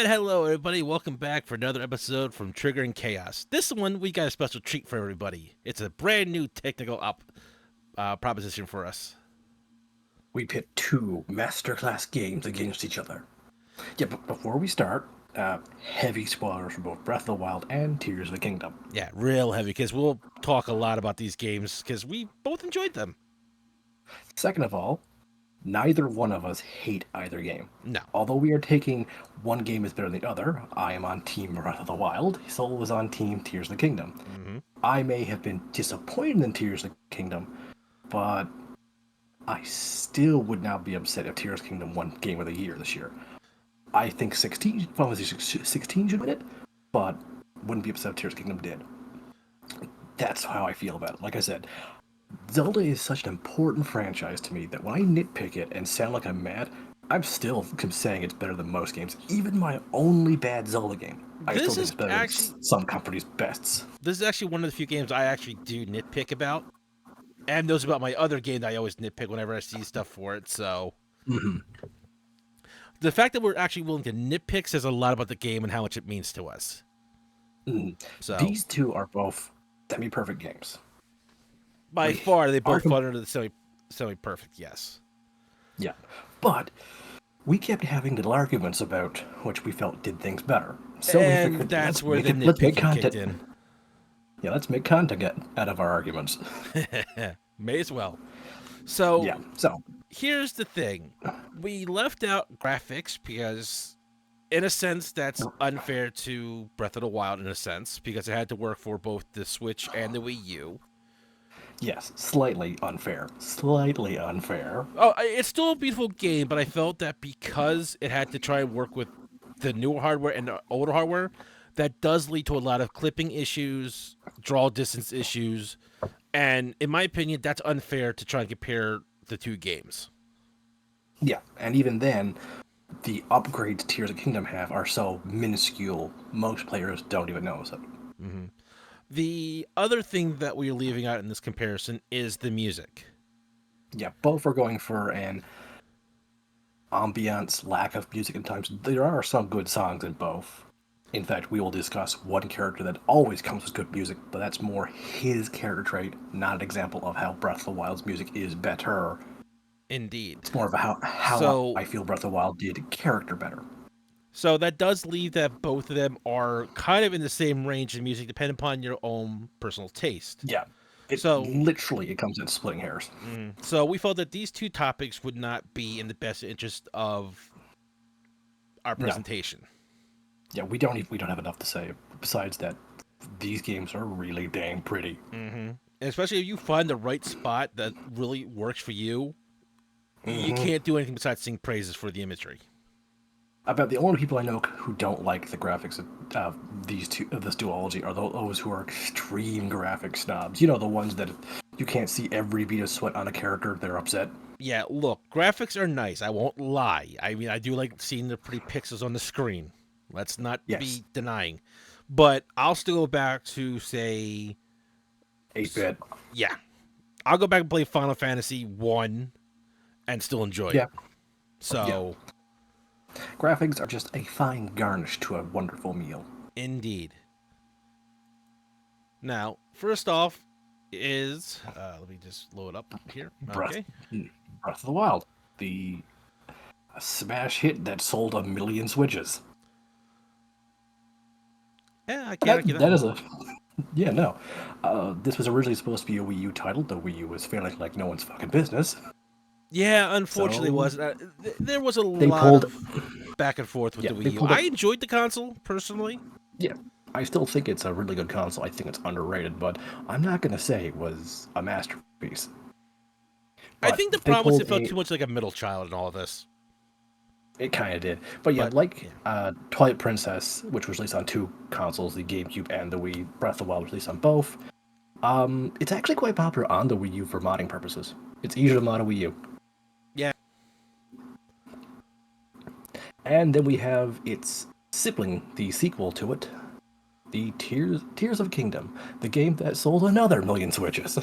And hello, everybody. Welcome back for another episode from Triggering Chaos. This one, we got a special treat for everybody. It's a brand new technical proposition for us. We pit two masterclass games against each other. Yeah, but before we start, heavy spoilers for both Breath of the Wild and Tears of the Kingdom. Yeah, real heavy, because we'll talk a lot about these games, because we both enjoyed them. Second of all, neither one of us hate either game. No. Although we are taking one game is better than the other, I am on Team Breath of the Wild, Soul was on Team Tears of the Kingdom. Mm-hmm. I may have been disappointed in Tears of the Kingdom, but I still would not be upset if Tears of the Kingdom won Game of the Year this year. I think 16 should win it, but wouldn't be upset if Tears of the Kingdom did. That's how I feel about it. Like I said, Zelda is such an important franchise to me that when I nitpick it and sound like I'm mad, I'm still saying it's better than most games. Even my only bad Zelda game, I still think it's better than some companies' bests. This is actually one of the few games I actually do nitpick about. And those about my other game that I always nitpick whenever I see stuff for it, so... Mm-hmm. The fact that we're actually willing to nitpick says a lot about the game and how much it means to us. Mm. So these two are both semi-perfect games. By far, they both fall under the semi-perfect, yes. Yeah, but we kept having little arguments about which we felt did things better. So and we figured, that's where the nitpicking kicked in. Yeah, let's make content out of our arguments. May as well. So, yeah, here's the thing. We left out graphics because, in a sense, that's unfair to Breath of the Wild, in a sense, because it had to work for both the Switch and the Wii U. Yes, slightly unfair. Slightly unfair. Oh, it's still a beautiful game, but I felt that because it had to try and work with the newer hardware and the older hardware, that does lead to a lot of clipping issues, draw distance issues, and in my opinion, that's unfair to try and compare the two games. Yeah, and even then, the upgrades Tears of the Kingdom have are so minuscule, most players don't even notice it. Mm-hmm. The other thing that we're leaving out in this comparison is the music. Yeah, both are going for an ambiance, lack of music at times. There are some good songs in both. In fact, we will discuss one character that always comes with good music, but that's more his character trait, not an example of how Breath of the Wild's music is better. Indeed. It's more of how I feel Breath of the Wild did character better. So that does leave that both of them are kind of in the same range of music, depending upon your own personal taste. Yeah. It comes in splitting hairs. So we felt that these two topics would not be in the best interest of our presentation. No. Yeah, we don't have enough to say. Besides that, these games are really dang pretty. Mm-hmm. Especially if you find the right spot that really works for you, you can't do anything besides sing praises for the imagery. About the only people I know who don't like the graphics of this duology are those who are extreme graphic snobs. You know, the ones that you can't see every bead of sweat on a character, they're upset. Yeah, look, graphics are nice. I won't lie. I mean, I do like seeing the pretty pixels on the screen. Let's not be denying. But I'll still go back to, say... 8-bit. Yeah. I'll go back and play Final Fantasy 1 and still enjoy it. So... Yeah. Graphics are just a fine garnish to a wonderful meal. Indeed. Now, first off is... let me just load up here. Breath of the Wild. The smash hit that sold 1 million Switches. Yeah, I can't argue that. That is a... Yeah, no. This was originally supposed to be a Wii U title. The Wii U was failing like no one's fucking business. Yeah, unfortunately, it wasn't. There was a lot of back and forth with the Wii U. I enjoyed the console, personally. Yeah, I still think it's a really good console. I think it's underrated, but I'm not going to say it was a masterpiece. But I think the problem was it felt too much like a middle child in all of this. It kind of did. But yeah, Twilight Princess, which was released on 2 consoles, the GameCube and the Wii, Breath of the Wild was released on both. It's actually quite popular on the Wii U for modding purposes. It's easier to mod a Wii U. Yeah. And then we have its sibling, the sequel to it, the Tears of Kingdom, the game that sold another 1 million Switches.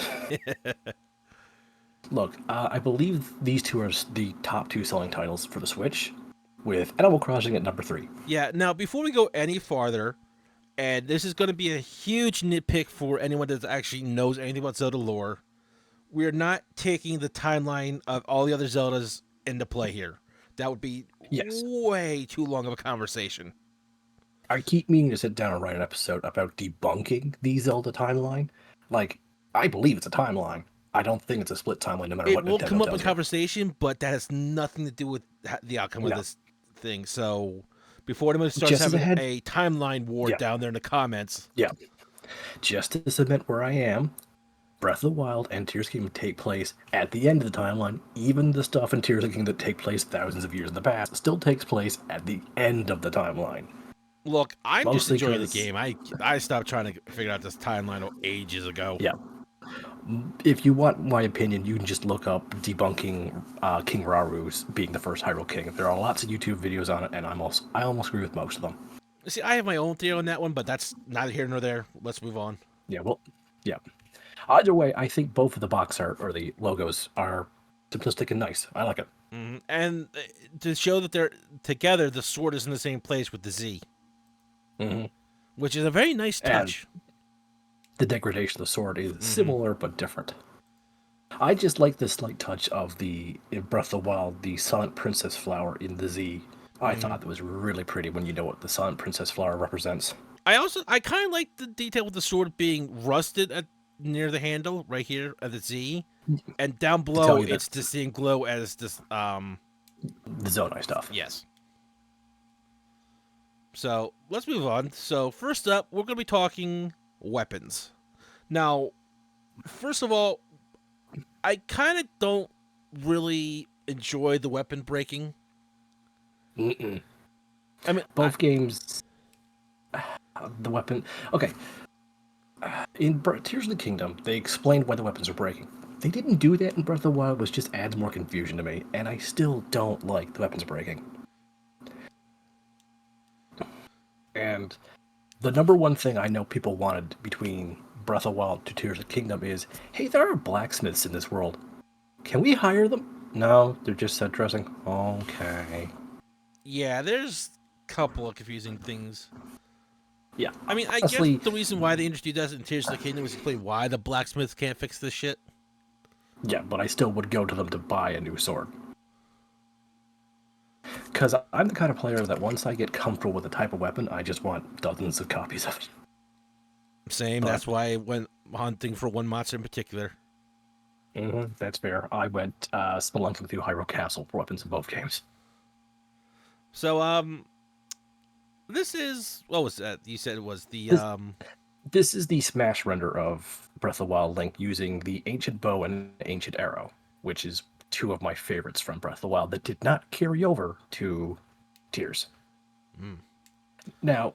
Look, I believe these two are the top 2 selling titles for the Switch. with Animal Crossing at number 3. Yeah. Now, before we go any farther, and this is going to be a huge nitpick for anyone that actually knows anything about Zelda lore, we're not taking the timeline of all the other Zeldas into play here. That would be Yes. way too long of a conversation. I keep meaning to sit down and write an episode about debunking the Zelda timeline. Like, I believe it's a timeline. I don't think it's a split timeline no matter It what will Nintendo come up in tells me. conversation, but that has nothing to do with the outcome of No. this thing. So before anyone starts Just as a having head, a timeline war yeah, down there in the comments, yeah. Just to submit where I am, Breath of the Wild and Tears of the Kingdom take place at the end of the timeline. Even the stuff in Tears of the Kingdom that take place thousands of years in the past still takes place at the end of the timeline. look, I'm just Mostly enjoying the because, game. I stopped trying to figure out this timeline ages ago. yeah, if you want my opinion, you can just look up debunking King Raru's being the first Hyrule King. There are lots of YouTube videos on it, and I almost agree with most of them. See, I have my own theory on that one, but that's neither here nor there. Let's move on. Yeah, well, yeah. Either way, I think both of the box art or the logos are simplistic and nice. I like it. And to show that they're together, the sword is in the same place with the Z, Hmm. which is a very nice And touch. the degradation of the sword is similar but different. I just like this slight touch of the in Breath of the Wild, the Silent Princess flower in the Z. I thought that was really pretty when you know what the Silent Princess flower represents. I kind of like the detail with the sword being rusted at near the handle right here at the Z, and down To tell below you that it's the same glow as this. the Zonai stuff. Yes. So let's move on. So first up, we're going to be talking weapons. Now, first of all, I kind of don't really enjoy the weapon breaking. Mm-mm. I mean, Both games, the weapon. Okay, in Tears of the Kingdom, they explained why the weapons are breaking. They didn't do that in Breath of the Wild, which just adds more confusion to me, and I still don't like the weapons breaking. And the number one thing I know people wanted between Breath of the Wild to Tears of the Kingdom is, hey, there are blacksmiths in this world. Can we hire them? No, they're just set dressing. Okay. yeah, there's a couple of confusing things. Yeah, I mean, I guess honestly, the reason why they introduced us in Tears of the Kingdom was to explain why the blacksmiths can't fix this shit. yeah, but I still would go to them to buy a new sword. Because I'm the kind of player that once I get comfortable with the type of weapon, I just want dozens of copies of it. Same. But That's why I went hunting for one monster in particular. that's fair. I went spelunking through Hyrule Castle for weapons in both games. So, this is what was that? You said it was the This, this is the smash render of Breath of the Wild Link using the Ancient Bow and Ancient Arrow, which is two of my favorites from Breath of the Wild that did not carry over to Tears. Now,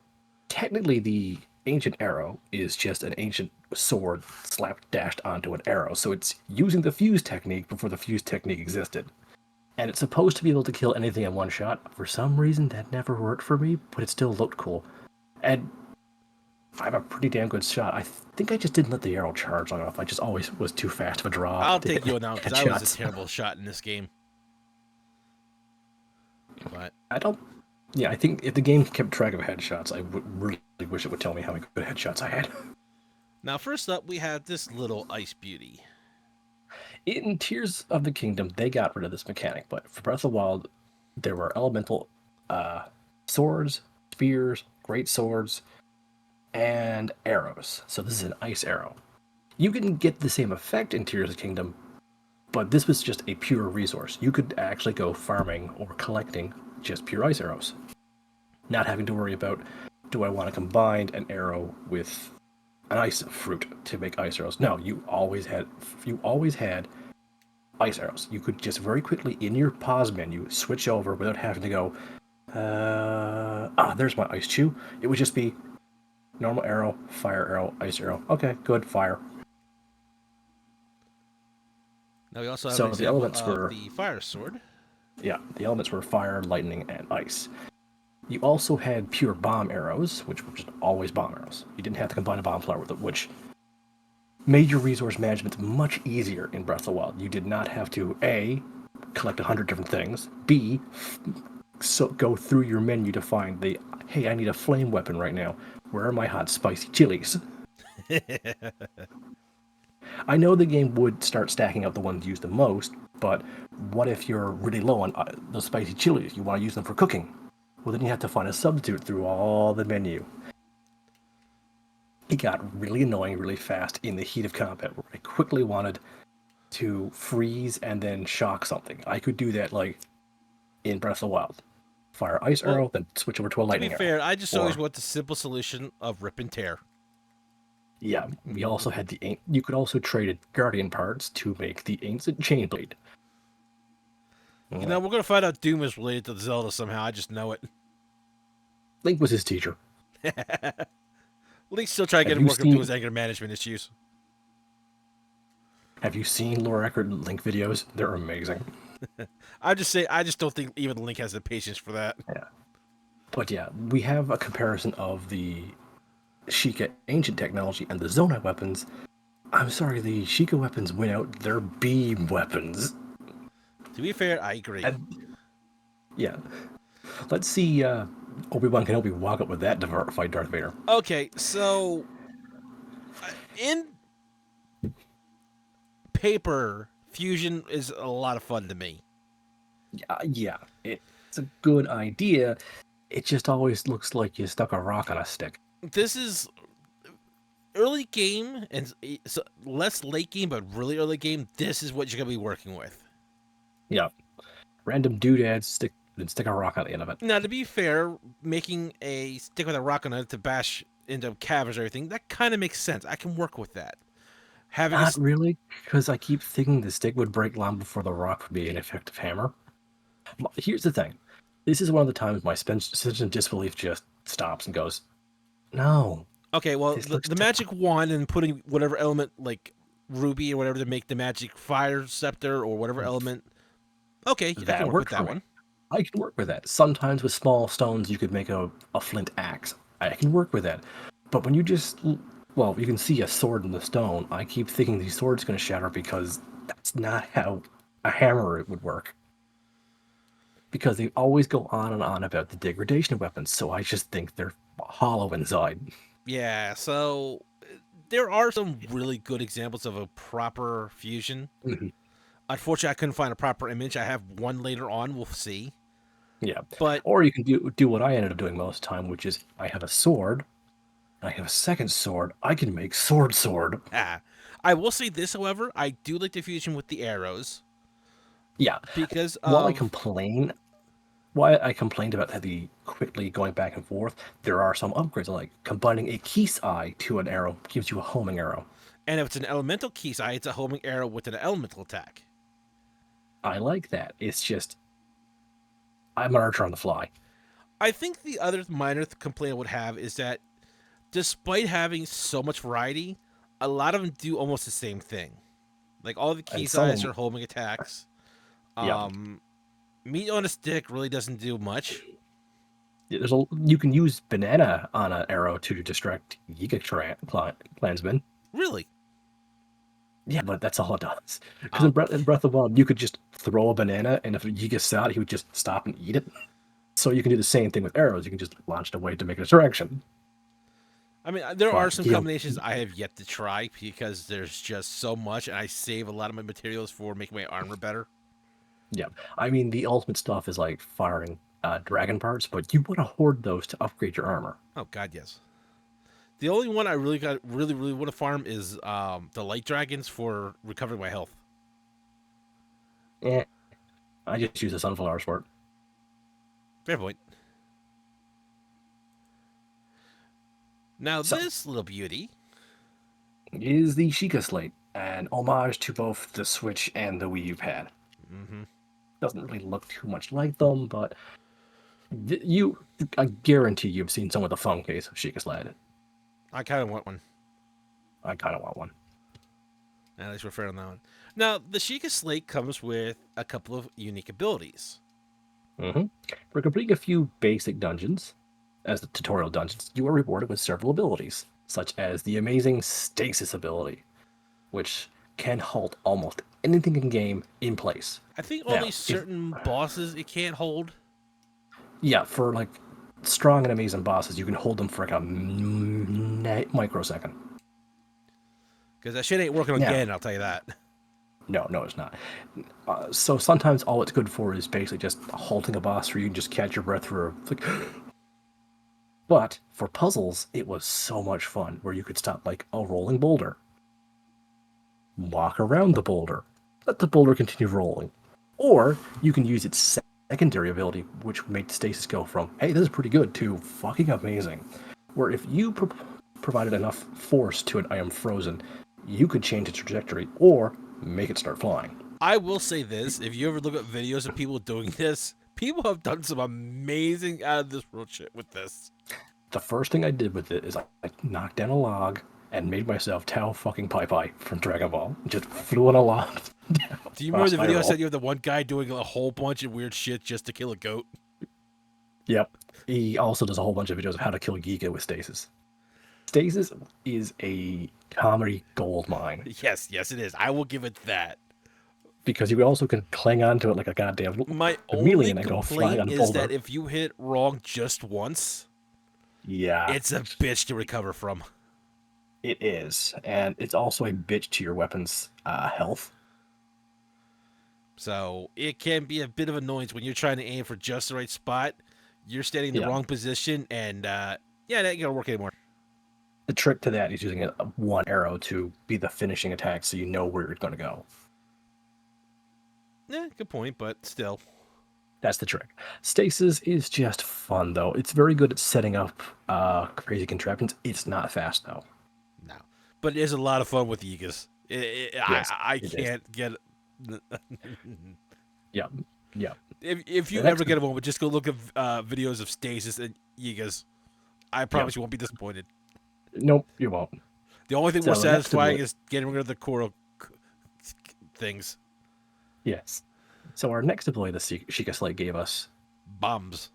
technically, the Ancient Arrow is just an ancient sword slapped dashed onto an arrow, so it's using the fuse technique before the fuse technique existed. And it's supposed to be able to kill anything in one shot. For some reason, that never worked for me, but it still looked cool. And I have a pretty damn good shot. I think I just didn't let the arrow charge long enough. I just always was too fast of a draw. I'll to take hit you on that because I was a headshots. terrible shot in this game. But I don't. Yeah, I think if the game kept track of headshots, I would really wish it would tell me how many good headshots I had. now, first up, we have this little ice beauty. In Tears of the Kingdom, they got rid of this mechanic, but for Breath of the Wild, there were elemental swords, spears, great swords, and arrows. So this is an ice arrow. You can get the same effect in Tears of the Kingdom, but this was just a pure resource. You could actually go farming or collecting just pure ice arrows, not having to worry about, do I want to combine an arrow with an ice fruit to make ice arrows? No, you always had ice arrows. You could just very quickly in your pause menu switch over without having to go, there's my ice chew. It would just be normal arrow, fire arrow, ice arrow. Okay, good, fire. Now we also have So an the example elements of were, the fire sword. yeah, the elements were fire, lightning, and ice. You also had pure bomb arrows, which were just always bomb arrows. You didn't have to combine a bomb flower with it, which made your resource management much easier in Breath of the Wild. You did not have to A, collect 100 different things, B, go through your menu to find the, hey, I need a flame weapon right now. Where are my hot spicy chilies? I know the game would start stacking up the ones used the most, but what if you're really low on those spicy chilies? You want to use them for cooking. Well, then you have to find a substitute through all the menu. It got really annoying really fast in the heat of combat, where I quickly wanted to freeze and then shock something. I could do that like in Breath of the Wild. Fire ice Well, arrow, then switch over to a to be lightning arrow. fair, I just always Or want the simple solution of rip and tear. yeah, we also had the you could also trade guardian parts to make the ancient chain blade. You know, we're gonna find out Doom is related to Zelda somehow. I just know it. Link was his teacher. At least still try to get Have him you working through seen his anger management issues. Have you seen Laura Eckert Link videos? They're amazing. I just say I just don't think even Link has the patience for that. Yeah. But yeah, we have a comparison of the Sheikah ancient technology and the Zonai weapons. I'm sorry, the Sheikah weapons win out. They're beam weapons. To be fair, I agree. And yeah, let's see Obi-Wan Kenobi walk up with that to fight Darth Vader. Okay, so in paper, fusion is a lot of fun to me. Yeah, it's a good idea. It just always looks like you stuck a rock on a stick. This is early game and so less late game, but really early game. This is what you're gonna be working with. Yeah, random doodads stick a rock on the end of it. Now, to be fair, making a stick with a rock on it to bash into caverns or everything, that kind of makes sense. I can work with that. Having a Not really, because I keep thinking the stick would break long before the rock would be an effective hammer. Here's the thing. This is one of the times my suspension of disbelief just stops and goes, no, okay, well, this looks the magic wand and putting whatever element like ruby or whatever to make the magic fire scepter or whatever element. Okay, I can that work with works for that me. one. I can work with that. Sometimes with small stones, you could make a flint axe. I can work with that. But when you just, well, you can see a sword in the stone. I keep thinking the sword's going to shatter because that's not how a hammer would work. Because they always go on about the degradation of weapons, so I just think they're hollow inside. Yeah, so there are some really good examples of a proper fusion. Mhm. Unfortunately, I couldn't find a proper image. I have one later on. We'll see. Yeah. But Or you can do what I ended up doing most of the time, which is I have a sword, I have a second sword, I can make sword. I will say this, however, I do like the fusion with the arrows Yeah. because While I of complain Why I complained about the quickly going back and forth, there are some upgrades like combining a Keese eye to an arrow gives you a homing arrow. and if it's an elemental Kisai, it's a homing arrow with an elemental attack. I like that. It's just I'm an archer on the fly. I think the other minor complaint I would have is that despite having so much variety, a lot of them do almost the same thing. Like all the And some of Kisais them, are homing attacks. yeah, Um, Meat on a stick really doesn't do much. you can use banana on an arrow to distract clansmen. Really? Yeah, but that's all it does. Because Um, in Breath of the Wild, you could just throw a banana, and if Yiga saw it, he would just stop and eat it. So you can do the same thing with arrows. You can just launch it away to make a distraction. I mean, there are But some combinations I have yet to try because there's just so much, and I save a lot of my materials for making my armor better. yeah, I mean the ultimate stuff is like firing dragon parts, but you want to hoard those to upgrade your armor. Oh God, yes. The only one I really want to farm is the light dragons for recovering my health. Eh, I just use the sunflower for it. Fair point. Now So, this little beauty, is the Sheikah Slate an homage to both the Switch and the Wii U pad? mm-hmm. Doesn't really look too much like them, but I guarantee you've seen some of the phone case of Sheikah Slate. I kind of want one. I kind of want one. At least we're fair on that one. Now the Sheikah Slate comes with a couple of unique abilities. Mm-hmm. For completing a few basic dungeons, as the tutorial dungeons, you are rewarded with several abilities, such as the amazing Stasis ability, which can halt almost anything in game in place. I think Now, only if certain bosses it can't hold. Yeah, for like strong and amazing bosses, you can hold them for like a microsecond. Because that shit ain't working Now, again, I'll tell you that. no, it's not. So sometimes all it's good for is basically just halting a boss where you can just catch your breath for like. But for puzzles, it was so much fun where you could stop like a rolling boulder, walk around the boulder, let the boulder continue rolling, or you can use its secondary ability, which would make the stasis go from "Hey, this is pretty good" to "fucking amazing." Where if you provided enough force to an "I am frozen," you could change its trajectory or make it start flying. I will say this: if you ever look at videos of people doing this, people have done some amazing out of this world shit with this. The first thing I did with it is I knocked down a log and made myself Tao fucking Pai Pai from Dragon Ball. Just flew on a log down Do you on a remember the video I spiral. sent you of the one guy doing a whole bunch of weird shit just to kill a goat? Yep. He also does a whole bunch of videos of how to kill Giga with stasis. Stasis is a comedy gold mine Yes, yes, it is. I will give it that. because you also can cling onto it like a goddamn My only chameleon and go flying complaint on a is that boulder. if you hit it wrong just once, Yeah, it's a bitch to recover from. it is. And it's also a bitch to your weapon's health. So it can be a bit of annoyance when you're trying to aim for just the right spot. You're standing in the Yeah. wrong position, and yeah, that ain't gonna work anymore. The trick to that is using a one arrow to be the finishing attack so you know where you're going to go. Yeah, good point, but still, That's the trick. Stasis is just fun, though. It's very good at setting up crazy contraptions. It's not fast, though. no. But it is a lot of fun with Yigas. Yes, I it is. can't get. Yeah, yeah. If The you ever next, get a moment, just go look at videos of Stasis and Yigas. I yeah. promise you won't be disappointed. Nope, you won't. The only thing more So the next satisfying ability, is getting rid of the coral things. yes. So our next ability that Sheikah Slate gave us, Bombs.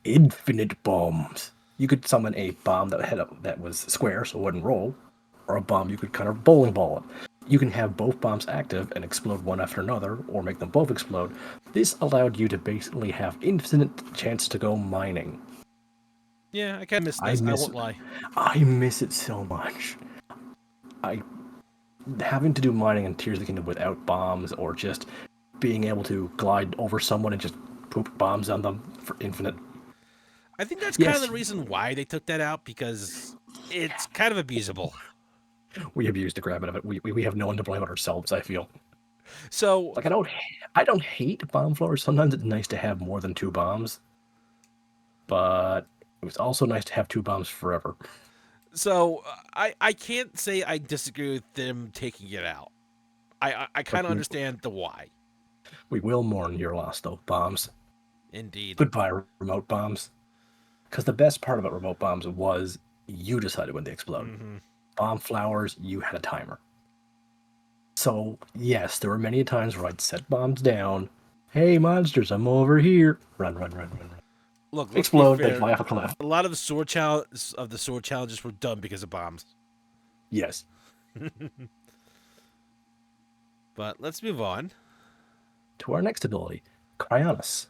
infinite bombs. You could summon a bomb that was square, so it wouldn't roll, or a bomb you could kind of bowling ball it. You can have both bombs active and explode one after another, or make them both explode. This allowed you to basically have infinite chance to go mining. Yeah, I kind of miss I this. I miss won't lie. I miss it so much. I having to do mining in Tears of the Kingdom without bombs or just being able to glide over someone and just poop bombs on them for infinite. I think that's kind of Yes, the reason why they took that out because it's kind of abusable. we abuse the crap out of it. We have no one to blame but ourselves, I feel. So, Like I don't hate bomb floors. Sometimes it's nice to have more than two bombs, but it was also nice to have two bombs forever. I can't say I disagree with them taking it out. I But kind of understand the why. we will mourn your loss though, bombs. Indeed. Goodbye, remote bombs. Because the best part about remote bombs was you decided when they explode. Mm-hmm. Bomb flowers, you had a timer. So, yes, there were many times where I'd set bombs down. Hey, monsters, I'm over here. Run, run, run, run, run. Look, let's be Explode, they'd fair. fly off a cliff. A lot of the sword challenges were done because of bombs. Yes. But let's move on. To our next ability, Cryonis,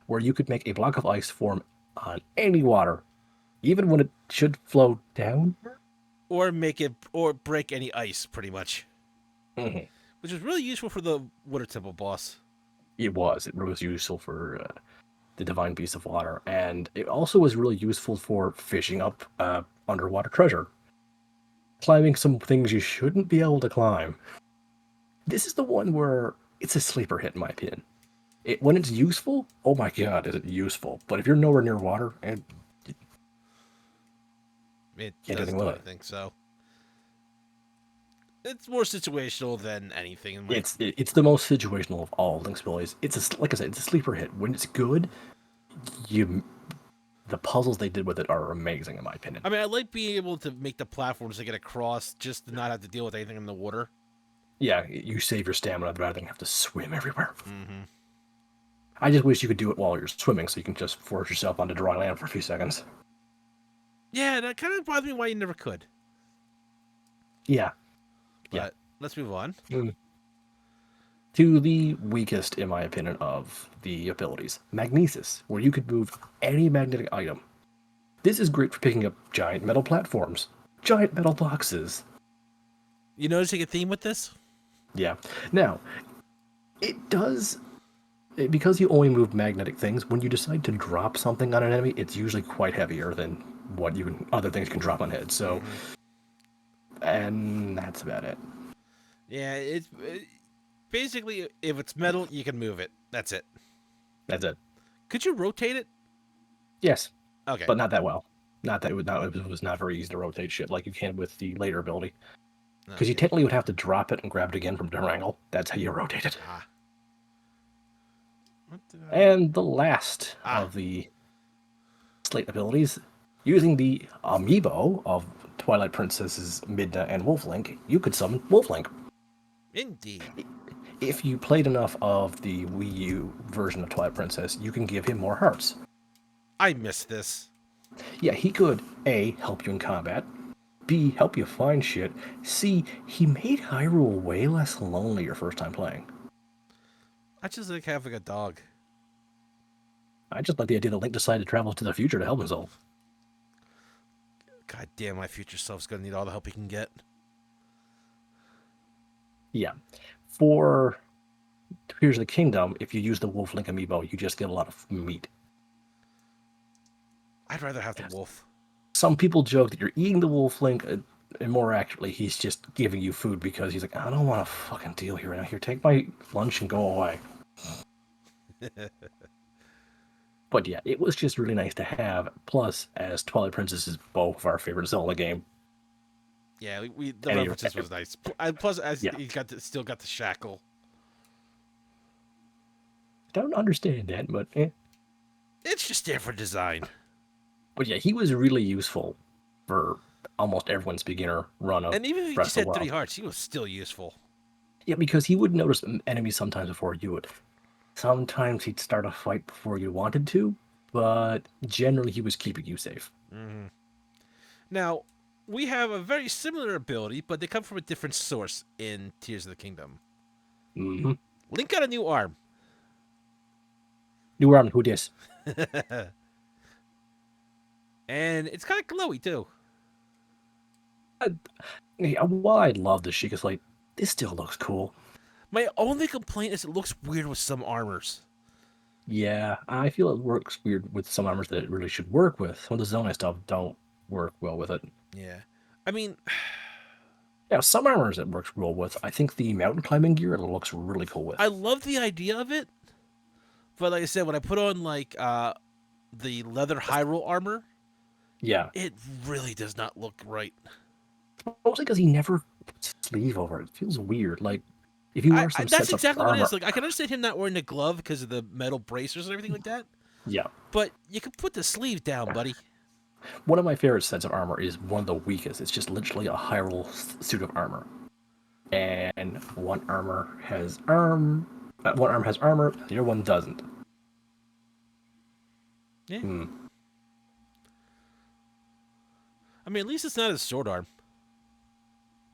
where you could make a block of ice form on any water, even when it should flow down. Or make it or break any ice, pretty much. Mhm. Which was really useful for the Water Temple boss. It was. It was useful for the Divine Beast of Water, and it also was really useful for fishing up underwater treasure. Climbing some things you shouldn't be able to climb. This is the one where it's a sleeper hit, in my opinion. When it's useful, oh my god, is it useful? But if you're nowhere near water, and you It can't do anything doesn't do with it. anything, so it's more situational than anything. In my It's the most situational of all Link's abilities. Like I said, it's a sleeper hit. When it's good, you the puzzles they did with it are amazing, in my opinion. I mean, I like being able to make the platforms to get across, just to not have to deal with anything in the water. Yeah, you save your stamina rather than have to swim everywhere. Mm-hmm. I just wish you could do it while you're swimming, so you can just force yourself onto dry land for a few seconds. Yeah, that kind of bothers me why you never could. Yeah, yeah. But let's move on. Mm. to the weakest, in my opinion, of the abilities. Magnesis, where you could move any magnetic item. This is great for picking up giant metal platforms, giant metal boxes. You noticing a theme with this? Yeah. Now, it does, because you only move magnetic things, when you decide to drop something on an enemy, it's usually quite heavier than what other things can drop on heads. So, and that's about it. Yeah, basically if it's metal, you can move it. That's it. That's it. Could you rotate it? Yes, Okay. but not that well. Not that it was not very easy to rotate shit like you can with the later ability. Because you Okay. technically would have to drop it and grab it again from a different angle. That's how you rotate it. Ah. What did I? And the last Ah. of the slate abilities, using the amiibo of Twilight Princess's Midna and Wolflink, you could summon Wolflink. Indeed. If you played enough of the Wii U version of Twilight Princess, you can give him more hearts. I missed this. Yeah, he could A, help you in combat, B, help you find shit, C, he made Hyrule way less lonely your first time playing. I just like having a dog. I just like the idea that Link decided to travel to the future to help himself. God damn, my future self's gonna need all the help he can get. Yeah. For Tears of the Kingdom, if you use the Wolf Link amiibo, you just get a lot of meat. I'd rather have the wolf. Some people joke that you're eating the Wolf Link, and more accurately, he's just giving you food because he's like, I don't want to fucking deal here. Now, here, take my lunch and go away. But yeah, it was just really nice to have. Plus, as Twilight Princess is both of our favorite Zelda game. Yeah, the Any- references was nice. Plus, as Yeah. he still got the shackle. I don't understand that, but It's just there for design. But yeah, he was really useful for almost everyone's beginner run of And even if he Breath just of the had 3 Wild. hearts, he was still useful. Yeah, because he would notice enemies sometimes before you would. Sometimes he'd start a fight before you wanted to, but generally he was keeping you safe. Mm-hmm. Now, we have a very similar ability, but they come from a different source in Tears of the Kingdom. Mm-hmm. Link got a new arm. New arm, who dis? And it's kind of glowy, too. While I love the Sheikah's like, this still looks cool. My only complaint is it looks weird with some armors. Yeah, I feel it works weird with some armors that it really should work with. Some of the Zonai stuff don't work well with it. Yeah. I mean, Yeah, some armors it works well with. I think the mountain climbing gear it looks really cool with. I love the idea of it, but like I said, when I put on like the leather Hyrule armor, Yeah, it really does not look right. mostly because he never puts a sleeve over it. It feels weird. Like if you wear some That's sets of exactly what it armor, is. Like I can understand him not wearing the glove because of the metal bracers and everything like that, yeah. but you can put the sleeve down, buddy. One of my favorite sets of armor is one of the weakest. It's just literally a Hyrule suit of armor, and one arm has armor, the other one doesn't. Yeah. Hmm. I mean, at least it's not his sword arm.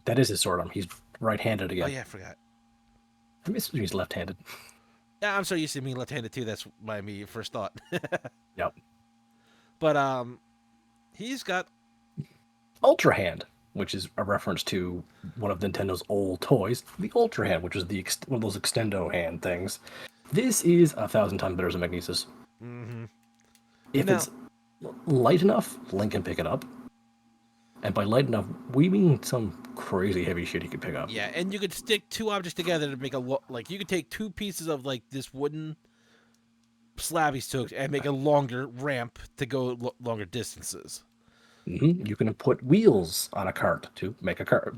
That is his sword arm. He's right-handed Oh again. yeah, I forgot. I miss he's left-handed. Yeah, I'm so used to being left-handed too. That's my immediate first thought. Yep. But he's got Ultra Hand, which is a reference to one of Nintendo's old toys, the Ultra Hand, which is one of those extendo hand things. This is 1,000 times better than Magnesis. Mm-hmm. If Now- it's light enough, Link can pick it up. And by light enough, we mean some crazy heavy shit he can pick up. Yeah, and you could stick 2 objects together to make like you could take 2 pieces of like this wooden slab he's took and make a longer ramp to go longer distances. You can put wheels on a cart to make the cart,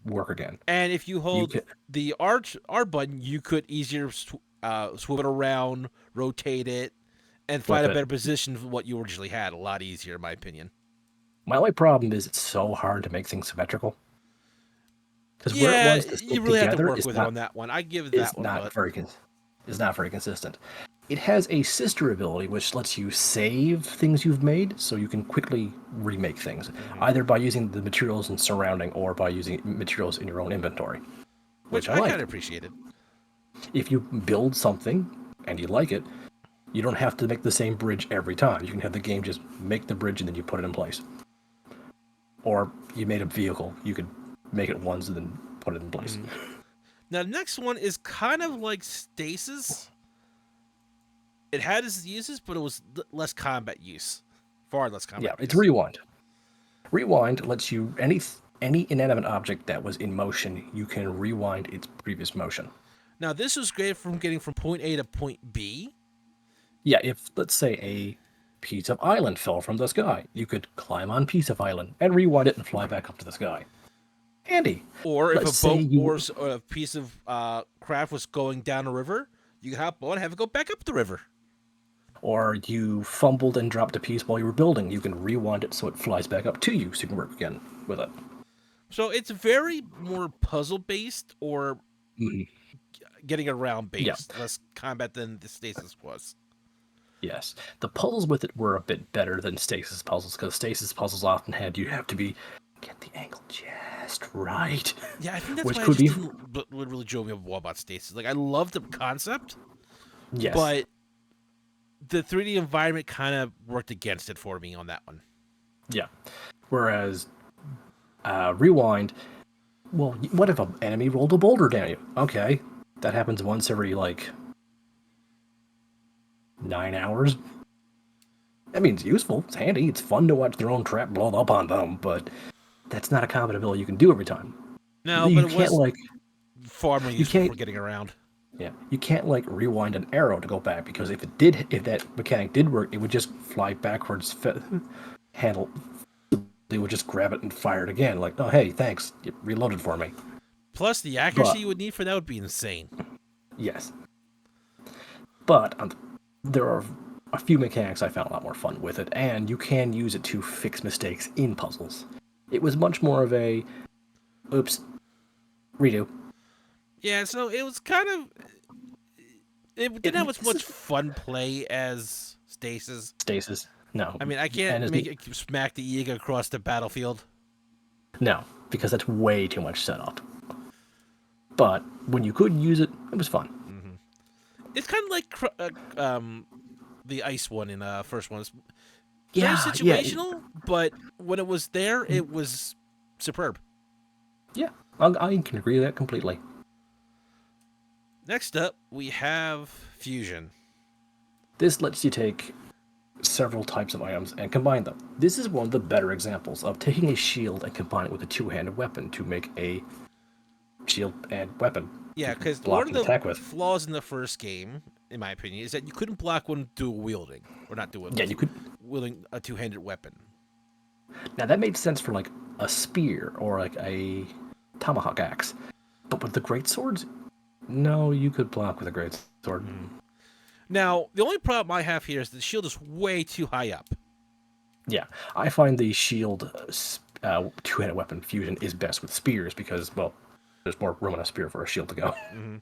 work again. And if you hold can- the R button, you could easier swoop it around, rotate it, and find a Flip it. better position for what you originally had. A lot easier, in my opinion. My only problem is it's so hard to make things symmetrical. Because where Yeah, it was to stick you really have to together work is with it not on that one. I give is that one, not but very consistent. It has a sister ability which lets you save things you've made, so you can quickly remake things, either by using the materials in surrounding or by using materials in your own inventory, which I I like. kind of appreciated. If you build something and you like it, you don't have to make the same bridge every time. You can have the game just make the bridge and then you put it in place. Or you made a vehicle, you could make it once and then put it in place. Mhm. Now, the next one is kind of like Stasis. It had its uses, but it was less combat use. Far less Yeah, combat it's use. rewind. Rewind lets you any inanimate object that was in motion, you can rewind its previous motion. Now, this was great from getting from point A to point B. Yeah, if let's say a piece of island fell from the sky, you could climb on piece of island and rewind it and fly back up to the sky. Handy. Or if a Let's say boat you or a piece of craft was going down a river, you could hop on and have it go back up the river. or you fumbled and dropped a piece while you were building, you can rewind it so it flies back up to you so you can work again with it. So it's very more puzzle based or Mhm. getting around Yeah, based, less combat than the Stasis was. yes. The puzzles with it were a bit better than Stasis puzzles because Stasis puzzles often had you have to be get the angle just right, Yeah, I think that's which why I could just be didn't what really drove me up about Stasis. Like I love the concept, yes, but the 3D environment kind of worked against it for me on that one. yeah. Whereas Rewind, well, what if an enemy rolled a boulder down you? Okay, that happens once every like 9 hours. I mean, it's useful, it's handy, it's fun to watch their own trap blow up on them, but that's not a combat ability you can do every time. No, but You it can't was like far more you useful can't for getting around. yeah you can't like rewind an arrow to go back because if that mechanic did work, it would just fly backwards. Handle they would just grab it and fire it again. Like, oh hey, thanks, you reloaded for me. Plus, the accuracy But you would need for that would be insane. yes, but there are a few mechanics I found a lot more fun with it, and you can use it to fix mistakes in puzzles. It was much more of a oops, redo. Yeah, so it was kind of it didn't have as This much is fun play as Stasis. stasis. No, I mean, I and can't is make it smack the Eagle across the battlefield. no, because that's way too much setup. But when you could use it, it was fun. Hmm. It's kind of like the ice one in first one. It's very Yeah, yeah, situational, but when it was there, it was superb. yeah. I can agree with that completely. Next up, we have Fusion. This lets you take several types of items and combine them. This is one of the better examples of taking a shield and combining it with a two-handed weapon to make a shield and weapon Yeah, to because one block of and the attack with. flaws in the first game, in my opinion, is that you couldn't block one dual wielding, or not dual Yeah, you could. wielding a two-handed weapon. Now that made sense for like a spear or like a tomahawk axe, but with the great swords, no, you could block with a great sword. Mm. Now, the only problem I have here is the shield is way too high up. Yeah, I find the shield two-handed weapon fusion is best with spears because, well, there's more room on a spear for a shield to go. Hmm.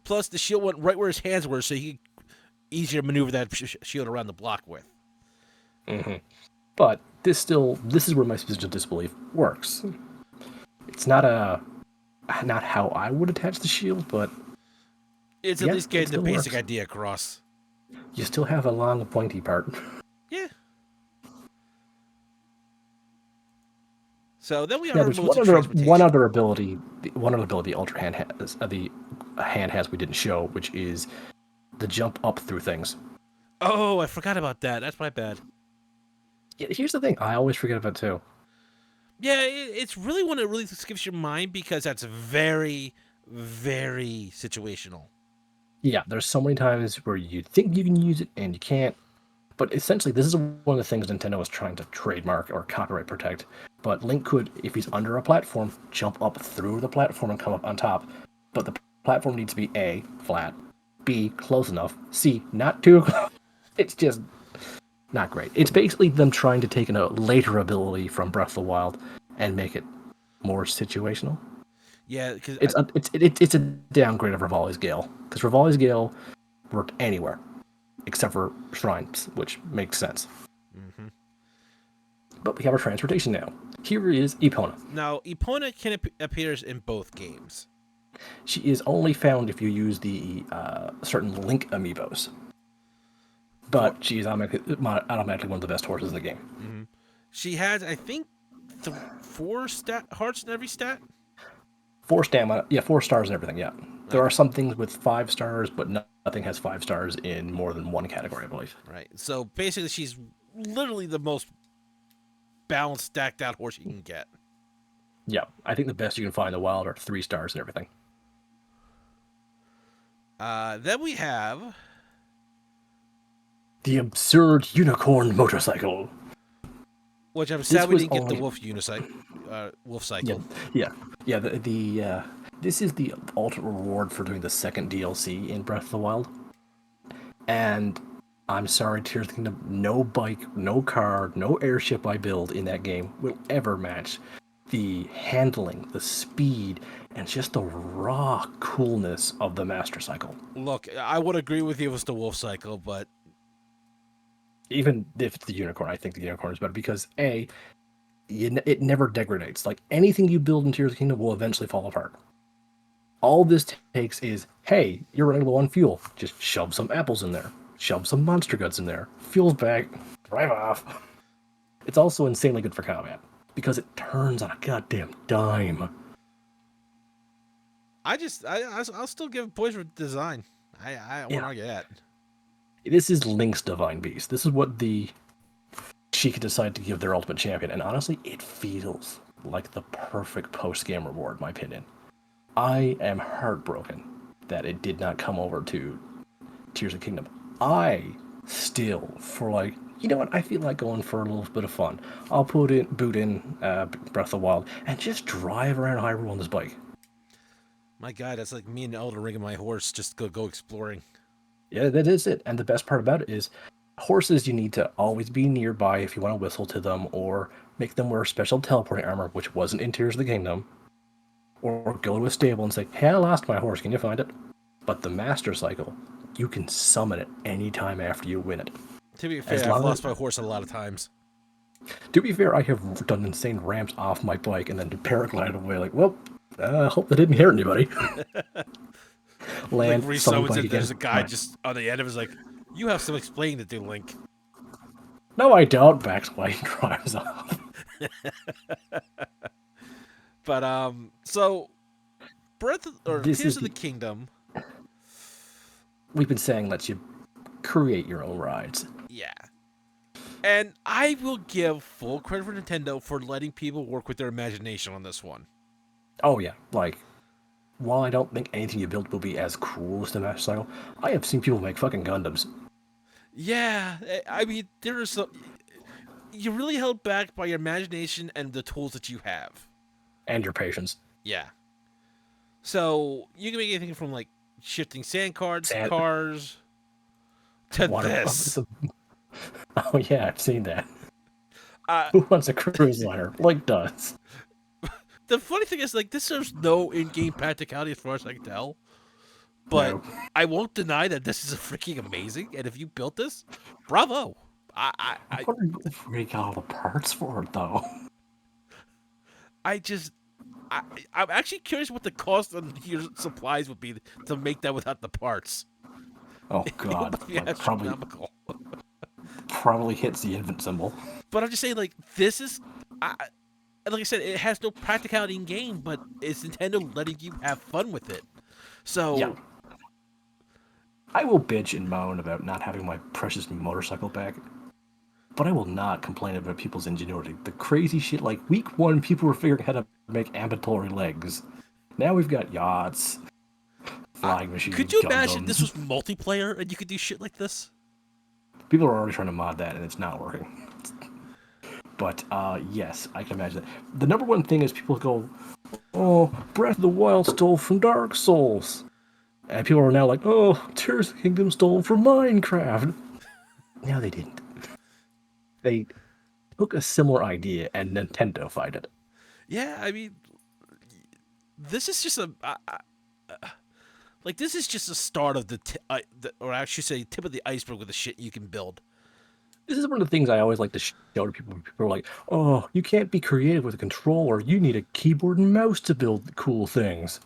Plus, the shield went right where his hands were, so he could easier maneuver that shield around the block with. Hmm. But this is where my suspension of disbelief works. It's not how I would attach the shield, but It's at yeah, least it getting the still basic works. idea across. You still have a long pointy part. Yeah. So then we have Now, our there's modes of transportation. one other ability Ultra Hand has, the hand has we didn't show, which is the jump up through things. Oh, I forgot about that. That's my bad. Yeah, here's the thing, I always forget about too. Yeah, it's really one that really skips your mind because that's very, very situational. Yeah, there's so many times where you think you can use it and you can't. But essentially, this is one of the things Nintendo is trying to trademark or copyright protect. But Link could, if he's under a platform, jump up through the platform and come up on top. But the platform needs to be A, flat, B, close enough, C, not too close. It's just not great. It's basically them trying to take a later ability from Breath of the Wild and make it more situational. Yeah, because It's a downgrade of Rivali's Gale because Rivali's Gale worked anywhere except for shrines, which makes sense. hmm. But we have our transportation now. Here is Epona. Now Epona can appears in both games. She is only found if you use the certain Link amiibos. For But she's automatically one of the best horses in the game. hmm She has, I think, four stat hearts in every stat. 4 stamina, yeah, 4 stars and everything, yeah. There are Okay, some things with 5 stars, but nothing has 5 stars in more than one category, I believe. right. So basically, she's literally the most balanced, stacked out horse you can get. Yeah, I think the best you can find in the wild are 3 stars and everything. Then we have The absurd unicorn motorcycle. which I'm sad This we was didn't get the only wolf yeah, cycle. yeah, yeah. This is the ultimate reward for doing the second DLC in Breath of the Wild. And I'm sorry, Tears of the Kingdom, no bike, no car, no airship I build in that game will ever match the handling, the speed, and just the raw coolness of the Master Cycle. Look, I would agree with you if it's the wolf cycle, but Even if it's the unicorn, I think the unicorn is better because it never degrades. Like anything you build in Tears of the Kingdom will eventually fall apart. All this takes is, hey, you're running low on fuel. Just shove some apples in there. Shove some monster guts in there. Fuel's back. Drive off. It's also insanely good for combat because it turns on a goddamn dime. I'll still give points for design. I won't Yeah, argue that. this is Link's Divine Beast. This is what the Sheikah decided to give their ultimate champion, and honestly, it feels like the perfect post-game reward, in my opinion. I am heartbroken that it did not come over to Tears of the Kingdom. I still, for like, you know what? I feel like going for a little bit of fun. I'll boot in Breath of the Wild, and just drive around Hyrule on this bike. My God, that's like me and Elden Ring and my horse just go exploring. Yeah, that is it. And the best part about it is, horses you need to always be nearby if you want to whistle to them, or make them wear special teleporting armor, which wasn't in Tears of the Kingdom, or go to a stable and say, "Hey, I lost my horse. Can you find it?" But the Master Cycle, you can summon it anytime after you win it. To be As fair, I've long as lost my horse a lot of times. To be fair, I have done insane ramps off my bike and then paraglide away. Like, well, I hope that didn't hurt anybody. Like Land, summon resummons bike it, again. there's a guy just on the end of it is like, you have some explaining to do, Link. No, I don't. Backslide drives off. But so This Tears is of the the. Kingdom, We've been saying let you create your own rides. yeah. And I will give full credit for Nintendo for letting people work with their imagination on this one. Oh yeah, like while I don't think anything you build will be as cool as the Master Cycle, I have seen people make fucking Gundams. Yeah, I mean, there is so you're really held back by your imagination and the tools that you have. And your patience. Yeah. So you can make anything from like shifting sand cards to Sand, cars to water. this. Oh yeah, I've seen that. Uh, Who wants a cruise liner? Like does. the funny thing is, like, this serves no in-game practicality as far as I can tell. But No. I won't deny that this is freaking amazing. And if you built this, bravo. I'm wondering where you got all the parts for it though. I just, I'm actually curious what the cost of your supplies would be to make that without the parts. Oh It god, would be like probably astronomical. hits the infant symbol. But I'm just saying, like, this is, like I said, it has no practicality in game, but it's Nintendo letting you have fun with it. Yeah. So, I will bitch and moan about not having my precious motorcycle back, but I will not complain about people's ingenuity. The crazy shit, like week one, people were figuring out how to make ambulatory legs. Now we've got yachts, flying machines, could you imagine Gundams. this was multiplayer and you could do shit like this? People are already trying to mod that, and it's not working. But yes, I can imagine that. The number one thing is people go, "Oh, Breath of the Wild stole from Dark Souls," and people are now like, "Oh, Tears of the Kingdom stole from Minecraft." No, they didn't. They took a similar idea and Nintendo-fied it. Yeah, I mean, this is just like this is just the start of or I should say, tip of the iceberg with the shit you can build. This is one of the things I always like to show to people. People are like, "Oh, you can't be creative with a controller. You need a keyboard and mouse to build cool things."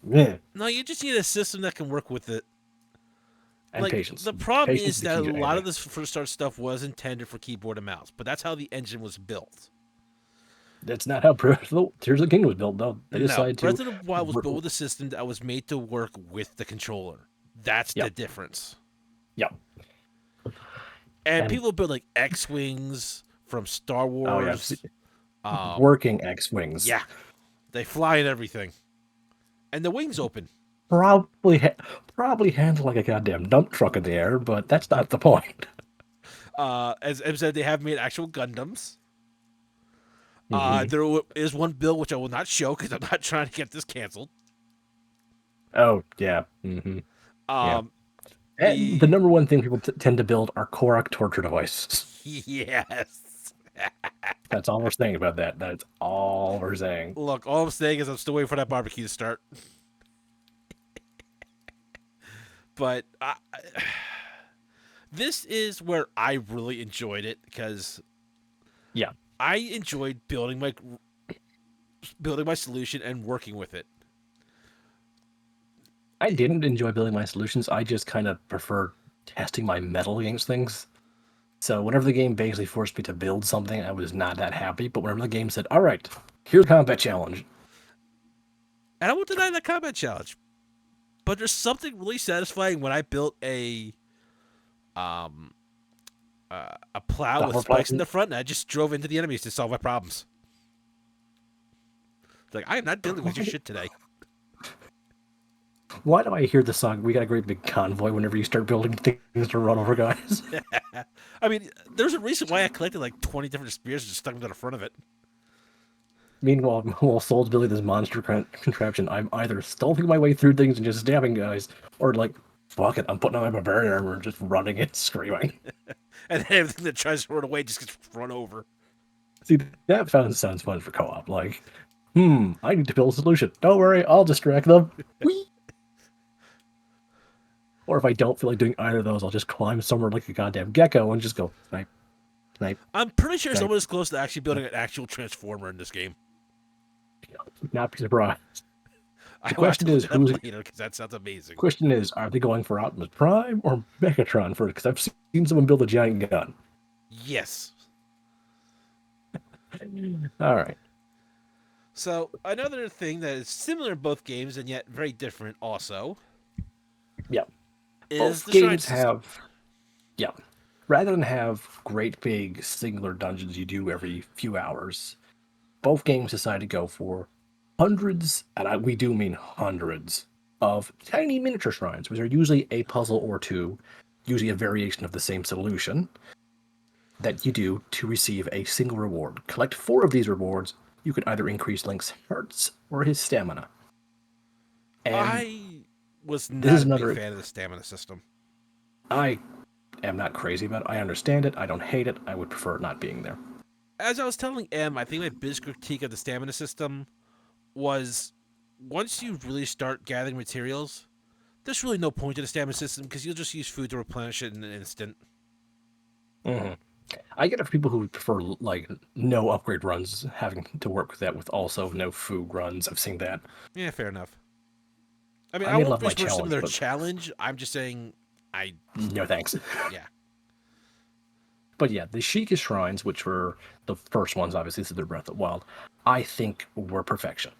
Yeah. No, you just need a system that can work with it. And Like patience. the problem Patience is is the that a key to lot of anything. this first start stuff was intended for keyboard and mouse, but that's how the engine was built. That's not how Tears of the Kingdom was built, though. They No, decided to Breath of the Wild was work. built with a system that was made to work with the controller. That's the Yep. difference. Yep. And And people build like X Wings from Star oh yeah, Wars. working X-wings Yeah, they fly and everything, and the wings open. probably probably handle like a goddamn dump truck in the air, but that's not the point. As Em said, they have made actual Gundams. Hmm. There is one build which I will not show because I'm not trying to get this canceled. Oh yeah. Hmm. Yeah. Um, And the the number one thing people tend to build are Korok torture devices. yes. That's all we're saying about that. That's all we're saying. Look, all I'm saying is I'm still waiting for that barbecue to start. But this is where I really enjoyed it because Yeah. I enjoyed building my solution and working with it. I didn't enjoy building my solutions. I just kind of prefer testing my metal against things. So whenever the game basically forced me to build something, I was not that happy. But whenever the game said, "All right, here's a combat challenge," And I won't deny that combat challenge. But there's something really satisfying when I built um a plow with software spikes in problem. the front and I just drove into the enemies to solve my problems. It's like I am not dealing with your shit today. Why do I hear the song? We got a great big convoy whenever you start building things to run over guys. I mean, there's a reason why I collected like 20 different spears and just stuck them to the front of it. Meanwhile, while Soul's building this monster contraption, I'm either stealthing my way through things and just stabbing guys, or like, fuck it, I'm putting on my barbarian armor and just running and screaming. And everything that tries to run away just gets run over. See, that sounds fun for co-op. Like, I need to build a solution. Don't worry, I'll distract them. Whee! Or if I don't feel like doing either of those, I'll just climb somewhere like a goddamn gecko and just go snipe, snipe, I'm pretty sure snipe. someone is close to actually building an actual transformer in this game. Not be surprised. I The will have question to look is, it up later because that sounds amazing. are they going for Optimus Prime or Megatron first? Because I've seen someone build a giant gun. Yes. All right. So another thing that is similar in both games and yet very different also Yeah. is Both the shrine games system. have, yeah. Rather than have great big singular dungeons you do every few hours, both games decide to go for hundreds, and we do mean hundreds, of tiny miniature shrines, which are usually a puzzle or two, usually a variation of the same solution, that you do to receive a single reward. Collect 4 of these rewards, you can either increase Link's hearts or his stamina. And I was this not is a big another. fan of the stamina system. I am not crazy about it. I understand it. I don't hate it. I would prefer it not being there. As I was telling M, I think my biggest critique of the stamina system was once you really start gathering materials, there's really no point to the stamina system because you'll just use food to replenish it in an instant. Hmm. I get it for people who prefer like no upgrade runs, having to work with that with also no food runs. I've seen that. Yeah, fair enough. I mean, I I may won't love my besmirch some of challenge, their but challenge. I'm just saying, I no thanks. yeah. But yeah, the Sheikah shrines, which were the first ones, obviously, to the Breath of the Wild, I think were perfection.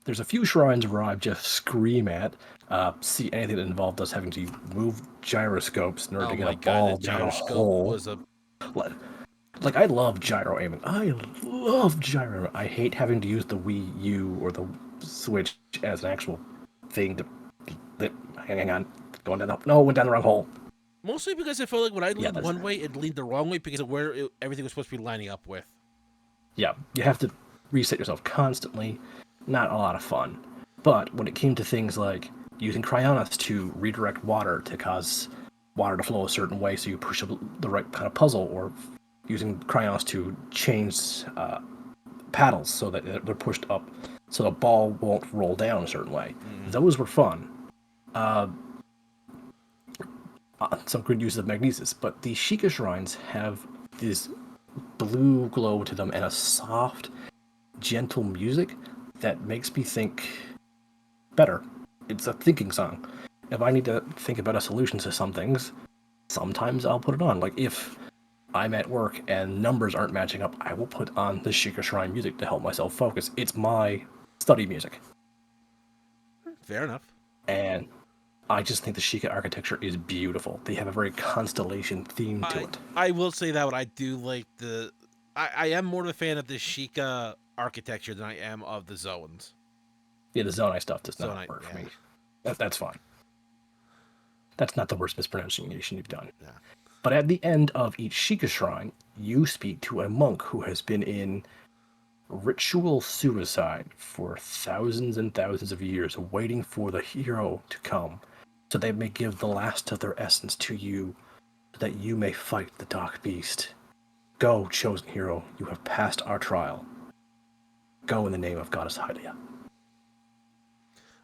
There's a few shrines where I just scream at, see anything that involved us having to move gyroscopes in order Oh to get a my god, the ball down a gyroscope hole. was a Like, I love gyro aiming. I love gyro aiming. I hate having to use the Wii U or the Switch as an actual thing to. Hang on. Going down the. No, went down the wrong hole. mostly because I felt like when I Yeah, leaned that's. one way, it leaned the wrong way because of where everything was supposed to be lining up with. Yeah, you have to reset yourself constantly. Not a lot of fun. But when it came to things like using cryonis to redirect water to cause water to flow a certain way so you push the right kind of puzzle, or using cryonis to change paddles so that they're pushed up so the ball won't roll down a certain way. Mm. Those were fun. Uh, some good uses of magnesis, but the Sheikah shrines have this blue glow to them and a soft, gentle music that makes me think better. It's a thinking song. If I need to think about a solution to some things, sometimes I'll put it on. Like if I'm at work and numbers aren't matching up, I will put on the Sheikah Shrine music to help myself focus. It's my study music. Fair enough. And I just think the Sheikah architecture is beautiful. They have a very constellation theme to I it. I will say that I do like I am more of a fan of the Sheikah architecture than I am of the zones. Yeah, the Zonai stuff does not Zonite, work for yeah, me. That's fine. That's not the worst mispronunciation you've done. yeah. But at the end of each Sheikah shrine, you speak to a monk who has been in ritual suicide for thousands and thousands of years, waiting for the hero to come, so they may give the last of their essence to you, so that you may fight the dark beast. Go, chosen hero, you have passed our trial. Go in the name of Goddess Hylia.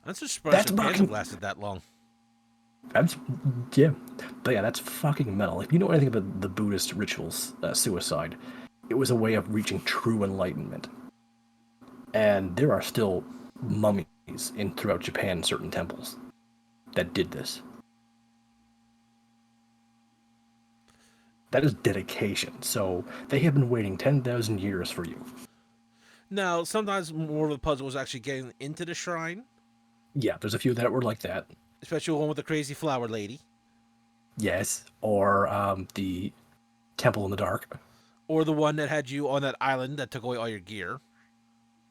I'm surprised That's Japan's have fucking. lasted that long. That's yeah, but yeah, that's fucking metal. If you know anything about the Buddhist rituals, suicide, it was a way of reaching true enlightenment. And there are still mummies in throughout Japan, in certain temples that did this. That is dedication. So they have been waiting 10,000 years for you. Now, sometimes more of the puzzle was actually getting into the shrine, Yeah, there's a few that were like that. especially the one with the crazy flower lady, Yes, or the Temple in the Dark. or the one that had you on that island that took away all your gear.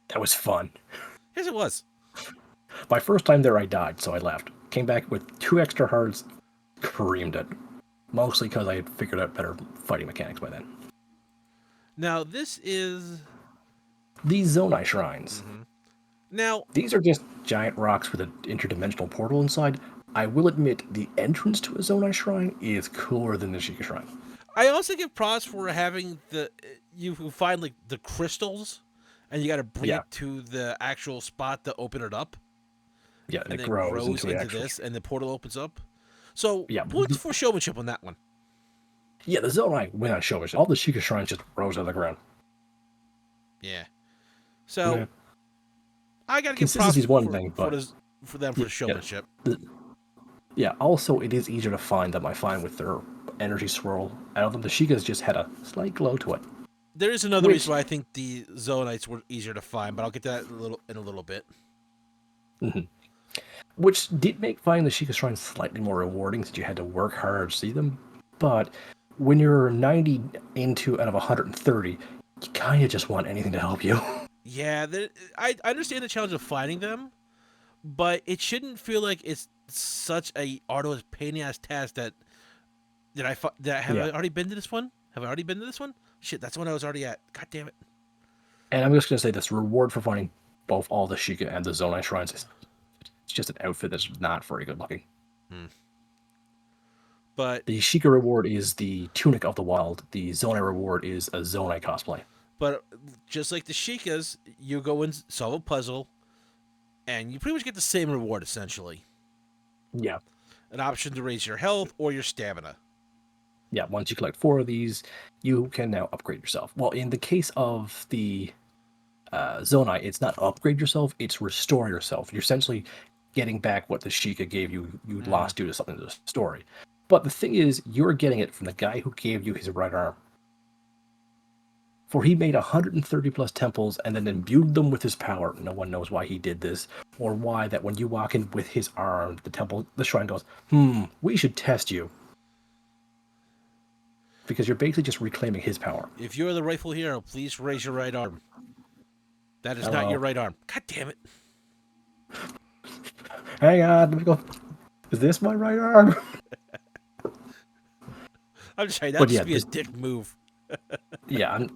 That was fun. Yes, it was. My first time there, I died, so I left. Came back with 2 extra hearts, creamed it. Mostly because I had figured out better fighting mechanics by then. Now, this is. These Zonai shrines. Mm-hmm. Now, These are just giant rocks with an interdimensional portal inside. I will admit, the entrance to a Zonai shrine is cooler than the Sheikah shrine. I also give props for having the. You find like the crystals, and you got to bring Yeah, it to the actual spot to open it up, yeah, and and it then it grows grows into an into actual. this, and the portal opens up. So, Yeah, points for showmanship on that one. yeah, the Zonai went on showmanship. All the Sheikah shrines just rose out of the ground. Yeah. Yeah. So, I got to give Consistency props is one thing, for but this for them for yeah, the yeah, showmanship. the, yeah. Also, it is easier to find them. I find with their energy swirl out of them. The Sheikas just had a slight glow to it, There is another reason which why I think the Zonites were easier to find, but I'll get to that in a little bit. mhm, which did make finding the Sheikah shrines slightly more rewarding since you had to work hard to see them. But when you're 90 into out of 130, you kind of just want anything to help you. Yeah, I understand the challenge of finding them, but it shouldn't feel like it's such a arduous, pain in the ass task that have Yeah. I already been to this one? Have I already been to this one? Shit, that's one I was already at. God damn it! And I'm just going to say this reward for finding both all the Sheikah and the Zonai shrines is it's just an outfit that's not very good looking. Hmm. But The Sheikah reward is the Tunic of the Wild. The Zonai reward is a Zonai cosplay. but just like the Shikas, you go and solve a puzzle, and you pretty much get the same reward essentially. Yeah. An option to raise your health or your stamina. Yeah, once you collect 4 of these, you can now upgrade yourself. Well, in the case of the Zonai, it's not upgrade yourself, it's restore yourself. You're essentially getting back what the Sheikah gave you, you Mm. lost due to something in the story. But the thing is, you're getting it from the guy who gave you his right arm. For he made 130 plus temples and then imbued them with his power. No one knows why he did this, or why that when you walk in with his arm, the shrine goes, we should test you. Because you're basically just reclaiming his power. If you're the rightful hero, please raise your right arm. That is not your Hello. right arm. God damn it. Hang on, let me go. Is this my right arm? I'm just saying, that But would yeah, just be a dick move. yeah.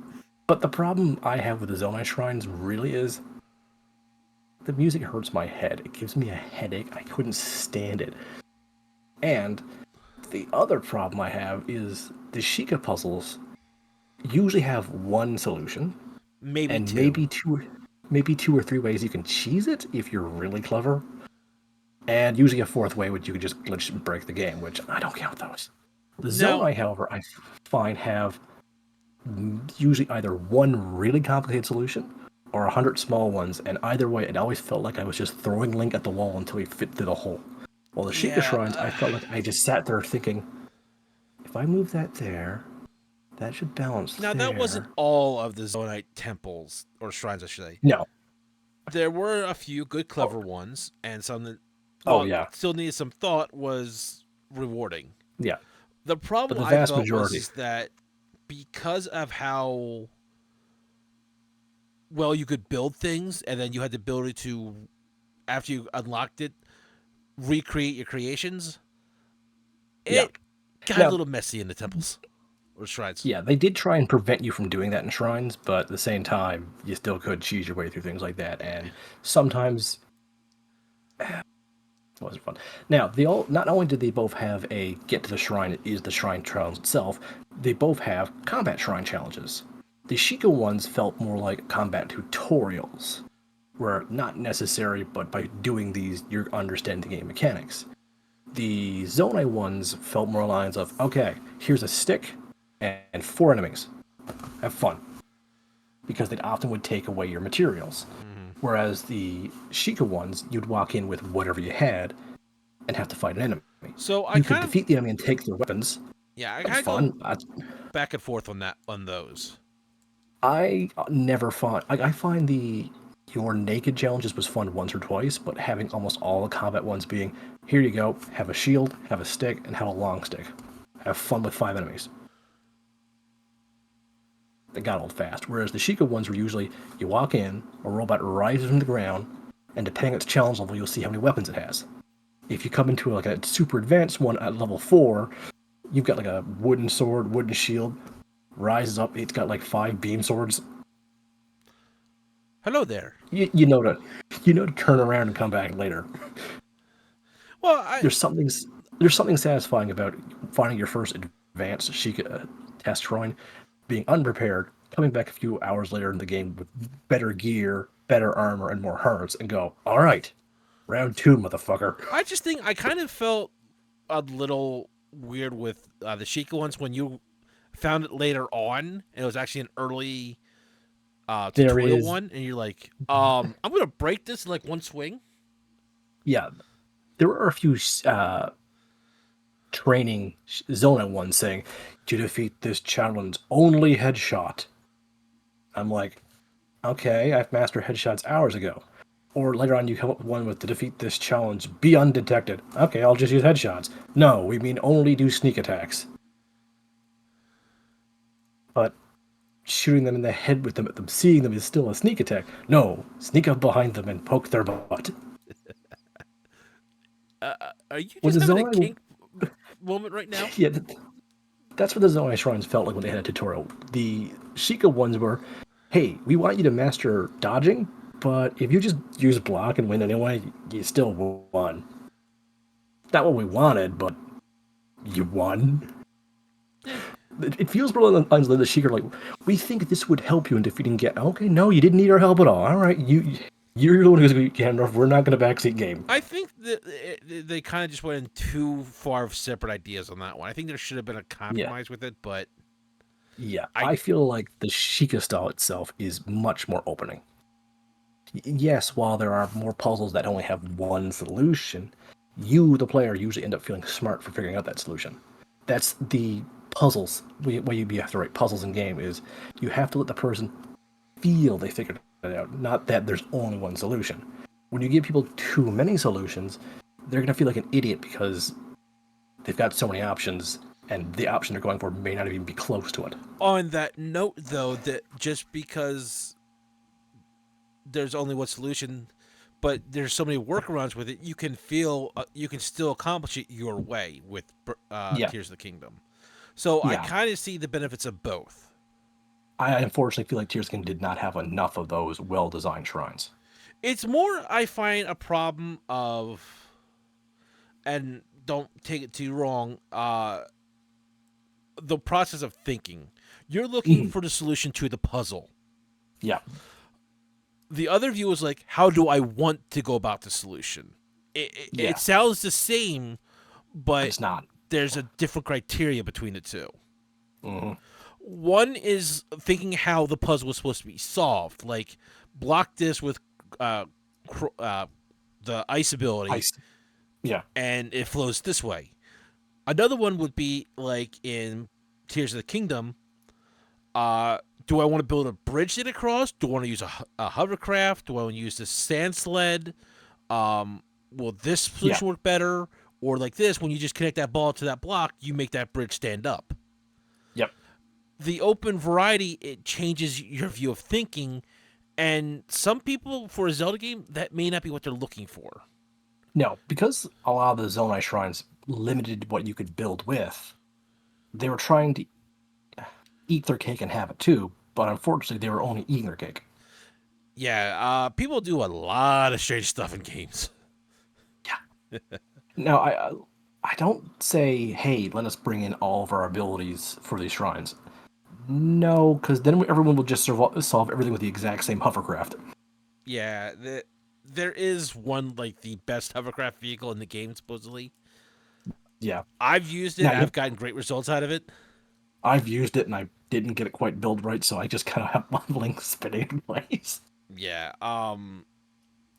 But the problem I have with the Zonai shrines really is the music hurts my head. It gives me a headache. I couldn't stand it. And the other problem I have is the Sheikah puzzles usually have one solution, Maybe and two. maybe two or three ways you can cheese it if you're really clever. And usually a fourth way which you could just glitch and break the game, which I don't count those. The Now, Zonai, however, I find have usually either one really complicated solution or 100 small ones, and either way, it always felt like I was just throwing Link at the wall until he fit through the hole. While the Sheikah Yeah. shrines, I felt like I just sat there thinking, if I move that there, that should balance Now that wasn't there. all of the Zonite temples or shrines, I should say. No. There were a few good, Oh, clever ones, and some that, oh while yeah. still needed some thought, was rewarding. Yeah. The But problem the I vast felt was majority. is that because of how well you could build things, and then you had the ability to, after you unlocked it, recreate your creations, Yeah. it got a Now, little messy in the temples or shrines. yeah, they did try and prevent you from doing that in shrines, but at the same time, you still could cheese your way through things like that, and sometimes it wasn't fun. Now, not only did they both have a get to the shrine is the shrine challenge itself, they both have combat shrine challenges. The Sheikah ones felt more like combat tutorials, where not necessary, but by doing these, you're understanding the game mechanics. The Zonai ones felt more lines of, okay, here's a stick and 4 enemies. Have fun. Because they often would take away your materials. Mm-hmm. Whereas the Sheikah ones, you'd walk in with whatever you had and have to fight an enemy. So I You could kind of, defeat the enemy and take their weapons. yeah, I That was kind of go fun. back and forth on those. I never find I find the your naked challenges was fun once or twice, but having almost all the combat ones being here you go, have a shield, have a stick, and have a long stick. Have fun with 5 enemies. They got old fast. Whereas the Sheikah ones were usually you walk in, a robot rises from the ground, and depending on its challenge level, you'll see how many weapons it has. If you come into like a super advanced one at level 4, you've got like a wooden sword, wooden shield, rises up, it's got like 5 beam swords. Hello there. You know to turn around and come back later. Well, I There's something there's something satisfying about finding your first advanced Sheikah test shrine, being unprepared, coming back a few hours later in the game with better gear, better armor, and more hearts, and go, all right, round 2, motherfucker. I just think I kind of felt a little weird with the Sheikah ones when you found it later on, and it was actually an early There tutorial is, one, and you're like, I'm gonna break this in like one swing. yeah, there are a few training Zona ones saying, to defeat this challenge, only headshot. I'm like, okay, I've mastered headshots hours ago. Or later on, you come up with one with to defeat this challenge, be undetected. Okay, I'll just use headshots. No, we mean only do sneak attacks. But shooting them in the head with them seeing them is still a sneak attack. No, sneak up behind them and poke their butt. Are you With just the having a Zonai, kink moment right now? yeah, that's what the Zonai shrines felt like when they had a tutorial. The Sheikah ones were, hey, we want you to master dodging, but if you just use block and win anyway, you still won. Not what we wanted, but you won. It feels more along the lines of the Sheikah, like, we think this would help you in defeating Get. Okay, no, you didn't need our help at all. All right, you're the one who's going to get Gandalf. We're not going to backseat game. I think that they kind of just went in too far of separate ideas on that one. I think there should have been a Yeah, compromise with it, but yeah. I I feel like the Sheikah style itself is much more opening. Yes, while there are more puzzles that only have one solution, you, the player, usually end up feeling smart for figuring out that solution. That's the puzzles. Way you have to write puzzles in game is you have to let the person feel they figured it out, not that there's only one solution. When you give people too many solutions, they're going to feel like an idiot because they've got so many options, and the option they're going for may not even be close to it. on that note, though, that just because there's only one solution, but there's so many workarounds with it, you can feel you can still accomplish it your way with Yeah, Tears of the Kingdom. So I yeah. kind of see the benefits of both. I unfortunately feel like Tears of the Kingdom did not have enough of those well-designed shrines. It's more I find a problem of, and don't take it too wrong, the process of thinking. You're looking Mhm. for the solution to the puzzle. Yeah, The other view is like, how do I want to go about the solution? It yeah, sounds the same, but but it's not. there's a different criteria between the two. Hmm. One is thinking how the puzzle was supposed to be solved, like block this with uh, the ice I ability, s- yeah, and it flows this way. Another one would be like in Tears of the Kingdom. Uh, do I want to build a bridge to get across? Do I want to use a hovercraft? Do I want to use the sand sled? Um, will this yeah, solution work better? Or like this, when you just connect that ball to that block, you make that bridge stand up. yep. The open variety, it changes your view of thinking, and some people for a Zelda game that may not be what they're looking for. No, because a lot of the Zonai shrines limited what you could build with, they were trying to eat their cake and have it too, but unfortunately they were only eating their cake. Yeah, people do a lot of strange stuff in games. Yeah. Now, I don't say, hey, let us bring in all of our abilities for these shrines. No, because then everyone will just solve everything with the exact same hovercraft. Yeah, there is one like the best hovercraft vehicle in the game supposedly. Yeah. I've used it. Now, I've gotten great results out of it. I've used it and I didn't get it quite built right, so I just kind of have leveling spinning in place. Yeah.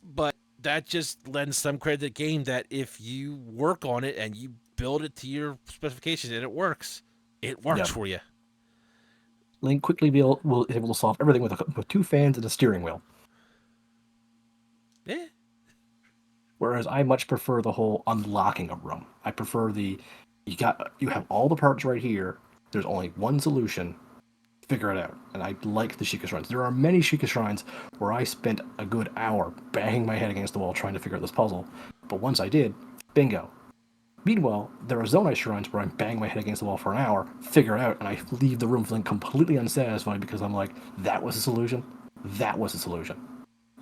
But that just lends some credit to the game that if you work on it and you build it to your specifications and it works Yeah. for you. Link quickly will able to solve everything with two fans and a steering wheel. Eh. Whereas I much prefer the whole unlocking a room. I prefer the you have all the parts right here. There's only one solution. Figure it out. And I like the Sheikah shrines. There are many Sheikah shrines where I spent a good hour banging my head against the wall trying to figure out this puzzle. But once I did, bingo. Meanwhile, there are Zonai shrines where I'm banging my head against the wall for an hour, figure it out, and I leave the room feeling completely unsatisfied because I'm like, that was the solution? That was the solution.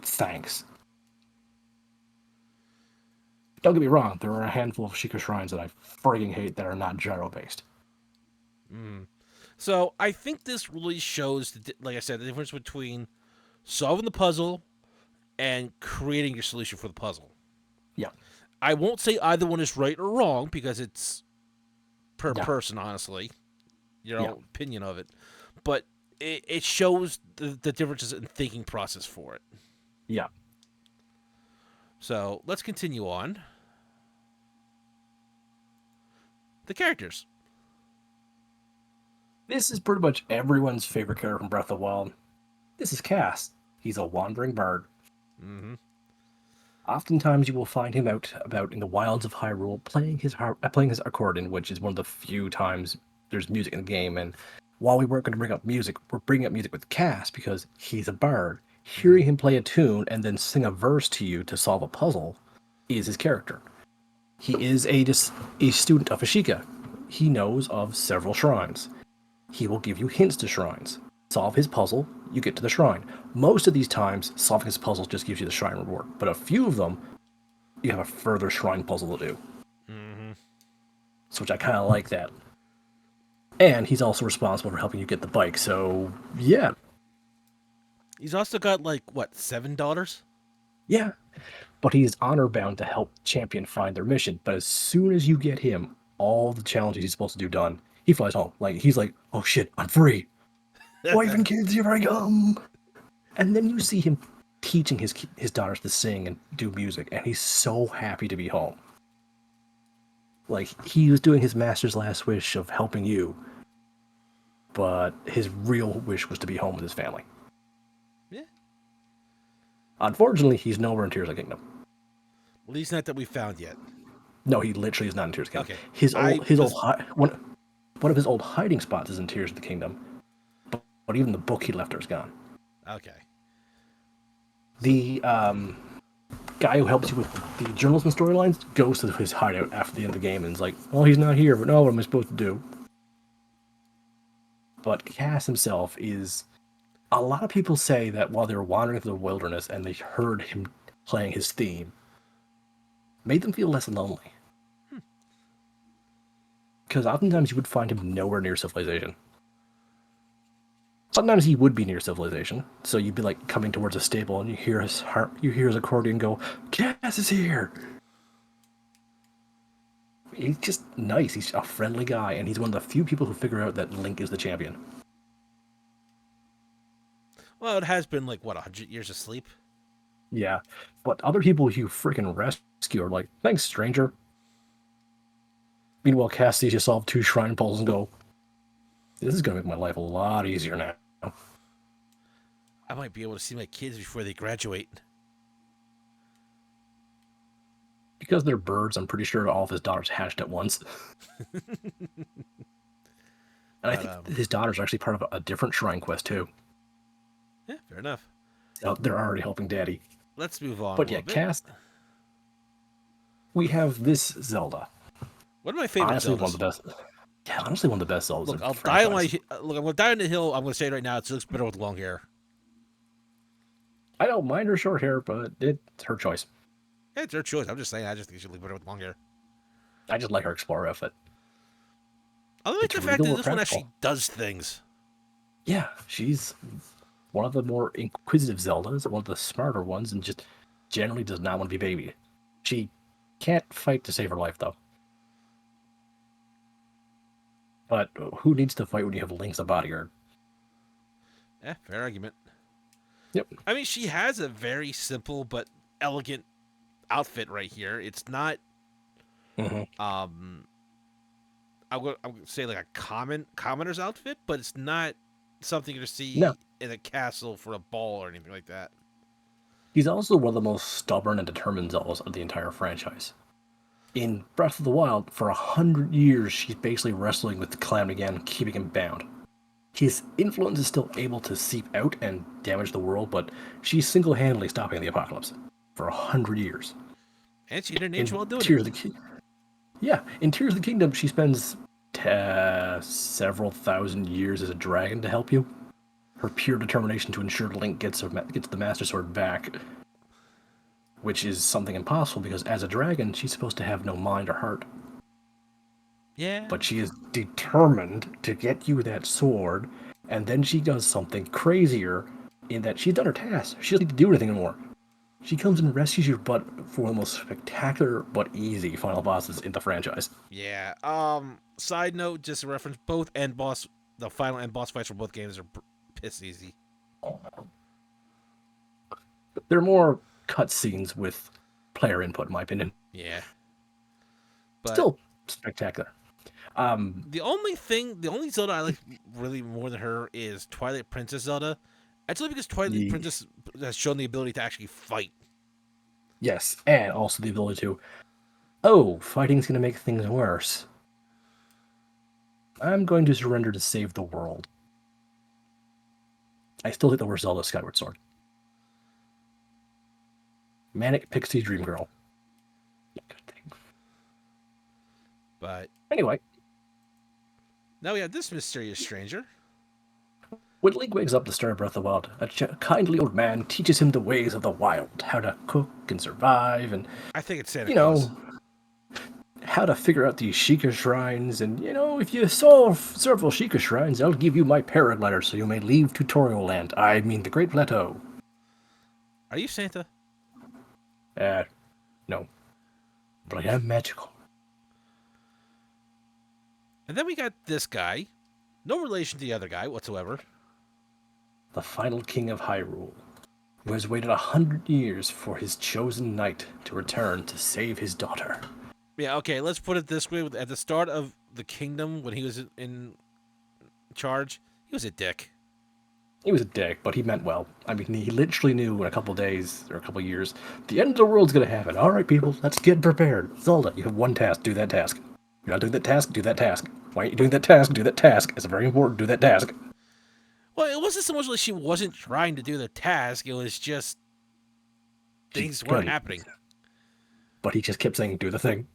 Thanks. Don't get me wrong, there are a handful of Sheikah shrines that I frigging hate that are not gyro based. Mm. So I think this really shows, like I said, the difference between solving the puzzle and creating your solution for the puzzle. Yeah, I won't say either one is right or wrong because it's per yeah, person, honestly, your yeah, own opinion of it. But it shows the differences in thinking process for it. yeah. So let's continue on. The characters. This is pretty much everyone's favorite character from Breath of the Wild. This is Cass. He's a wandering bard. Mm-hmm. Oftentimes, you will find him out about in the wilds of Hyrule playing his accordion, which is one of the few times there's music in the game. And while we weren't going to bring up music, we're bringing up music with Cass because he's a bard. Mm-hmm. Hearing him play a tune and then sing a verse to you to solve a puzzle is his character. He is a student of Ashika. He knows of several shrines. He will give you hints to shrines. Solve his puzzle, you get to the shrine. Most of these times, solving his puzzle just gives you the shrine reward, but a few of them, you have a further shrine puzzle to do. Mm-hmm. So, which I kind of like that. And he's also responsible for helping you get the bike, so yeah. He's also got like what, $7? Yeah. But he is honor bound to help champion find their mission. But as soon as you get him all the challenges he's supposed to do done, he flies home. Like he's like, oh shit, I'm free. Wife and kids, here I come. And then you see him teaching his daughters to sing and do music, and he's so happy to be home. Like he was doing his master's last wish of helping you, but his real wish was to be home with his family. Yeah. Unfortunately, he's nowhere in Tears of the Kingdom. At least not that we found yet. No, he literally is not in Tears of the Kingdom. Okay. I His old was one of his old hiding spots is in Tears of the Kingdom, but even the book he left her is gone. okay. The guy who helps you with the journalism storylines goes to his hideout after the end of the game and is like, "Well, he's not here, but no, what am I supposed to do?" But Cass himself is. A lot of people say that while they were wandering through the wilderness and they heard him playing his theme, made them feel less lonely. Because oftentimes you would find him nowhere near civilization. Sometimes he would be near civilization, so you'd be like coming towards a stable and you hear his harp, you hear his accordion go, "Cass is here." He's just nice. He's a friendly guy, and he's one of the few people who figure out that Link is the champion. Well, it has been like what 100 years of sleep. Yeah, but other people you freaking rescue are like, thanks, stranger. Meanwhile, Cass sees you solve 2 shrine puzzles and go, this is gonna make my life a lot easier now. I might be able to see my kids before they graduate. Because they're birds, I'm pretty sure all of his daughters hatched at once. And I But think his daughters are actually part of a different shrine quest too. yeah, fair enough. They're already helping Daddy. Let's move on a But yeah, little bit. Cass, we have this Zelda. One of my favorite Honestly, one of Zeldas. the best. Yeah, honestly, one of the best Zeldas in Look, the I'll die on my franchise. look. I'm gonna die on the hill. I'm gonna say it right now. It looks better with long hair. I don't mind her short hair, but it's her choice. Yeah, it's her choice. I'm just saying. I just think she look better with long hair. I just like her explorer outfit. I like It's the fact regal that but this one practical. actually does things. Yeah, she's one of the more inquisitive Zeldas, one of the smarter ones, and just generally does not want to be babied. She can't fight to save her life, though. But who needs to fight when you have Link's a bodyguard? Fair argument. Yep. I mean, she has a very simple but elegant outfit right here. It's not Mm-hmm. um I would say like a commoner's outfit, but it's not something to No, see in a castle for a ball or anything like that. he's also one of the most stubborn and determined Zeldas of the entire franchise. In Breath of the Wild, for 100 years, she's basically wrestling with the Calamity again, keeping him bound. His influence is still able to seep out and damage the world, but she's single-handedly stopping the apocalypse for 100 years. And she didn't age In while doing it. Tears of the yeah, in Tears of the Kingdom, she spends several thousand years as a dragon to help you. Her pure determination to ensure Link gets the Master Sword back, which is something impossible because as a dragon, she's supposed to have no mind or heart. Yeah. But she is determined to get you that sword, and then she does something crazier in that she's done her task. She doesn't need to do anything anymore. She comes and rescues your butt for one of the most spectacular but easy final bosses in the franchise. Yeah. Side note, just a reference: the final end boss fights for both games are piss easy. They're more cutscenes with player input, in my opinion. Yeah. But Still spectacular. the only Zelda I like really more than her is Twilight Princess Zelda. Actually, because Twilight Ye- Princess has shown the ability to actually fight. yes, and also the ability to, oh, fighting's gonna make things worse. I'm going to surrender to save the world. I still think the worst Zelda is Skyward Sword. Manic Pixie Dream Girl. Good thing. But Anyway, now we have this mysterious stranger. when Link wakes up at the start of Breath of the Wild, a kindly old man teaches him the ways of the wild, how to cook and survive, and, I think it's Santa you Claus. know, how to figure out these Sheikah shrines. And, if you solve several Sheikah shrines, I'll give you my paraglider so you may leave Tutorial Land. I mean, the Great Plateau. Are you Santa? No. But I am magical. And then we got this guy, no relation to the other guy whatsoever. The final king of Hyrule, who has waited 100 years for his chosen knight to return to save his daughter. Yeah, okay, let's put it this way. At the start of the kingdom, when he was in charge, he was a dick. He was a dick, but he meant well. I mean, he literally knew in a couple days or a couple years, the end of the world's gonna happen. All right, people, let's get prepared. Zelda, you have one task. Do that task. You're not doing that task. Do that task. Why aren't you doing that task? Do that task. It's very important. Do that task. Well, it wasn't so much like she wasn't trying to do the task. It was just She things weren't couldn't. happening. But he just kept saying, "Do the thing.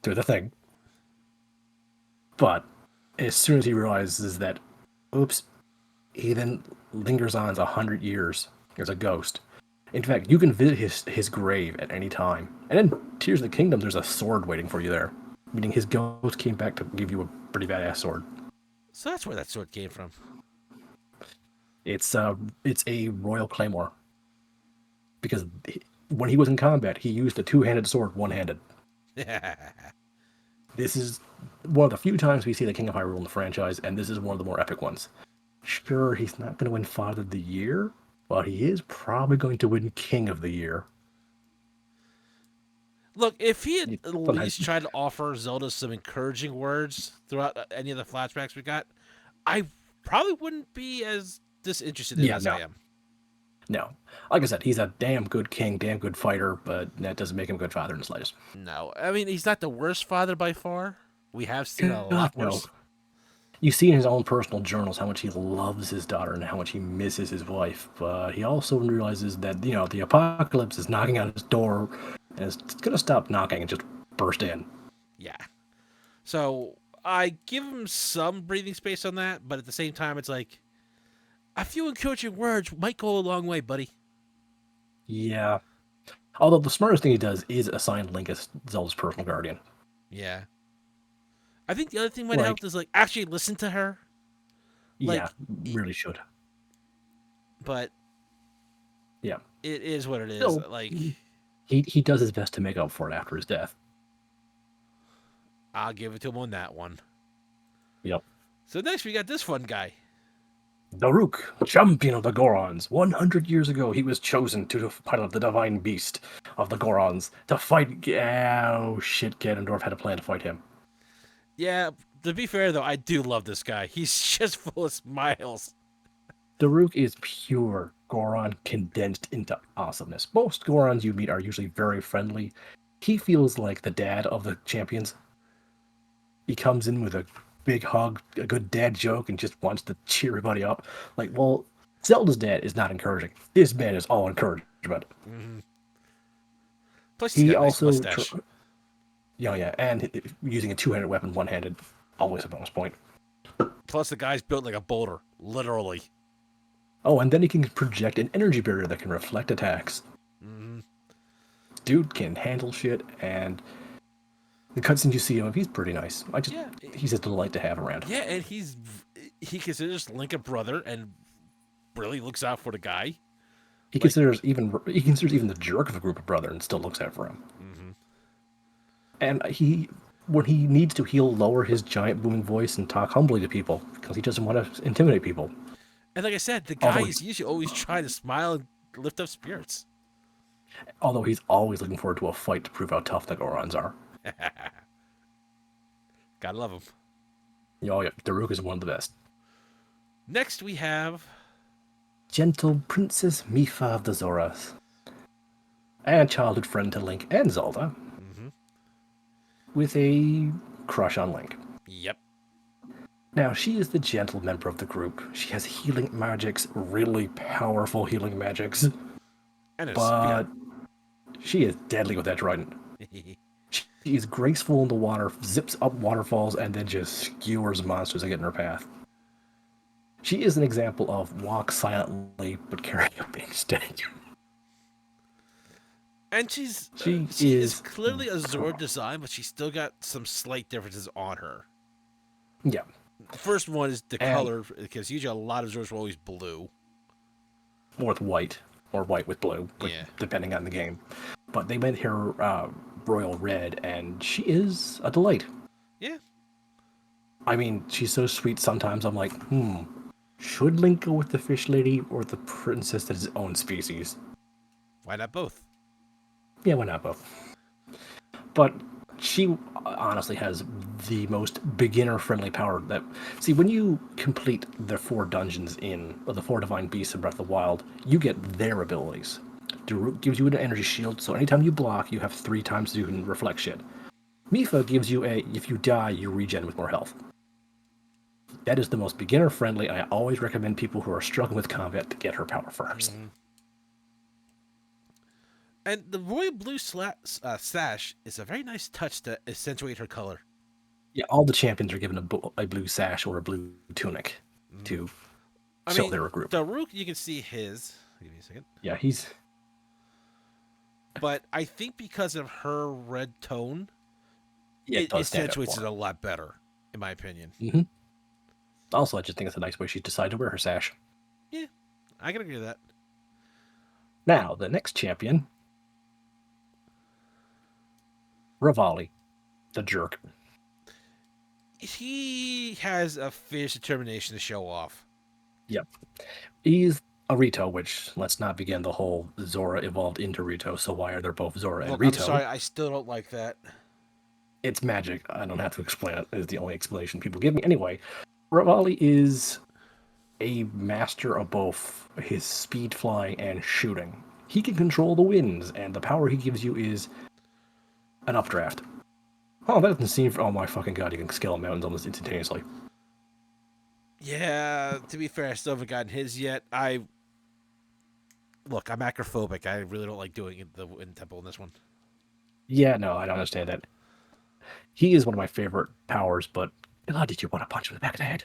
Do the thing." But as soon as he realizes that, oops, he then lingers on 100 years as a ghost. In fact, you can visit his grave at any time. And in Tears of the Kingdom, there's a sword waiting for you there, meaning his ghost came back to give you a pretty badass sword. So that's where that sword came from. It's a royal claymore because when he was in combat, he used a two-handed sword one-handed. This is one of the few times we see the King of Hyrule in the franchise, and this is one of the more epic ones. Sure, he's not going to win Father of the Year, but he is probably going to win King of the Year. Look, if he had at Sometimes, least tried to offer Zelda some encouraging words throughout any of the flashbacks we got, I probably wouldn't be as disinterested in him yeah, as I no, am. no. Like I said, he's a damn good king, damn good fighter, but that doesn't make him a good father in the slightest. No, I mean he's not the worst father by far. We have seen a God, lot no. worse. You see in his own personal journals how much he loves his daughter and how much he misses his wife, but he also realizes that, the apocalypse is knocking on his door and it's going to stop knocking and just burst in. Yeah. So I give him some breathing space on that, but at the same time, it's like a few encouraging words might go a long way, buddy. Yeah. Although the smartest thing he does is assign Link as Zelda's personal guardian. Yeah. I think the other thing might Like, help is like actually listen to her. yeah, Like, really should. but Yeah. it is what it is. Still, Like, he does his best to make up for it after his death. I'll give it to him on that one. Yep. So next we got this fun guy. Daruk, champion of the Gorons. 100 years ago, he was chosen to pilot the divine beast of the Gorons to fight. Oh, shit, Ganondorf had a plan to fight him. Yeah, to be fair though, I do love this guy. He's just full of smiles. Daruk is pure Goron condensed into awesomeness. Most Gorons you meet are usually very friendly. He feels like the dad of the champions. He comes in with a big hug, a good dad joke, and just wants to cheer everybody up. Like, well, Zelda's dad is not encouraging. This man is all encouragement. Mm-hmm. Plus, he's He got a nice also, mustache. yeah, and using a two-handed weapon, one-handed, always a bonus point. Plus, the guy's built like a boulder, literally. Oh, and then he can project an energy barrier that can reflect attacks. Mm-hmm. Dude can handle shit, and the cutscenes you see him, he's pretty nice. Yeah, He's a delight to have around. yeah, and he considers Link a brother and really looks out for the guy. Like, He considers even the jerk of a group of brother and still looks out for him. mm-hmm. And when he needs to, he'll lower his giant booming voice and talk humbly to people because he doesn't want to intimidate people. And like I said, the guy Although is usually always trying to smile and lift up spirits. although he's always looking forward to a fight to prove how tough the Gorons are. Gotta love him. Oh yeah, Daruk is one of the best. Next, we have. Gentle Princess Mifa of the Zoras, and childhood friend to Link and Zelda, Mm-hmm. with a crush on Link. Yep. Now, she is the gentle member of the group. She has healing magics, really powerful healing magics, And a spear. but she is deadly with that trident. She is graceful in the water, zips up waterfalls, and then just skewers monsters that get in her path. She is an example of walk silently but carry a big stick. And She she is is, clearly a Zord design, but she's still got some slight differences on her. yeah, The first one is the and color, because usually a lot of Zords were always blue. with white or white with blue, Yeah. depending on the game. But they made her royal red, and she is a delight. Yeah. I mean, she's so sweet. Sometimes I'm like, should Link go with the fish lady or the princess that is his own species? Why not both? Yeah, why not both? But she honestly has the most beginner-friendly power. That see, when you complete the 4 dungeons or the 4 divine beasts in Breath of the Wild, you get their abilities. Daruk gives you an energy shield, so anytime you block, you have 3 times you can reflect shit. Mifa gives you if you die, you regen with more health. That is the most beginner-friendly. I always recommend people who are struggling with combat to get her power first. Mm-hmm. And the royal blue sash is a very nice touch to accentuate her color. Yeah, all the champions are given a blue sash or a blue tunic Mm-hmm. to I show mean, they're a group. Daruk, you can see his. Give me a second. Yeah, he's But I think because of her red tone, yeah, it it does stand out accentuates it more. a lot better, in my opinion. Hmm. Also, I just think it's a nice way she decided to wear her sash. Yeah, I can agree with that. Now, the next champion, Rivali, the jerk. He has a fierce determination to show off. Yep. He's a Rito, which let's not begin the whole Zora evolved into Rito, so why are they both Zora and Look, I'm Rito? sorry, I still don't like that. It's magic. I don't have to explain it. It's the only explanation people give me. Anyway, Revali is a master of both his speed flying and shooting. He can control the winds, and the power he gives you is an updraft. Oh, that doesn't seem. Oh my fucking god! You can scale mountains almost instantaneously. Yeah, to be fair, I still haven't gotten his yet. I look, I'm acrophobic. I really don't like doing it the wind temple in this one. Yeah, no, I don't understand that. He is one of my favorite powers, but God, did you want to punch him in the back of the head?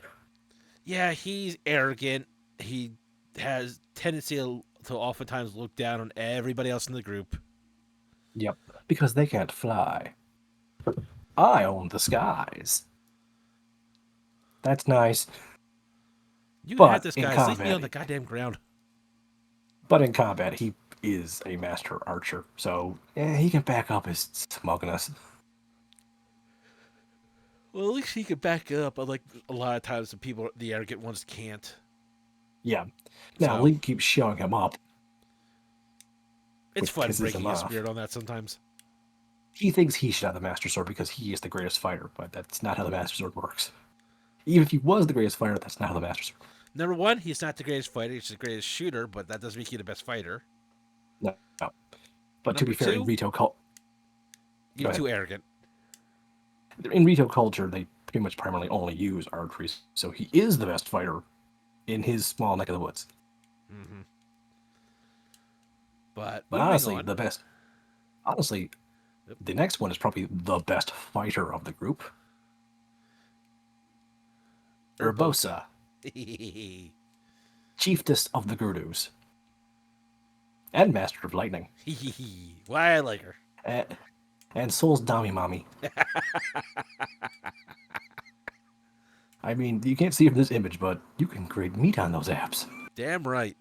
Yeah, he's arrogant. He has tendency to oftentimes look down on everybody else in the group. Yep, because they can't fly. I own the skies. That's nice, You can have but this, in guys. Leave me combat, on the goddamn ground. he is a master archer, so he can back up his smugness. Well, at least he could back up. Unlike a lot of times, the people, the arrogant ones, can't. Yeah. Now So Link keeps showing him up, it's which fun pisses breaking him his off. spirit on that sometimes. He thinks he should have the Master Sword because he is the greatest fighter, but that's not how the Master Sword works. Even if he was the greatest fighter, that's not how the Master Sword works. Number one, he's not the greatest fighter. He's the greatest shooter, but that doesn't make you the best fighter. No, no. But to Number be fair, in two, Rito cult, you're go ahead. too arrogant. In Rito culture, they pretty much primarily only use archery, so he is the best fighter in his small neck of the woods. Mm-hmm. But But moving honestly, on. honestly, the next one is probably the best fighter of the group, Urbosa. Urbosa, chiefess of the Gurus, and master of lightning, Why I like her. and, Soul's Dami Mommy. I mean, you can't see it from this image, but you can grate meat on those abs. Damn right.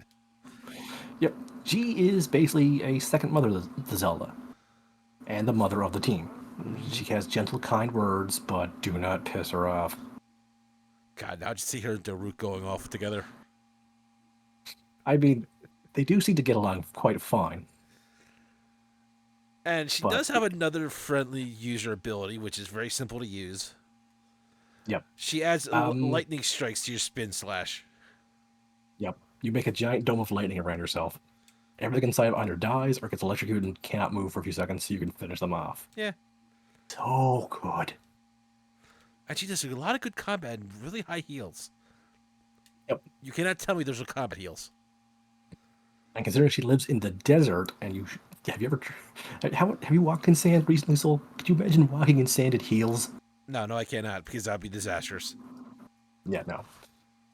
Yep, she is basically a second mother to Zelda, and the mother of the team. Mm-hmm. She has gentle, kind words, but do not piss her off. God, now just see her and Daruk going off together. I mean, they do seem to get along quite fine, And she but does have another friendly user ability, which is very simple to use. yep. She adds Um, lightning strikes to your spin slash. yep. You make a giant dome of lightning around yourself. Everything inside either dies or gets electrocuted and cannot move for a few seconds, so you can finish them off. Yeah. So good. And she does a lot of good combat and really high heals. Yep. You cannot tell me there's no combat heals. And considering she lives in the desert, and have you ever have you walked in sand recently, Soul? Could you imagine walking in sand at heels? No, no, I cannot because that'd be disastrous. Yeah, no.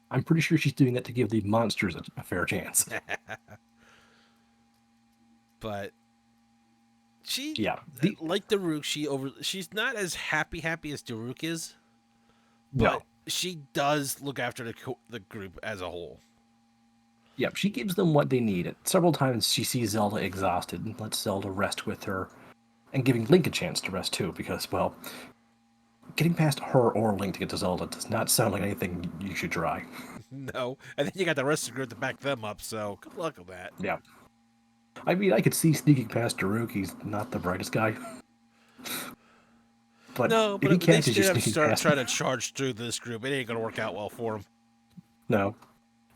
I'm pretty sure she's doing that to give the monsters a fair chance. But she, Yeah. The like Daruk, she's not as happy as Daruk is, but no. she does look after the group as a whole. Yep, she gives them what they need. Several times she sees Zelda exhausted and lets Zelda rest with her, and giving Link a chance to rest too, because, well, getting past her or Link to get to Zelda does not sound like anything you should try. No, and then you got the rest of the group to back them up. So good luck with that. Yeah. I mean, I could see sneaking past Daruk. He's not the brightest guy. But No, if but he if they catches you straight up sneaking start past, trying to charge through this group, it ain't gonna work out well for them. no.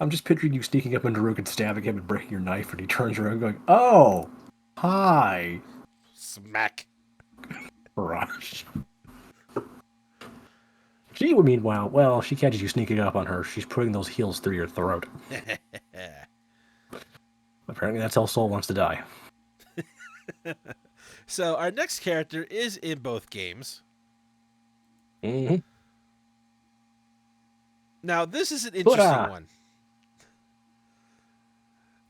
I'm just picturing you sneaking up on Daruk and stabbing him and breaking your knife, and he turns around going, "Oh, hi, Smack. Rush." She, meanwhile, well, she catches you sneaking up on her. She's putting those heels through your throat. Apparently, that's how Soul wants to die. So our next character is in both games. Mm-hmm. Now this is an But interesting one.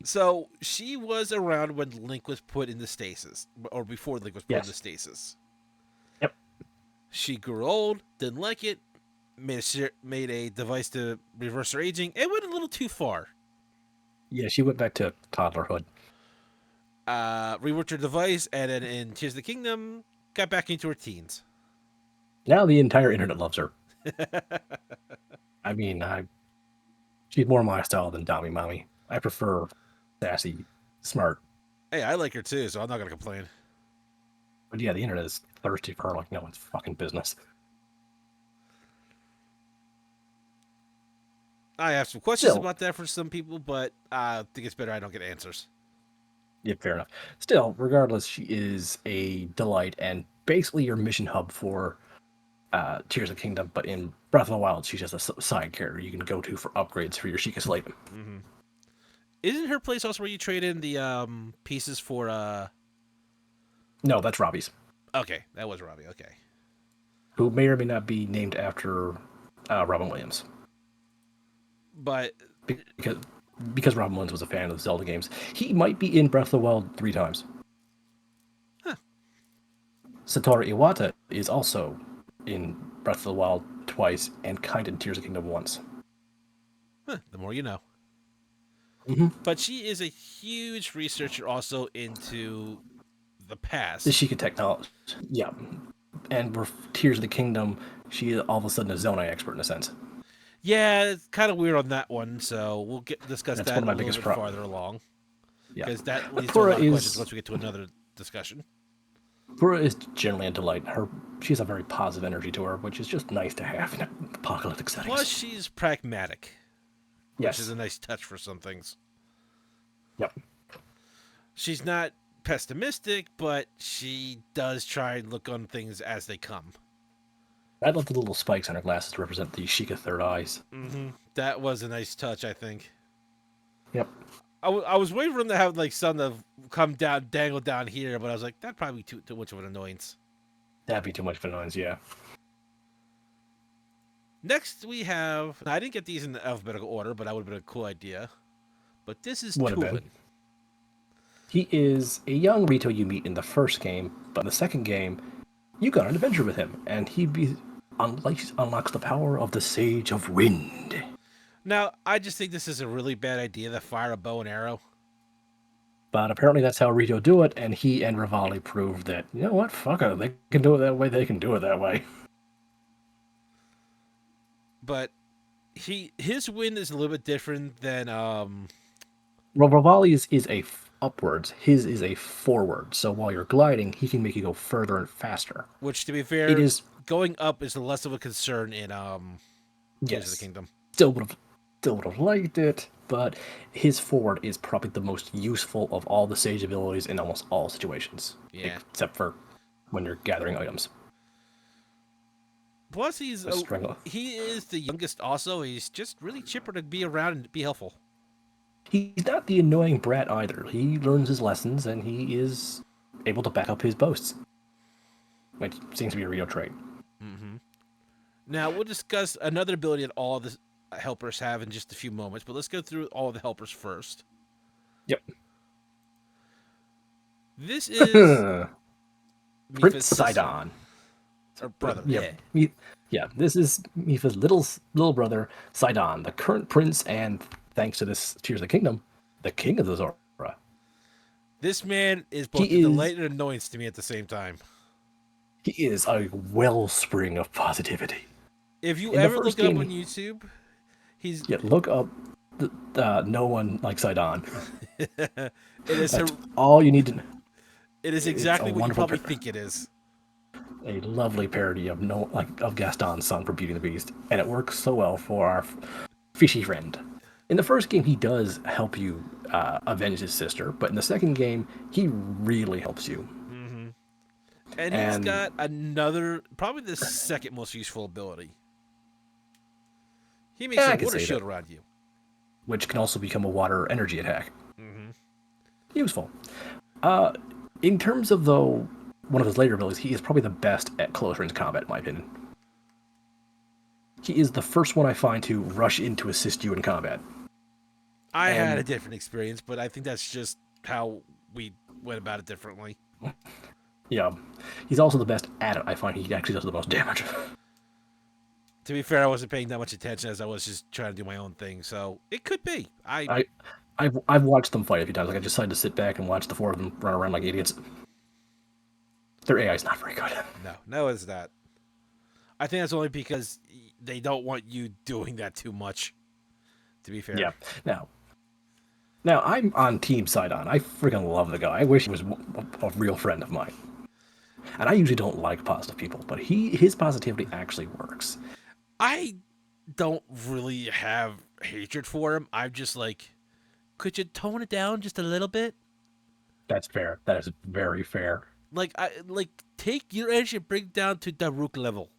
So she was around when Link was put into stasis, or before Link was put into yes, stasis. yep, She grew old, didn't like it, made a device to reverse her aging. It went a little too far. yeah. She went back to toddlerhood. Reworked her device, and then in Tears of the Kingdom, got back into her teens. Now the entire internet loves her. I mean, She's more my style than Dami Mami. I prefer sassy, smart. Hey, I like her too, so I'm not gonna complain. But yeah, the internet is thirsty for her like no one's fucking business. I have some questions Still, about that for some people, but I think it's better I don't get answers. yeah, fair enough. Still, regardless, she is a delight and basically your mission hub for Tears of the Kingdom. But in Breath of the Wild, she's just a side character you can go to for upgrades for your Sheikah Slate. Mm-hmm. Isn't her place also where you trade in the pieces for No, that's Robbie's, Okay, that was Robbie. Okay, who may or may not be named after Robin Williams. but Because Robin Williams was a fan of the Zelda games. He might be in Breath of the Wild 3 times. huh, Satoru Iwata is also in Breath of the Wild twice and kind of in Tears of the Kingdom once. the more you know. Mm-hmm. But she is a huge researcher also into the The past. Sheikah technology. Yeah. And for Tears of the Kingdom, she is all of a sudden a Zonai expert in a sense. Yeah, it's kind of weird on that one, so we'll discuss That's that one of a my little biggest bit problems. farther along Yeah. because that But leads to a lot of questions Pura once we get to another discussion. is generally a delight. She has a very positive energy to her, which is just nice to have in apocalyptic Plus, settings. she's pragmatic, which is Yes. a nice touch for some things. Yep. She's not pessimistic, but she does try and look on things as they come. I love the little spikes on her glasses to represent the Sheikah third eyes. Mm-hmm. That was a nice touch, I think. Yep. I was waiting for him to have like sun to come down, dangle down here, but I was like, that'd probably be too much of an annoyance. That'd be too much of a noise, yeah. Next, we have. I didn't get these in alphabetical order, but that would have been a cool idea. But this is Would have been. Tuvin. He is a young Rito you meet in the first game, but in the second game, you got an adventure with him, and unlocks the power of the Sage of Wind. Now, I just think this is a really bad idea to fire a bow and arrow. But apparently that's how Rito do it, and he and Rivali proved that, you know what, fuck it, they can do it that way, they can do it that way. But his wind is a little bit different than Well, Rivali's is upwards, his is a forward, so while you're gliding, he can make you go further and faster. which, to be It fair, is, going up is less of a concern in Tears of the yes, Kingdom. still would have liked it, but his forward is probably the most useful of all the Sage abilities in almost all situations. Yeah. Except for when you're gathering items. Plus, Strangle. he is the youngest. Also, he's just really chipper to be around and be helpful. He's not the annoying brat either. He learns his lessons and he is able to back up his boasts, which seems to be a real trait. Mm-hmm. Now we'll discuss another ability that all the helpers have in just a few moments, but let's go through all the helpers first. Yep. This is Prince Mipha's sister, Sidon. or brother. Yep. Yeah. Yeah, this is Mipha's little brother, Sidon, the current prince, and thanks to this Tears of the Kingdom, the king of the Zora. This man is both He a is delight and annoyance to me at the same time. he is a wellspring of positivity. If you In the ever first look up game, on YouTube, he's yeah, look up no one like Sidon. it is That's all you need to know. it is It's exactly a what you wonderful probably think it is. a lovely parody of of Gaston's song for Beauty and the Beast, and it works so well for our fishy friend. In the first game, he does help you avenge his sister, but in the second game, he really helps you. Mm-hmm. And he's And got another, probably the second most useful ability. He makes yeah, I a can water say shield that, around you. which can also become a water energy attack. Mm-hmm. Useful. Uh, in terms of though one of his later abilities, he is probably the best at close range combat, in my opinion. He is the first one I find to rush in to assist you in combat. I had a And different experience, but I think that's just how we went about it differently. yeah, he's also the best at it. I find he actually does the most damage. To be fair, I wasn't paying that much attention as I was just trying to do my own thing, so it could be. I I've watched them fight a few times. Like I decided to sit back and watch the four of them run around like idiots. Their AI is not very good. No, it's not. I think that's only because they don't want you doing that too much. To be fair. Yeah. Now, now I'm on Team Sidon. I freaking love the guy. I wish he was a real friend of mine. And I usually don't like positive people, but his positivity actually works. I don't really have hatred for him. I'm just like, could you tone it down just a little bit? That's fair. That is very fair. Take your energy and bring it down to Daruk level.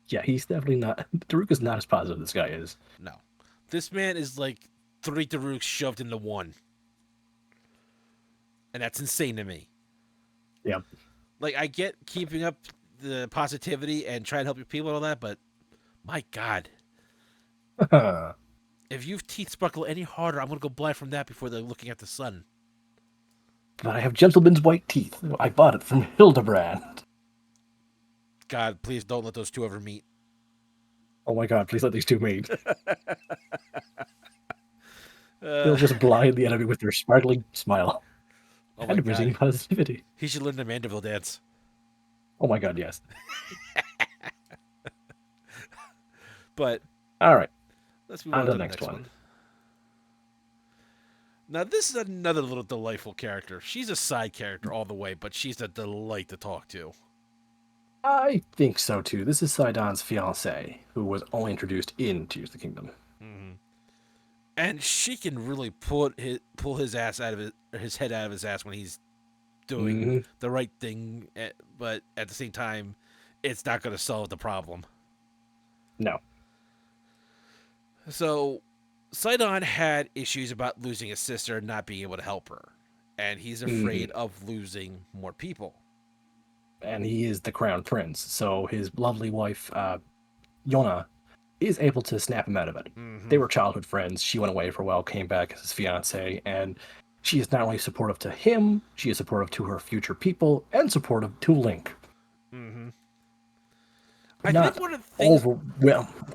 Yeah, he's definitely not. Daruk is not as positive as this guy is. No, this man is like 3 Daruks shoved into one, and that's insane to me. Yep. Like, I get keeping up the positivity and trying to help your people and all that, but my God, But if you've teeth sparkle any harder, I'm gonna go blind from that before they're looking at the sun. I have gentleman's white teeth. I bought it from Hildebrand. God, please don't let those two ever meet. Oh my god, please let these two meet. They'll Uh, just blind the enemy with their sparkling smile oh my and bringing God, positivity. he should learn the Mandeville dance. Oh my god, yes. But All right, let's move on on to to the the next next one. one. Now, this is another little delightful character. She's a side character all the way, but she's a delight to talk to. I think so too. This is Sidon's fiance, who was only introduced in Tears of the Kingdom. Hmm. And she can really pull his ass out of his head out of his ass when he's doing Hmm. the right thing, but at the same time, it's not going to solve the problem. No. So, Sidon had issues about losing his sister and not being able to help her, and he's Hmm. afraid of losing more people. And he is the crown prince, so his lovely wife, Yona, is able to snap him out of it. Mm-hmm. They were childhood friends. She went away for a while, came back as his fiance, and she is not only supportive to him, she is supportive to her future people and supportive to Link. Mm-hmm. I think Not one of the things.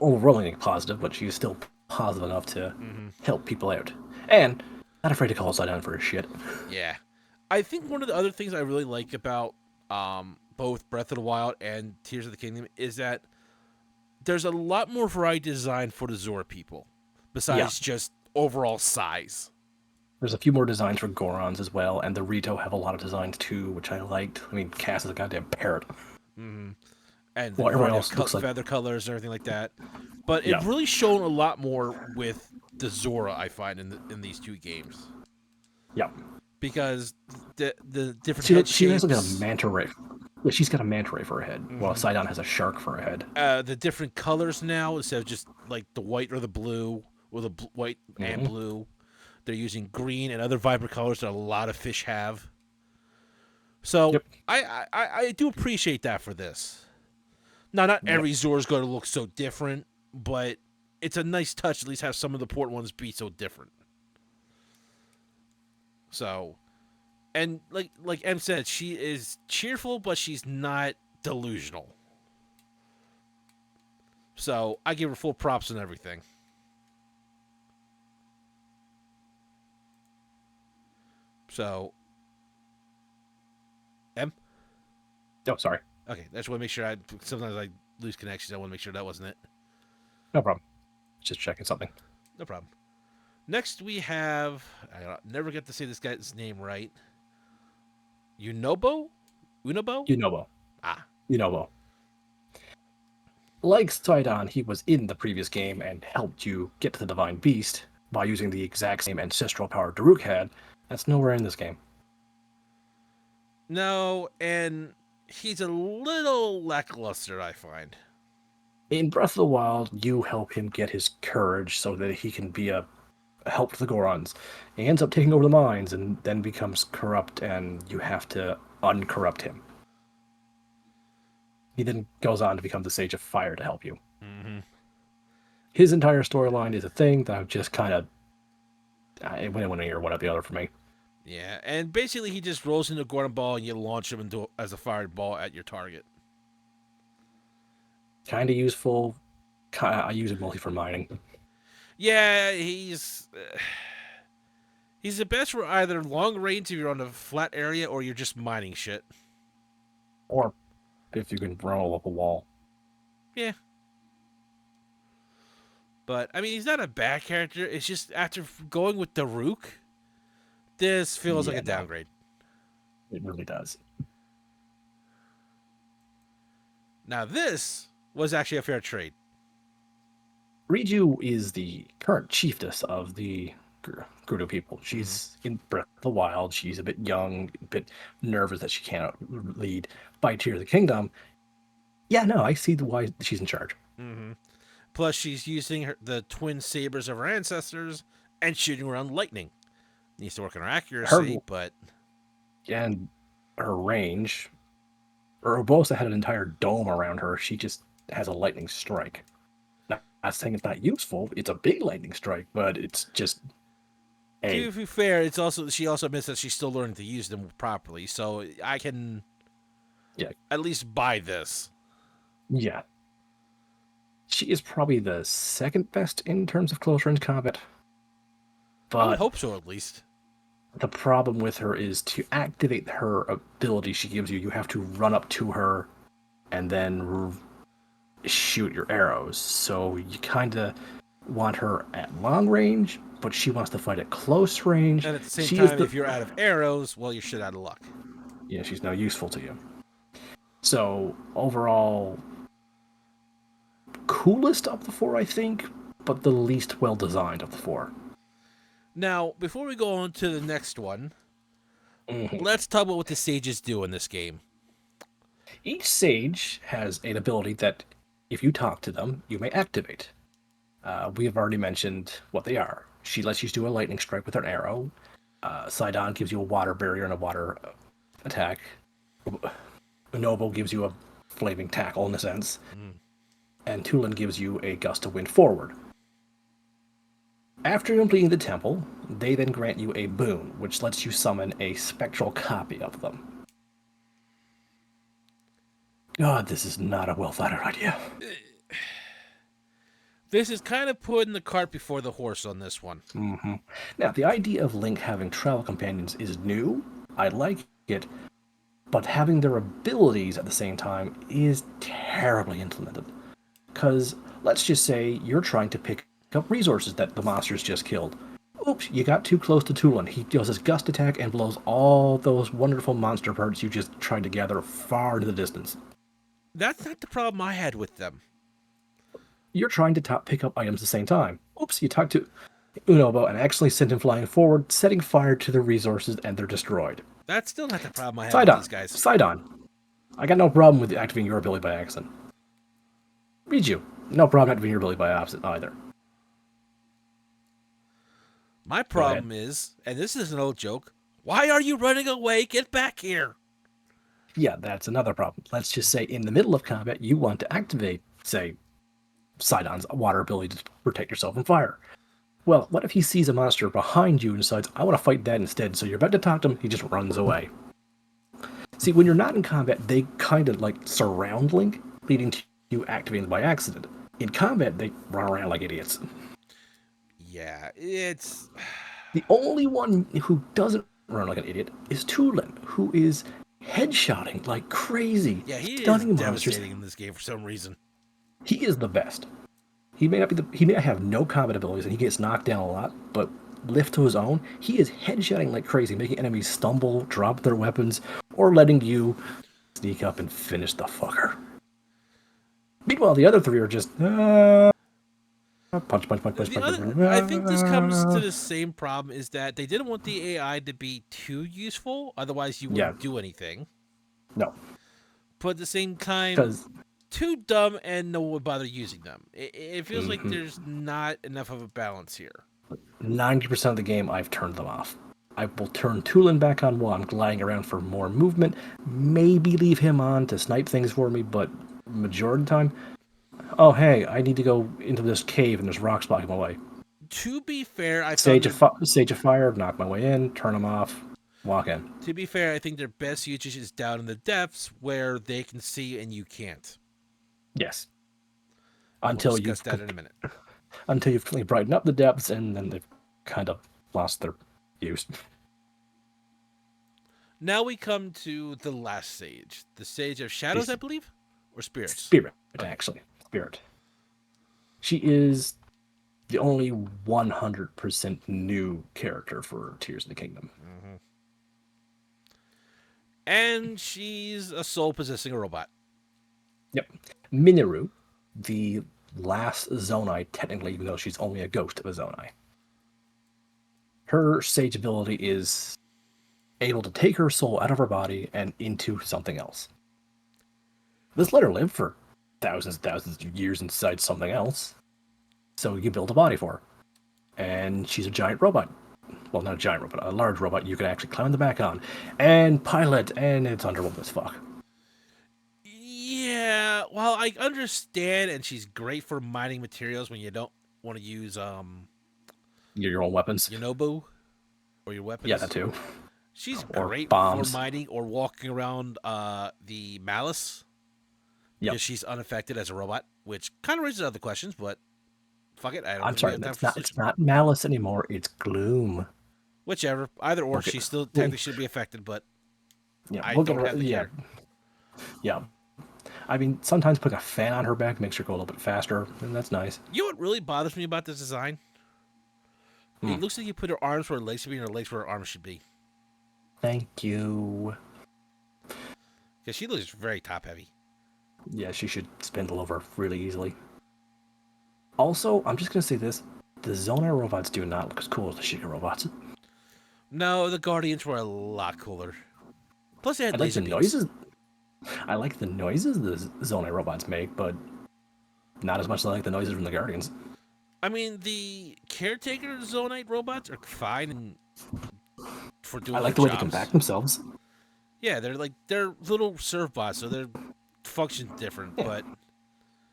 overwhelmingly positive, but she is still positive enough to Mm-hmm. help people out. And not afraid to call us down for his shit. Yeah, I think one of the other things I really like about both Breath of the Wild and Tears of the Kingdom is that there's a lot more variety design for the Zora people, Yeah, besides just overall size. there's a few more designs for Gorons as well, and the Rito have a lot of designs too, which I liked. I mean, Cass is a goddamn parrot. Mm-hmm. And the Well, everyone variety of else looks like, feather colors and everything like that. But it yeah, really shown a lot more with the Zora, I find, in these two games, yeah. because the different head She has like a shapes, manta ray. Yeah, she's got a manta ray for a head, while mm-hmm. Sidon has a shark for a head. The different colors now instead of just like the white or the blue or the white and Hmm. blue, they're using green and other vibrant colors that a lot of fish have. So Yep. I do appreciate that for this. Now, not Yep. every Zora is going to look so different, but it's a nice touch to at least have some of the port ones be so different. So, and like Em said, she is cheerful, but she's not delusional. So I give her full props and everything. So, Em, Oh, sorry. okay, I just want to make sure. Sometimes I lose connections. I want to make sure that wasn't it. No problem. Just checking something. No problem. Next we have. I never get to say this guy's name right. Unobo, Unobo. Unobo. Ah. Unobo. Like Sidon, he was in the previous game and helped you get to the Divine Beast by using the exact same ancestral power Daruk had. That's nowhere in this game. No, and he's a little lackluster, I find. In Breath of the Wild, you help him get his courage so that he can be a help to the Gorons. He ends up taking over the mines and then becomes corrupt, and you have to uncorrupt him. He then goes on to become the Sage of Fire to help you. Mm-hmm. His entire storyline is a thing that I've just kind of it went in one ear, one out the other for me. Yeah, and basically he just rolls into a Gordon ball and you launch him into as a fired ball at your target. Kind of useful. I use it mostly for mining, Yeah, he's the best for either long range if you're on a flat area or you're just mining shit. or if you can roll up a wall. Yeah. But I mean, he's not a bad character. It's just after going with Daruk, this feels like Yeah, a no, downgrade. it really does. Now this was actually a fair trade. Riju is the current chiefess of the Gerudo people. Mm-hmm. She's in Breath of the Wild. She's a bit young, a bit nervous that she cannot lead by Tear of the Kingdom. Yeah, no, I see why she's in charge. Mm-hmm. Plus, she's using the twin sabers of her ancestors and shooting around lightning. Needs to work on her Her accuracy, but and her range. Urbosa had an entire dome around her. She just has a lightning strike. Not saying it's not useful. It's a big lightning strike, but it's just to a be fair, it's also she also admits that she's still learning to use them properly. So I can yeah, at least buy this. yeah. She is probably the second best in terms of close range combat. I would But hope so, at least. the problem with her is to activate her ability she gives you, you have to run up to her and then shoot your arrows. So you kind of want her at long range, but she wants to fight at close range. And at the same She is time, the if you're out of arrows, well, you're shit out of luck. yeah, she's no useful to you. So overall, coolest of the four, I think, but the least well designed of the four. Now, before we go on to the next one, Mhm. let's talk about what the sages do in this game. Each sage has an ability that, if you talk to them, you may activate. We have already mentioned what they are. She lets you do a lightning strike with an arrow. Sidon gives you a water barrier and a water attack. Unobo gives you a flaming tackle, in a sense. Mm. And Tulin gives you a gust of wind forward. After completing the temple, they then grant you a boon, which lets you summon a spectral copy of them. God, this is not a well thought out idea. This is kind of putting the cart before the horse on this one. Mm-hmm. Now, the idea of Link having travel companions is new. I like it, but having their abilities at the same time is terribly implemented. Because let's just say you're trying to pick up resources that the monsters just killed. Oops, you got too close to Tulin. He does his gust attack and blows all those wonderful monster parts you just tried to gather far into the distance. That's not the problem I had with them. You're trying to pick up items at the same time. Oops, you talk to Unobo and accidentally send him flying forward, setting fire to the resources, and they're destroyed. That's still not the problem I have with Sidon, these guys. Sidon. I got no problem with activating your ability by accident. Riju, no problem activating your ability by accident either. My Go ahead. problem is, and this is an old joke, why are you running away? Get back here. Yeah, that's another problem. Let's just say in the middle of combat, you want to activate, say, Sidon's water ability to protect yourself from fire. Well, what if he sees a monster behind you and decides, I want to fight that instead? So you're about to talk to him, he just runs away. See, when you're not in combat, they kind of like surround Link, leading to you activating by accident. In combat, they run around like idiots. Yeah, it's... The only one who doesn't run like an idiot is Tulin, who is headshotting like crazy, Yeah, he is stunning monsters. devastating in this game for some reason. He is the best. He may not be he may have no combat abilities and he gets knocked down a lot, but left to his own, he is headshotting like crazy, making enemies stumble, drop their weapons, or letting you sneak up and finish the fucker. Meanwhile, the other three are just punch, punch, punch, punch, punch. I think this comes to the same problem, is that they didn't want the AI to be too useful, otherwise you wouldn't do anything. No, But at the same time, because too dumb and no one would bother using them. It feels like there's not enough of a balance here. 90% of the game, I've turned them off. I will turn Tulin back on while I'm gliding around for more movement. Maybe leave him on to snipe things for me, but majority of the time, oh hey, I need to go into this cave and there's rocks blocking my way. To be fair, I Sage of Fire, knock my way in, turn them off, walk in. To be fair, I think their best usage is down in the depths where they can see and you can't. Yes. We'll Until discuss that in a minute. Until you've completely brightened up the depths, and then they've kind of lost their use. Now we come to the last sage. The Sage of Shadows, I believe? Or Spirits? Spirit, actually. Spirit. She is The only 100% new character for Tears of the Kingdom. Hmm. And she's a soul possessing a robot. Yep. Minoru, the last Zonai, technically, even though she's only a ghost of a Zonai. Her sage ability is able to take her soul out of her body and into something else. Let's let her live for thousands and thousands of years inside something else. So you can build a body for her. And she's a giant robot. Well, not a giant robot, a large robot you can actually climb the back on and pilot, and it's underwhelming as fuck. Yeah, well, I understand, and she's great for mining materials when you don't want to use Your own weapons. Yonobu or your Yeah, that weapons. too. She's Or great for bombs. mining or walking around the malice Yep. because she's unaffected as a robot, which kind of raises other questions, but fuck it, I don't I'm think we sorry, have time that's for not such. it's not malice anymore, it's gloom. Whichever, either or, We'll get she still we'll, technically should be affected, but yeah, I we'll get don't her have to yeah, care. yeah. I mean, sometimes putting a fan on her back makes her go a little bit faster, and that's nice. You know what really bothers me about this design? Hmm. It looks like you put her arms where her legs should be and her legs where her arms should be. Thank you. Because she looks very top heavy. Yeah, she should spindle over really easily. Also, I'm just gonna say this: the Zonar robots do not look as cool as the Sheikah robots. No, the Guardians were a lot cooler. Plus, they I had like laser the beams. noises. I like the noises the Zonar robots make, but not as much as I like the noises from the Guardians. I mean, the caretaker Zonite robots are fine for I doing their like the way they can jobs. back themselves. Yeah, they're little surf bots, so their functions different. Yeah, But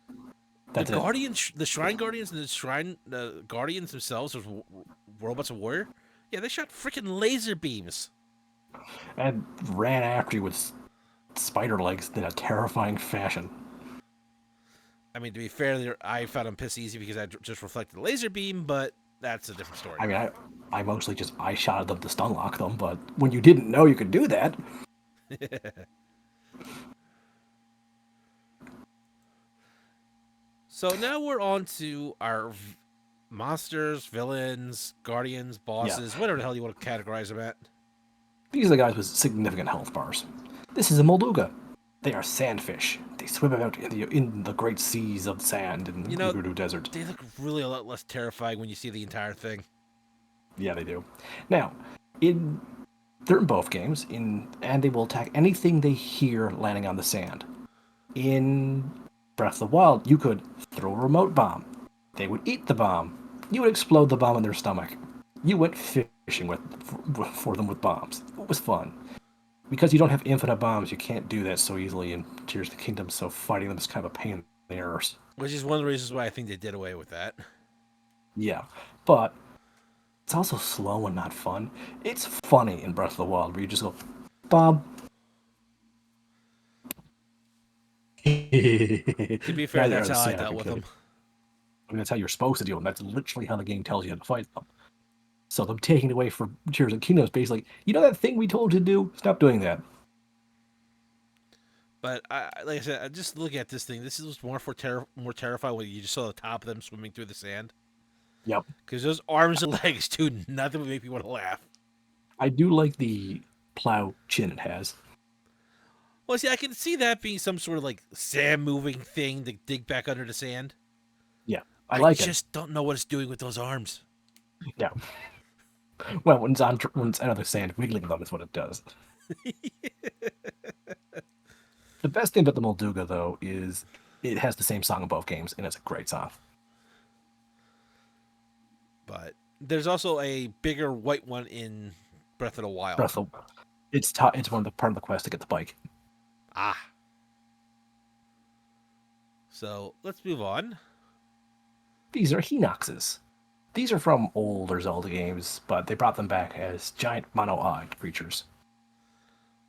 the that's it. Guardians, the Shrine Guardians, and the Shrine Guardians themselves, those robots of warrior, yeah, they shot freaking laser beams. And ran after you with spider legs in a terrifying fashion. I mean, to be fair, I found them piss easy because I just reflected the laser beam, but that's a different story. I mean, I mostly just eye shotted them to stun lock them, but when you didn't know you could do that, So now we're on to our monsters, villains, guardians, yeah, bosses, whatever the hell you want to categorize them at. these are the guys with significant health bars. This is a Molduga. They are sandfish. They swim about in the great seas of sand in You know, Gerudo Desert. they look really a lot less terrifying when you see the entire thing. Yeah, they do. Now, in they're in both games, and they will attack anything they hear landing on the sand. In Breath of the Wild, you could throw a remote bomb. They would eat the bomb. You would explode the bomb in their stomach. You went fishing for them with bombs. It was fun. Because you don't have infinite bombs, you can't do that so easily in Tears of the Kingdom, so fighting them is kind of a pain in the arse. Which is one of the reasons why I think they did away with that. Yeah. But it's also slow and not fun. It's funny in Breath of the Wild where you just go, Bob. Now To be fair, they're that's out of the how I sand, I dealt can with kill them. you. I mean, that's how you're supposed to deal with them. That's literally how the game tells you how to fight them. So them taking it away from Tears of the Kingdom is basically, you know that thing we told you to do? Stop doing that. But like I said, I just look at this thing. This is more terrifying when you just saw the top of them swimming through the sand. Yep. Because those arms and legs do nothing but make me want to laugh. I do like the plow chin it has. Well, see, I can see that being some sort of like sand moving thing to dig back under the sand. Yeah, I I like it. just don't know what it's doing with those arms. Yeah. Well, when it's out of the sand, wiggling them is what it does. The best thing about the Molduga, though, is it has the same song in both games, and it's a great song. But there's also a bigger white one in Breath of the Wild. Breath of, it's one of the part of the quest to get the bike. Ah. So let's move on. These are Hinoxes. These are from older Zelda games, but they brought them back as giant mono-eyed creatures.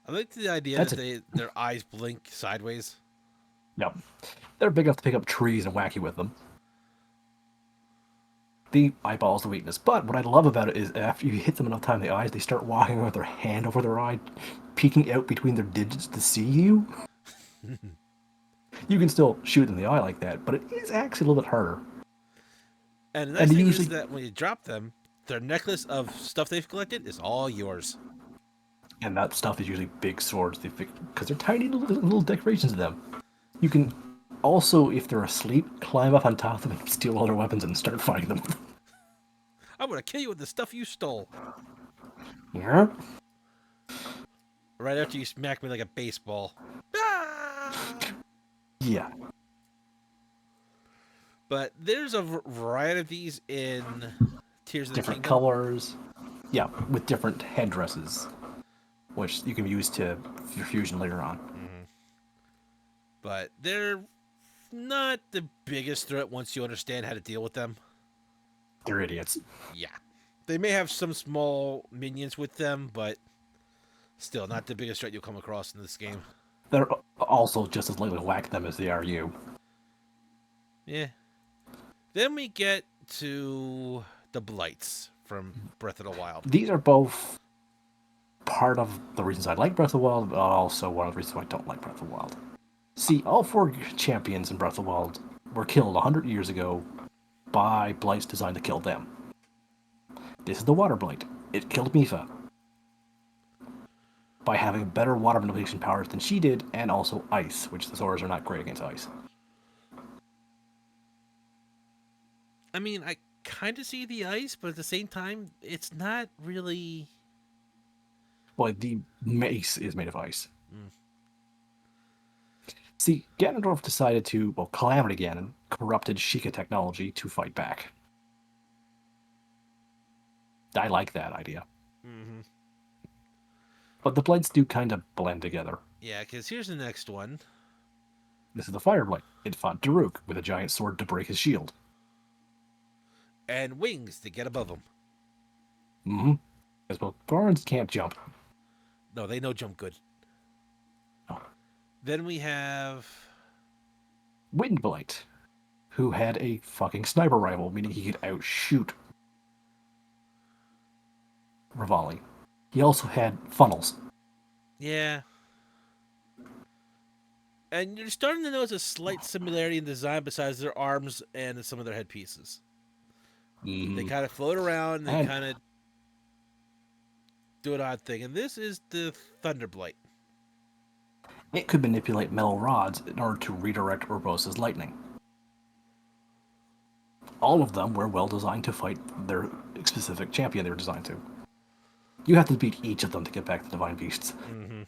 I like the idea That's that it. their eyes blink sideways. Yep. They're big enough to pick up trees and whack you with them. The eyeball's the weakness. But what I love about it is after you hit them enough time in the eyes, they start walking with their hand over their eye, peeking out between their digits to see you. You can still shoot in the eye like that, but it is actually a little bit harder. And the nice And thing is usually, that when you drop them, their necklace of stuff they've collected is all yours. and that stuff is usually big swords, because they're tiny little decorations of them. You can also, if they're asleep, climb up on top of them and steal all their weapons and start fighting them. I'm gonna kill you with the stuff you stole. Yeah. Right after you smack me like a baseball. Ah! Yeah. But there's a variety of these in Tears of the Different Kingdom. colors. Yeah, with different headdresses, which you can use to your fusion later on. Mm-hmm. But they're not the biggest threat once you understand how to deal with them. They're idiots. Yeah. They may have some small minions with them, but still not the biggest threat you'll come across in this game. They're also just as likely to whack them as they are you. Yeah. Then we get to the Blights from Breath of the Wild. These are both part of the reasons I like Breath of the Wild, but also one of the reasons why I don't like Breath of the Wild. See, all four champions in Breath of the Wild were killed 100 years ago by blights designed to kill them. This is the Water Blight. It killed Mifa by having better water manipulation powers than she did, and also ice, which the swords are not great against ice. I mean, I kind of see the ice, but at the same time, it's not really. Well, the mace is made of ice. Mm. See, Ganondorf decided to, well, Calamity Ganon corrupted Sheikah technology to fight back. I like that idea. Mm-hmm. But the Blights do kind of blend together. Yeah, because here's the next one. This is the Fire Blight. It fought Daruk with a giant sword to break his shield. And wings to get above them. Mm-hmm. Because, well, Thorns can't jump. No, they know jump good. Oh. Then we have Wind Blight, who had a fucking sniper rifle, meaning he could outshoot Revali. He also had funnels. Yeah. And you're starting to notice a slight similarity in design besides their arms and some of their headpieces. Mm-hmm. They kind of float around and they kind of do an odd thing. And this is the Thunderblight. It could manipulate metal rods in order to redirect Urbosa's lightning. All of them were well designed to fight their specific champion they were designed to. You have to beat each of them to get back the Divine Beasts. Mm-hmm.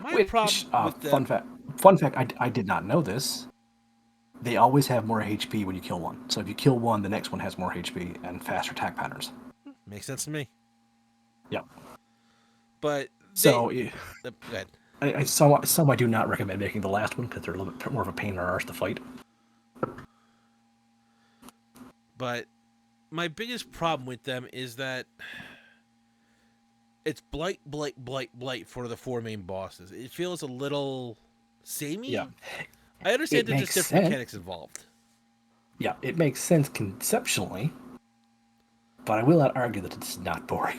My Which, problem with fun fact, I did not know this. They always have more HP when you kill one. So if you kill one, the next one has more HP and faster attack patterns. Makes sense to me. Yeah. But So, go ahead. some I do not recommend making the last one because they're a little bit more of a pain in our arse to fight. But my biggest problem with them is that it's blight, blight, blight, blight for the four main bosses. It feels a little samey. Yeah. I understand there's just different mechanics involved. Yeah, it makes sense conceptually, but I will not argue that it's not boring.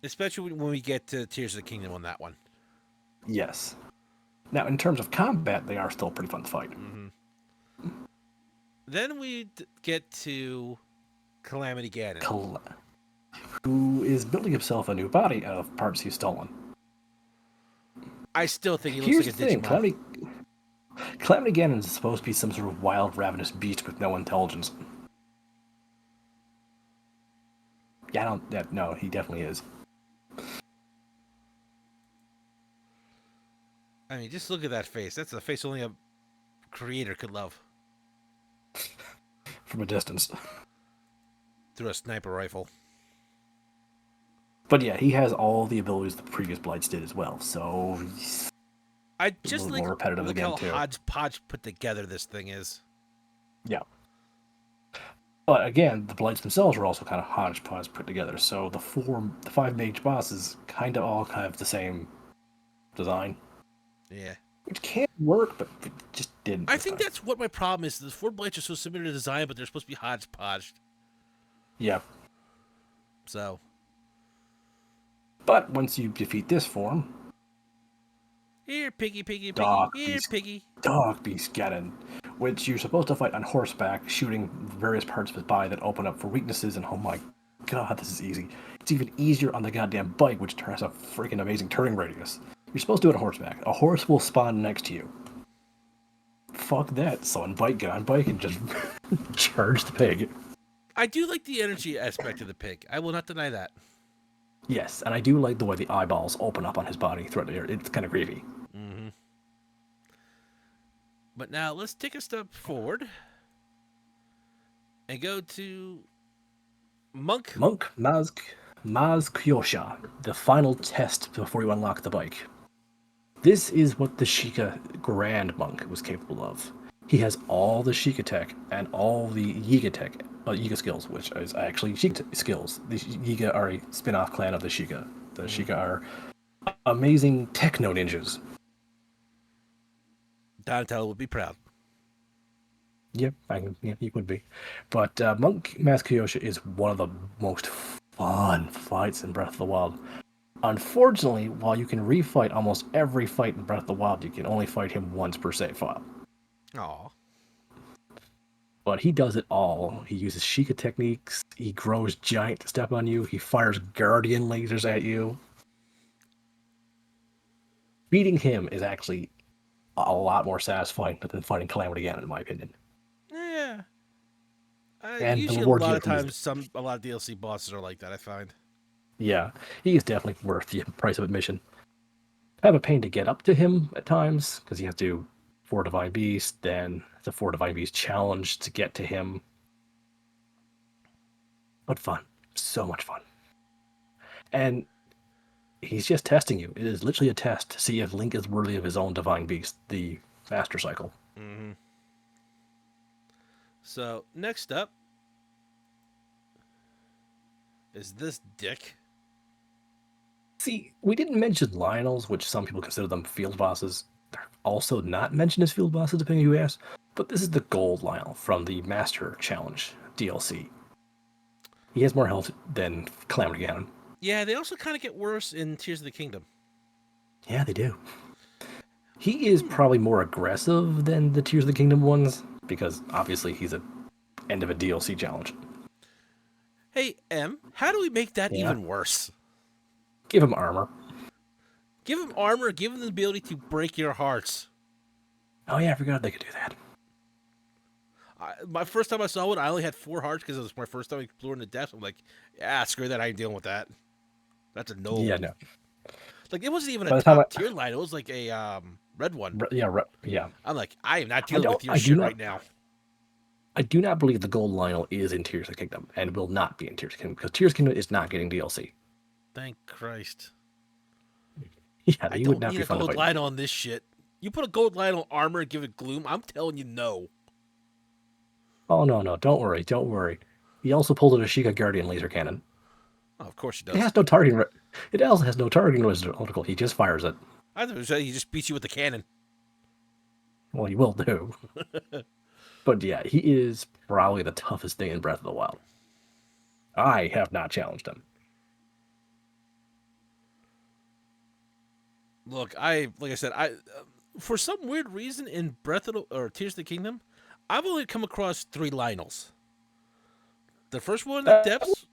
Especially when we get to Tears of the Kingdom on that one. Yes. Now, in terms of combat, they are still pretty fun to fight. Mm-hmm. Then we get to Calamity Ganon. Who is building himself a new body out of parts he's stolen. I still think he looks Here's like a the thing, Digimon. Calamity Ganon is supposed to be some sort of wild, ravenous beast with no intelligence. Yeah, no, he definitely is. I mean, just look at that face. That's a face only a creator could love. From a distance. Through a sniper rifle. But yeah, he has all the abilities the previous Blights did as well, so he's I just more repetitive look again, how too. hodgepodge put together this thing is. Yeah. But again, the Blights themselves are also kind of hodgepodge put together, so the five mage bosses kind of all have the same design. Yeah. Which can work, but it just didn't. I think that's what my problem is. The four Blights are so similar to design, but they're supposed to be hodgepodge. Yeah. So. But once you defeat this form, Here, piggy, piggy, piggy. Dog Here, Beast, piggy. Dog Beast Ganon, which you're supposed to fight on horseback, shooting various parts of his body that open up for weaknesses. And oh my god, this is easy. It's even easier on the goddamn bike, which has a freaking amazing turning radius. You're supposed to do it on horseback. A horse will spawn next to you. Fuck that, son. Get on bike and just charge the pig. I do like the energy aspect of the pig. I will not deny that. Yes, and I do like the way the eyeballs open up on his body throughout the air. It's kind of creepy. Mm-hmm. But now let's take a step forward and go to Monk. Monk Maz Kyosha, the final test before you unlock the bike. This is what the Sheikah Grand Monk was capable of. He has all the Sheikah tech and all the Yiga tech, Yiga skills, which is actually Sheikah skills. The Yiga are a spin-off clan of the Sheikah. The Sheikah are amazing techno ninjas. Donatello would be proud. Yep, he would be. But Monk Maz Kyosha is one of the most fun fights in Breath of the Wild. Unfortunately, while you can refight almost every fight in Breath of the Wild, you can only fight him once per save file. Aw. But he does it all. He uses Sheikah techniques, he grows giant to step on you, he fires guardian lasers at you. Beating him is actually a lot more satisfying than fighting Calamity Ganon, in my opinion. Yeah. And the Usually, a rewards you lot get of from his, times, a lot of DLC bosses are like that. I find. yeah, he is definitely worth the price of admission. Kind of a pain to get up to him at times, because you have to 4 Divine Beast, then the 4 Divine Beast challenge to get to him. But fun. So much fun. And he's just testing you. It is literally a test to see if Link is worthy of his own Divine Beast, the Master Cycle. Mm-hmm. So, next up is this dick. See, we didn't mention Lionels, which some people consider them field bosses. They're also not mentioned as field bosses, depending on who you ask. But this is the Gold Lionel from the Master Challenge DLC. He has more health than Calamity Ganon. Yeah, they also kind of get worse in Tears of the Kingdom. Yeah, they do. He is probably more aggressive than the Tears of the Kingdom ones, because obviously he's a end of a DLC challenge. Hey, M, how do we make that Yeah. even worse? Give him armor. Give him armor, give him the ability to break your hearts. Oh yeah, I forgot they could do that. My first time I saw it, I only had 4 hearts because it was my first time exploring the depths. I'm like, yeah, screw that. I ain't dealing with that. That's a no. Yeah, no. Like, it wasn't even By a the time top tier line. It was like a red one. Yeah. I'm like, I am not dealing with your I do shit not- right now. I do not believe the Gold Lionel is in Tears of the Kingdom, and will not be in Tears of the Kingdom, because Tears of the Kingdom is not getting DLC. Thank Christ. Yeah, I you would don't not need be a fun to gold fight. line on this shit. You put a gold line on armor and give it gloom, I'm telling you no. Oh no, don't worry. He also pulled a Sheikah Guardian laser cannon. Oh, of course he It does. has no targeting. It also has no targeting reticle. He just fires it. I thought he just beats you with the cannon. Well, he will do. But yeah, he is probably the toughest thing in Breath of the Wild. I have not challenged him. Look, like I said, for some weird reason in Breath of the or Tears of the Kingdom, I've only come across 3 Lionels. The first one in the depths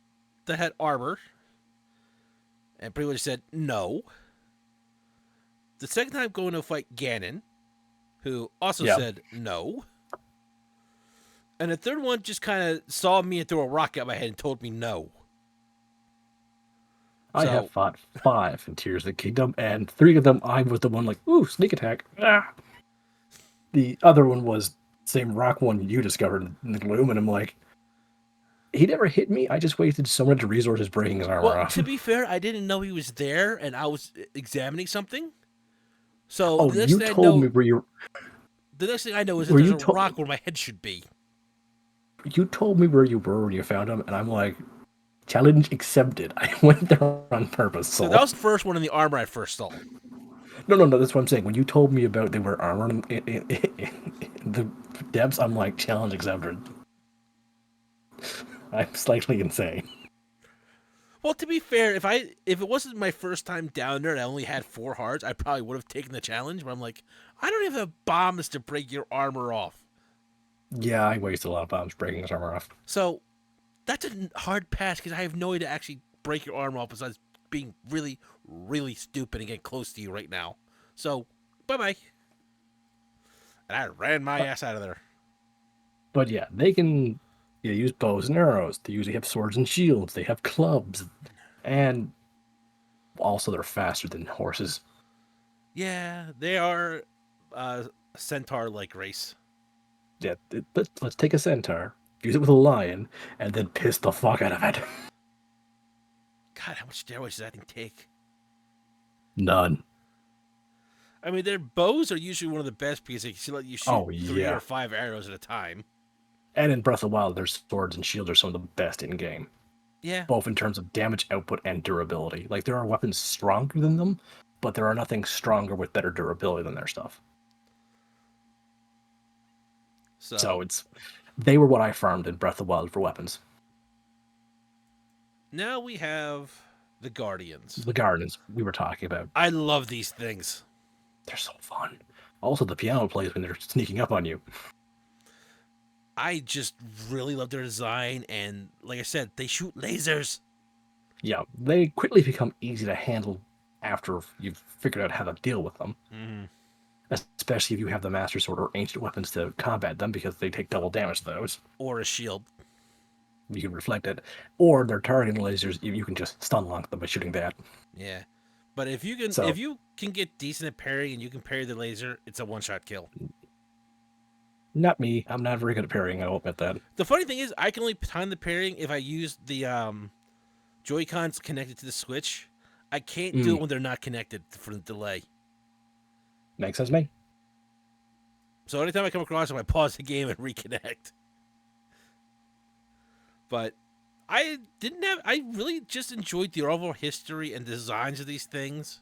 that had armor, and pretty much said no. The second time going to fight Ganon, who also said no. And the third one just kind of saw me and threw a rock at my head and told me no. I have fought 5 in Tears of the Kingdom, and 3 of them I was the one like, ooh, sneak attack. Ah. The other one was same rock one you discovered in the gloom, and I'm like, he never hit me. I just wasted so much resources breaking his armor Well, off. to be fair, I didn't know he was there, and I was examining something. So the next you thing I told know, me where you. the next thing I know is that Were there's you a to- rock where my head should be. You told me where you were when you found him, and I'm like, challenge accepted. I went there on purpose. So So that was the first one in the armor I first saw. no. That's what I'm saying. When you told me about they were armor in the depths, I'm like, challenge accepted. I'm slightly insane. Well, to be fair, if it wasn't my first time down there and I only had 4 hearts, I probably would have taken the challenge. But I'm like, I don't even have bombs to break your armor off. Yeah, I wasted a lot of bombs breaking his armor off. So that's a hard pass because I have no way to actually break your armor off besides being really, really stupid and get close to you right now. So bye bye. And I ran my But, ass out of there. but yeah, they can use bows and arrows. They usually have swords and shields. They have clubs, and also they're faster than horses. Yeah, they are a centaur-like race. Yeah, let's take a centaur, use it with a lion, and then piss the fuck out of it. God, how much steroids does that thing take? None. I mean, their bows are usually one of the best because they can let you shoot Oh 3 or 5 arrows at a time. and in Breath of the Wild, their swords and shields are some of the best in game, Yeah. both in terms of damage output and durability. Like there are weapons stronger than them, but there are nothing stronger with better durability than their stuff. So So they were what I farmed in Breath of the Wild for weapons. now we have the Guardians. The gardens we were talking about, I love these things. they're so fun. Also, the piano plays when they're sneaking up on you. I just really love their design, and like I said, they shoot lasers. Yeah, they quickly become easy to handle after you've figured out how to deal with them. Mm-hmm. Especially if you have the Master Sword or ancient weapons to combat them, because they take double damage to those. Or a shield. You can reflect it. Or their targeting lasers, you can just stun lock them by shooting that. Yeah. But if you can So, get decent at parrying and you can parry the laser, it's a one-shot kill. not me. I'm not very good at parrying, I'll admit that. The funny thing is, I can only time the parrying if I use the Joy Cons connected to the Switch. I can't do Mm, it when they're not connected for the delay. makes sense to me. So anytime I come across them, I pause the game and reconnect. But I didn't have. I really just enjoyed the overall history and designs of these things.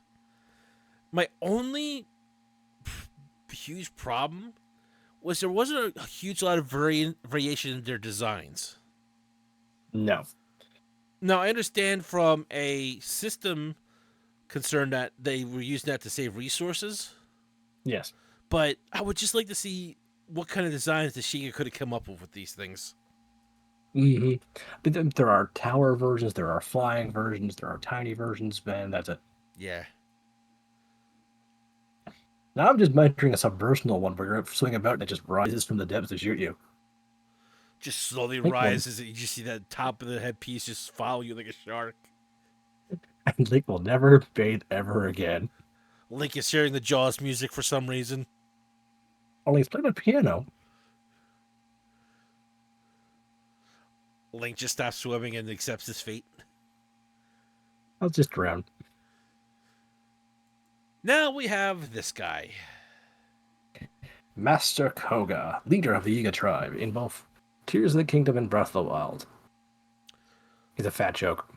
My only huge problem was there wasn't a huge lot of variation in their designs. No. Now I understand from a system concern that they were using that to save resources, Yes. but I would just like to see what kind of designs the Shiga could have come up with these things. hmm But then there are tower versions, there are flying versions, there are tiny versions, man, that's it. Yeah, Now I'm just mentoring a subversatile one where you're swinging about and it just rises from the depths to shoot you. just slowly Link will, rises, and you just see that top of the headpiece just follow you like a shark. Link will never bathe ever again. Link is hearing the Jaws music for some reason. Only he's playing the piano. Link just stops swimming and accepts his fate. I'll just drown. Now we have this guy. Master Koga, leader of the Yiga tribe in both Tears of the Kingdom and Breath of the Wild. He's a fat joke.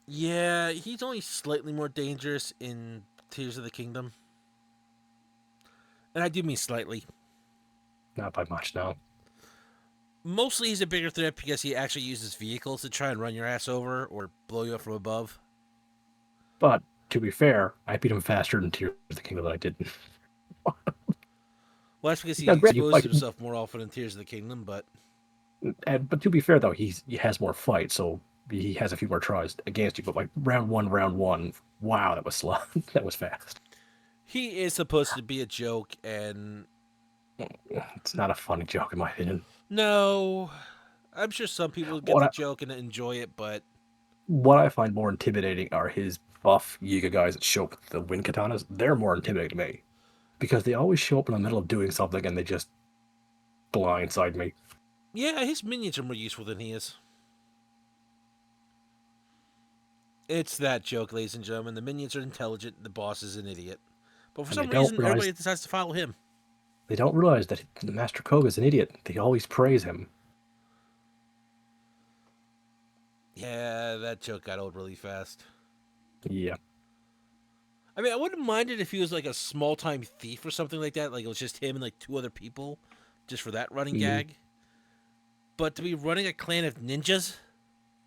Yeah, he's only slightly more dangerous in Tears of the Kingdom. And I do mean slightly. Not by much, no. Mostly he's a bigger threat because he actually uses vehicles to try and run your ass over or blow you up from above. But to be fair, I beat him faster in Tears of the Kingdom than I did. Well, that's because he Yeah, great. exposes himself more often in Tears of the Kingdom, but But to be fair though, he has more fight, so he has a few more tries against you. But like round one, wow, that was slow. That was fast. he is supposed to be a joke, and It's not a funny joke in my opinion. no, I'm sure some people get What the I, joke and enjoy it, but what I find more intimidating are his buff Yiga guys that show up with the wind katanas. They're more intimidating to me because they always show up in the middle of doing something and they just blindside me. yeah, his minions are more useful than he is. It's that joke, ladies and gentlemen. The minions are intelligent, the boss is an idiot. But for And they some don't reason, realize everybody decides to follow him. that the Master Koga is an idiot. They always praise him. Yeah, that joke got old really fast. Yeah. I mean, I wouldn't mind it if he was like a small time thief or something like that. Like it was just him and like 2 other people, just for that running Mhm. gag. But to be running a clan of ninjas,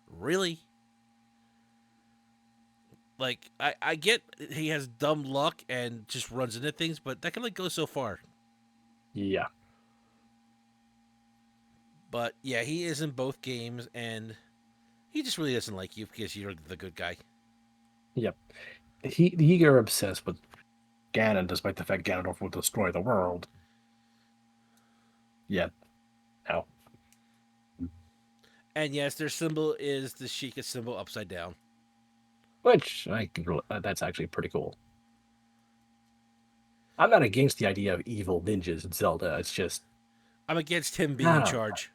really? Like I get he has dumb luck and just runs into things, but that can only go so far. Yeah. But yeah, he is in both games, and he just really doesn't like you because you're the good guy. Yep. He got obsessed with Ganon, despite the fact Ganondorf will destroy the world. Yeah. No. And yes, their symbol is the Sheikah symbol upside down. Which that's actually pretty cool. I'm not against the idea of evil ninjas in Zelda. It's just I'm against him being I in don't know. charge.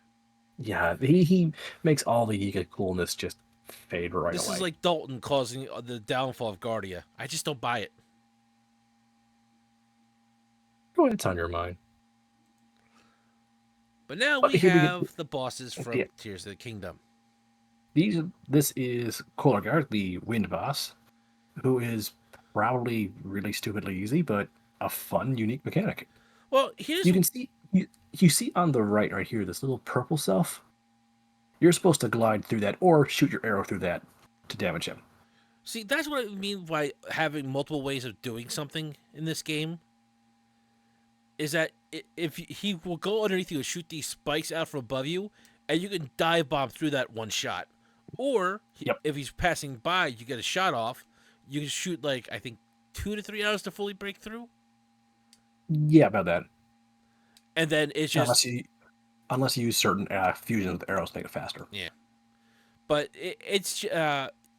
Yeah, he makes all the Yiga coolness just fade right This is away. like Dalton causing the downfall of Guardia. I just don't buy it. What's on your mind? But now But we here we get have the bosses yeah. from Tears of the Kingdom. This is Kolagard, the Wind Boss, who is probably really stupidly easy, but a fun, unique mechanic. Well, here's You can see you see on the right here this little purple self. You're supposed to glide through that or shoot your arrow through that to damage him. see that's what I mean by having multiple ways of doing something in this game. Is that if he will go underneath you and shoot these spikes out from above you, and you can dive bomb through that one shot, or Yep. if he's passing by, you get a shot off. You can shoot like I think 2 to 3 hours to fully break through, Yeah, about that. and then it's just Unless you use certain fusions with arrows to make it faster. yeah. But it's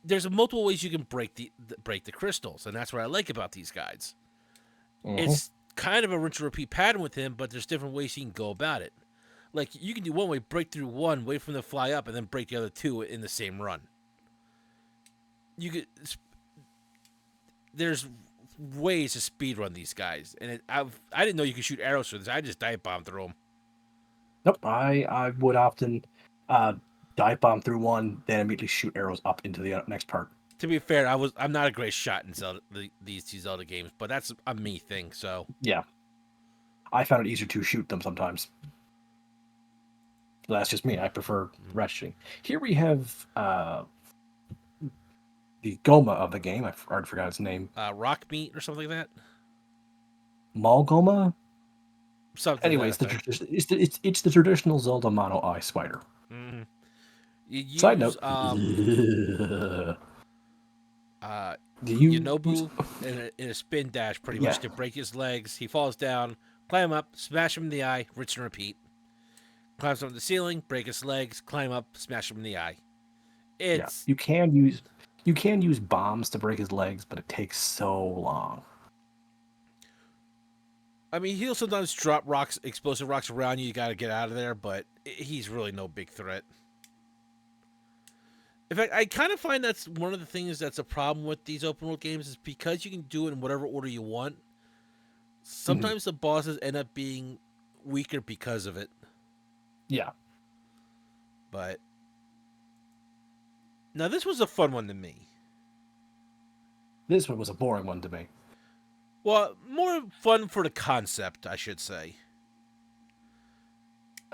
there's multiple ways you can break the crystals, and that's what I like about these guys. Hmm. It's kind of a rinse and repeat pattern with him, but there's different ways you can go about it. Like you can do one way, break through one, wait for them to fly up, and then break the other two in the same run. You could there's ways to speed run these guys, and I didn't know you could shoot arrows through this. I just dive bomb through them. Nope. I would often uh, dive bomb through one, then immediately shoot arrows up into the next part. To be fair, I'm not a great shot in Zelda these two Zelda games, but that's a me thing. So Yeah, I found it easier to shoot them sometimes. That's just me. I prefer ratcheting. Here we have the Goma of the game. I already forgot its name. rock meat or something like that. Malgoma. Something to Anyway, that effect. it's the traditional Zelda mono eye spider. Mm-hmm. You Side use note. Do you use? Yonobu in a spin dash pretty Yeah, much to break his legs. He falls down, climb up, smash him in the eye, rinse and repeat. Climbs up the ceiling, break his legs, climb up, smash him in the eye. yeah. It's You can use bombs to break his legs, but it takes so long. I mean he'll sometimes drop rocks, explosive rocks around you. You got to get out of there, but he's really no big threat. In fact, I kind of find that's one of the things that's a problem with these open world games is because you can do it in whatever order you want. Mhm. Sometimes the bosses end up being weaker because of it. Yeah, But now this was a fun one to me. this one was a boring one to me. Well, more fun for the concept, I should say.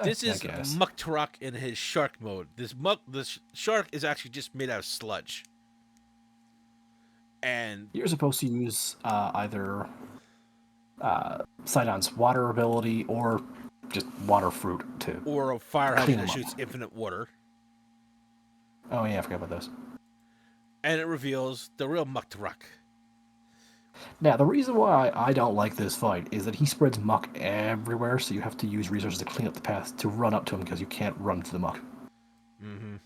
This I is guess Muktarak in his shark mode. This shark is actually just made out of sludge, and you're supposed to use either Sidon's water ability or just water fruit to or a fire clean hydrant that them up. shoots infinite water, Oh yeah, I forgot about this. and it reveals the real Muktarak. Now, the reason why I don't like this fight is that he spreads muck everywhere, so you have to use resources to clean up the path to run up to him because you can't run to the muck. Mm-hmm.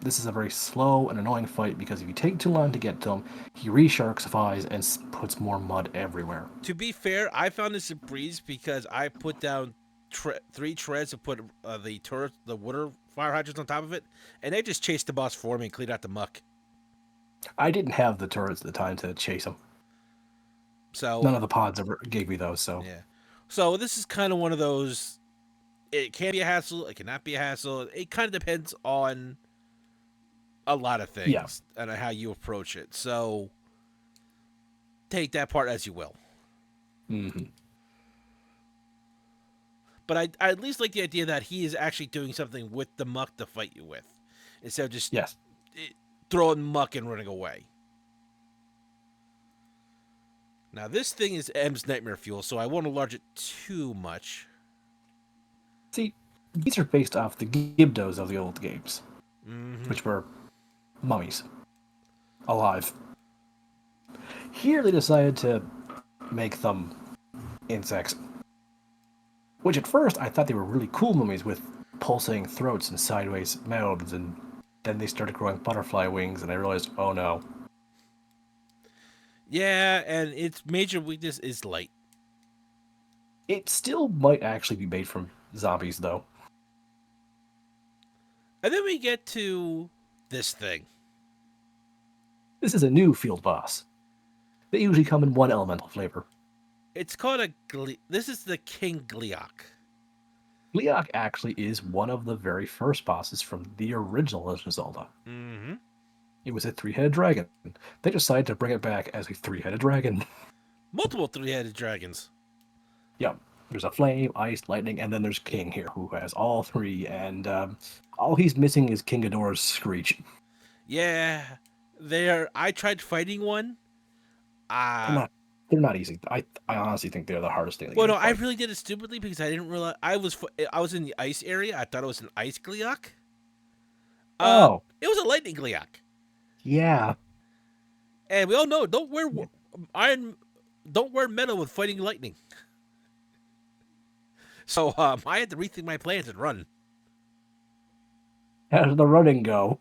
This is a very slow and annoying fight because if you take too long to get to him, he re-sharksifies and puts more mud everywhere. To be fair, I found this a breeze because I put down 3 treads to put the turret, the water fire hydrants on top of it, and they just chased the boss for me and cleaned out the muck. I didn't have the turrets at the time to chase him. So None of the pods ever gave me those, so yeah, so this is kind of one of those. It can be a hassle. It cannot be a hassle. It kind of depends on a lot of yeah. things and how you approach it. So take that part as you will. Hmm. But I at least like the idea that he is actually doing something with the muck to fight you with, instead of just Yes. throwing muck and running away. Now this thing is M's nightmare fuel, so I won't enlarge it too much. See, these are based off the Gibdos of the old games, Mm-hmm. which were mummies. Alive. Here they decided to make them insects. Which at first I thought they were really cool mummies with pulsating throats and sideways mouths, and then they started growing butterfly wings, and I realized, oh no. Yeah, and its major weakness is light. It still might actually be made from zombies, though. And then we get to this thing. This is a new field boss. They usually come in one elemental flavor. It's called a this is the King Gliok. Leok actually is one of the very first bosses from the original Legend of Zelda. Mm-hmm. It was a three-headed dragon. They decided to bring it back as a three-headed dragon. Multiple three-headed dragons. Yep. There's a flame, ice, lightning, and then there's King here, who has all three, and all he's missing is King Ghidorah's screech. Yeah, they are. I tried fighting one. They're not. They're not easy. I honestly think they're the hardest thing in the Well, game no, to I fight. really did it stupidly because I didn't realize I was in the ice area. I thought it was an ice Gliok. Oh, It was a lightning Gliok, yeah. and we all know don't wear iron, don't wear metal with fighting lightning. So I had to rethink my plans and run. How does the running go?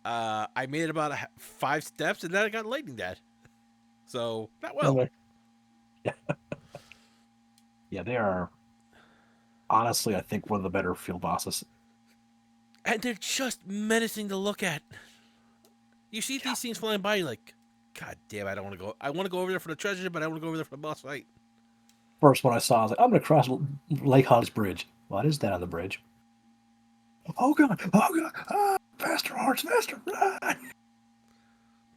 I made it about 5 steps, and then I got lightning dead. So not I'm well. like, yeah, they are honestly, I think, one of the better field bosses. And they're just menacing to look at. You see Yeah. these things flying by, you're like, God damn, I don't want to go. I want to go over there for the treasure, but I want to go over there for the boss fight. First one I saw, I was like, I'm going to cross Lake Hog's bridge. What is that on the bridge? Oh god! Oh god! Ah, faster, hearts, faster! Run!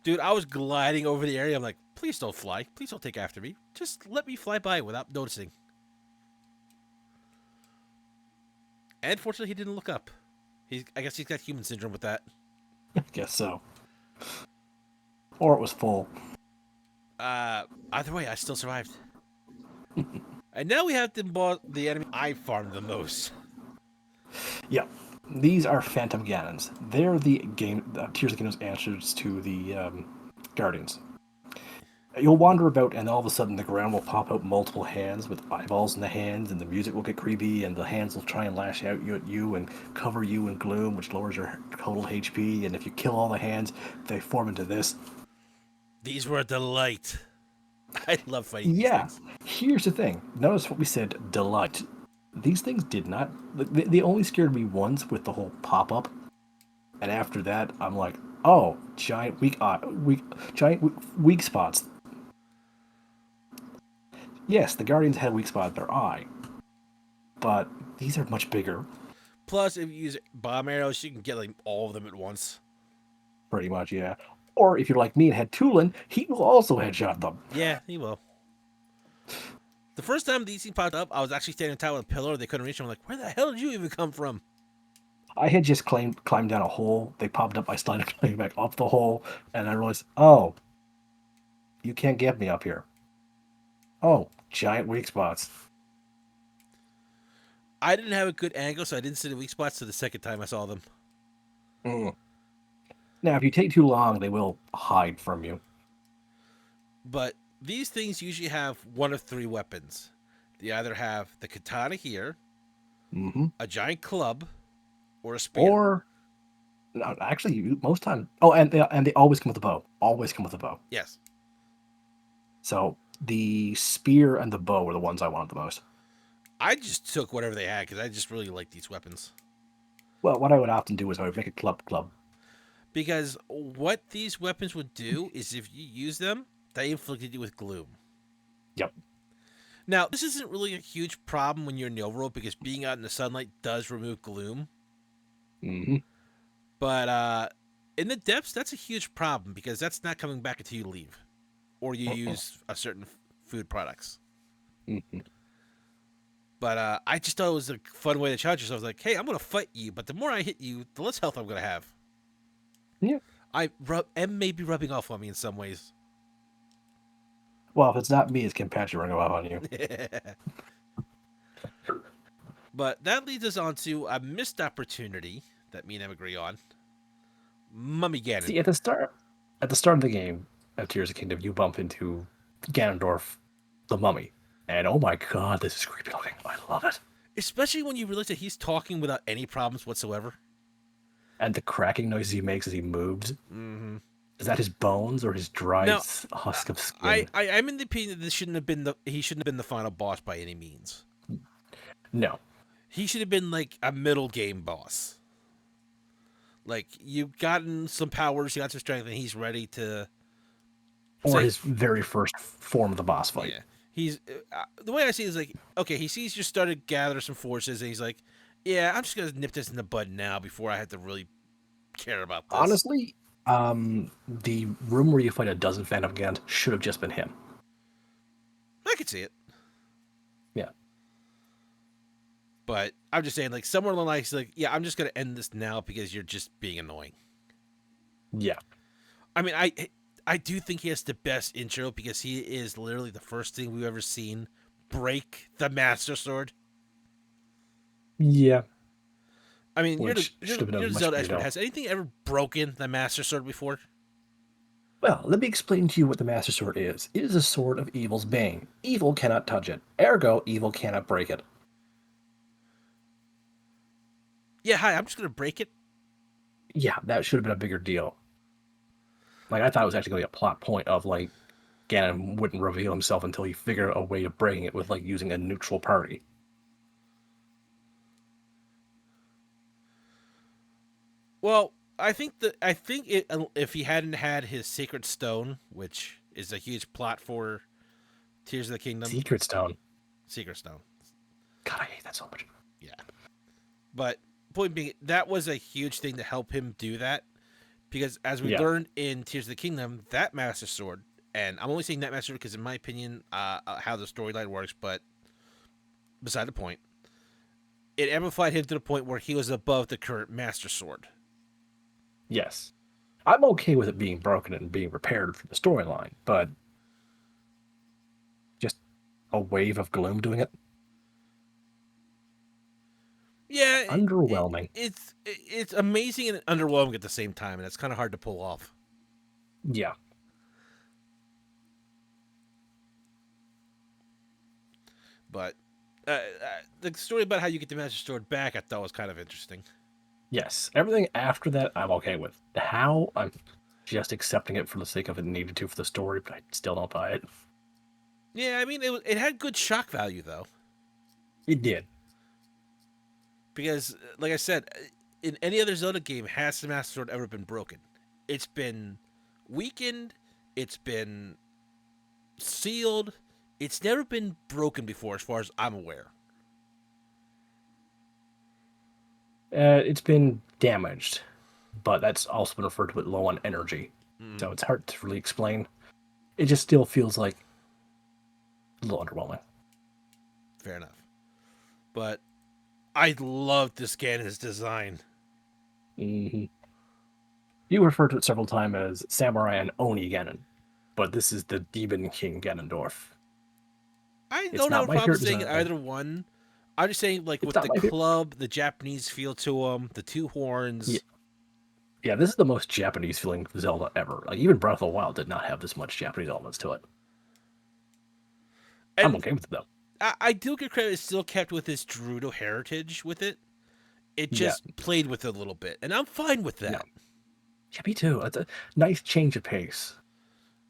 Dude, I was gliding over the area. I'm like, please don't fly. Please don't take after me. Just let me fly by without noticing. And fortunately, he didn't look up. I guess he's got human syndrome with that. Guess so. Or it was full. Either way, I still survived. And now we have the enemy I farmed the most. Yeah. These are Phantom Ganons. They're the Tears of the Kingdom's answers to the Guardians. You'll wander about, and all of a sudden, the ground will pop out multiple hands with eyeballs in the hands, and the music will get creepy, and the hands will try and lash out at you and cover you in gloom, which lowers your total HP. And if you kill all the hands, they form into this. These were a delight. I love fighting these Yeah. things. Here's the thing. Notice what we said. Delight. These things did not. They only scared me once with the whole pop up, and after that, I'm like, oh, giant weak spots. Yes, the Guardians had weak spot in their eye, but these are much bigger, Plus, if you use bomb arrows, you can get like all of them at once. pretty much, yeah. Or if you're like me and had Tulin, he will also headshot them. Yeah, he will. The first time these things popped up, I was actually standing on top of a pillar. They couldn't reach them. I'm like, where the hell did you even come from? I had just climbed down a hole. They popped up. I started climbing back up the hole, and I realized, oh, you can't get me up here. Oh, giant weak spots. I didn't have a good angle, so I didn't see the weak spots to the second time I saw them. Mm. Now, if you take too long, they will hide from you. But these things usually have one of three weapons. They either have the katana here, Mm-hmm. a giant club, or a spear. Or, no, actually, most time. Oh, and they always come with a bow. Always come with a bow. Yes. So the spear and the bow were the ones I wanted the most. I just took whatever they had because I just really like these weapons. Well, what I would often do is I would make a club. Because what these weapons would do is if you use them, they inflicted you with gloom. Yep. Now, this isn't really a huge problem when you're in the overworld because being out in the sunlight does remove gloom. Mm-hmm. But in the depths, that's a huge problem because that's not coming back until you leave or you use a certain food products. Mm-hmm. But I just thought it was a fun way to challenge yourself. I was like, hey, I'm going to fight you, but the more I hit you, the less health I'm going to have. Yeah. M may be rubbing off on me in some ways. Well, if it's not me, it's Kim Patchy running off on you. But that leads us on to a missed opportunity that me and him agree on. Mummy Ganon. See, at the start of the game of Tears of the Kingdom, you bump into Ganondorf, the mummy, and oh my god, this is creepy looking. I love it. Especially when you realize that he's talking without any problems whatsoever. And the cracking noises he makes as he moves. Mm-hmm. Is that his bones or his dried Now, husk of I, skin? I I'm in the opinion that this shouldn't have been he shouldn't have been the final boss by any means. No. He should have been like a middle game boss. Like you've gotten some powers, you got some strength, and he's ready to Or say, his very first form of the boss fight. yeah. He's the way I see it is like, okay, he sees you started to gather some forces, and he's like, yeah, I'm just gonna nip this in the bud now before I have to really care about this. Honestly, the room where you fight a dozen Phantom Gans should have just been him. I could see it, Yeah. but I'm just saying, like somewhere along the line, he's like, yeah, I'm just gonna end this now because you're just being annoying. Yeah. I mean, I do think he has the best intro because he is literally the first thing we've ever seen break the Master Sword. Yeah. I mean, Which should have been a you're the much, Zelda expert. Has anything ever broken the Master Sword before? Well, let me explain to you what the Master Sword is. It is a sword of evil's bane. Evil cannot touch it. Ergo, evil cannot break it. Yeah, hi, I'm just gonna break it. Yeah, that should have been a bigger deal. Like, I thought it was actually going to be a plot point of, like, Ganon wouldn't reveal himself until he figured a way of breaking it with, like, using a neutral party. Well, I think it, if he hadn't had his Sacred Stone, which is a huge plot for Tears of the Kingdom, Secret Stone. Secret Stone. God, I hate that so much. Yeah, but point being, that was a huge thing to help him do that because as we Yeah. learned in Tears of the Kingdom, that Master Sword, and I'm only saying that Master Sword because in my opinion, how the storyline works, but beside the point, it amplified him to the point where he was above the current Master Sword. Yes. I'm okay with it being broken and being repaired for the storyline, but just a wave of gloom doing it? Yeah, Underwhelming. it's amazing and underwhelming at the same time, and it's kind of hard to pull off. Yeah. But the story about how you get the Master Sword back, I thought was kind of interesting. Yes. Everything after that, I'm okay with. How? I'm just accepting it for the sake of it needed to for the story, but I still don't buy it. Yeah, I mean, it had good shock value though, It did. because like I said, in any other Zelda game, has the Master Sword ever been broken? It's been weakened. It's been sealed. It's never been broken before, as far as I'm aware. It's been damaged, but that's also been referred to as low on energy. Mm, So it's hard to really explain. It just still feels like a little underwhelming. fair enough. But I love this Ganon's design. Hmm. You refer to it several times as Samurai and Oni Ganon, but this is the Demon King Ganondorf. I It's don't have not a my problem favorite saying design. either one. I'm just saying, like It's with not the my favorite. club, the Japanese feel to them, the two Yeah, horns, yeah, this is the most Japanese feeling Zelda ever. Like even Breath of the Wild did not have this much Japanese elements to it. I'm and okay with it though. I do give credit. It's still kept with its Gerudo heritage with it. It Yeah, just played with it a little bit, and I'm fine with yeah, that. yeah, me too. It's a nice change of pace.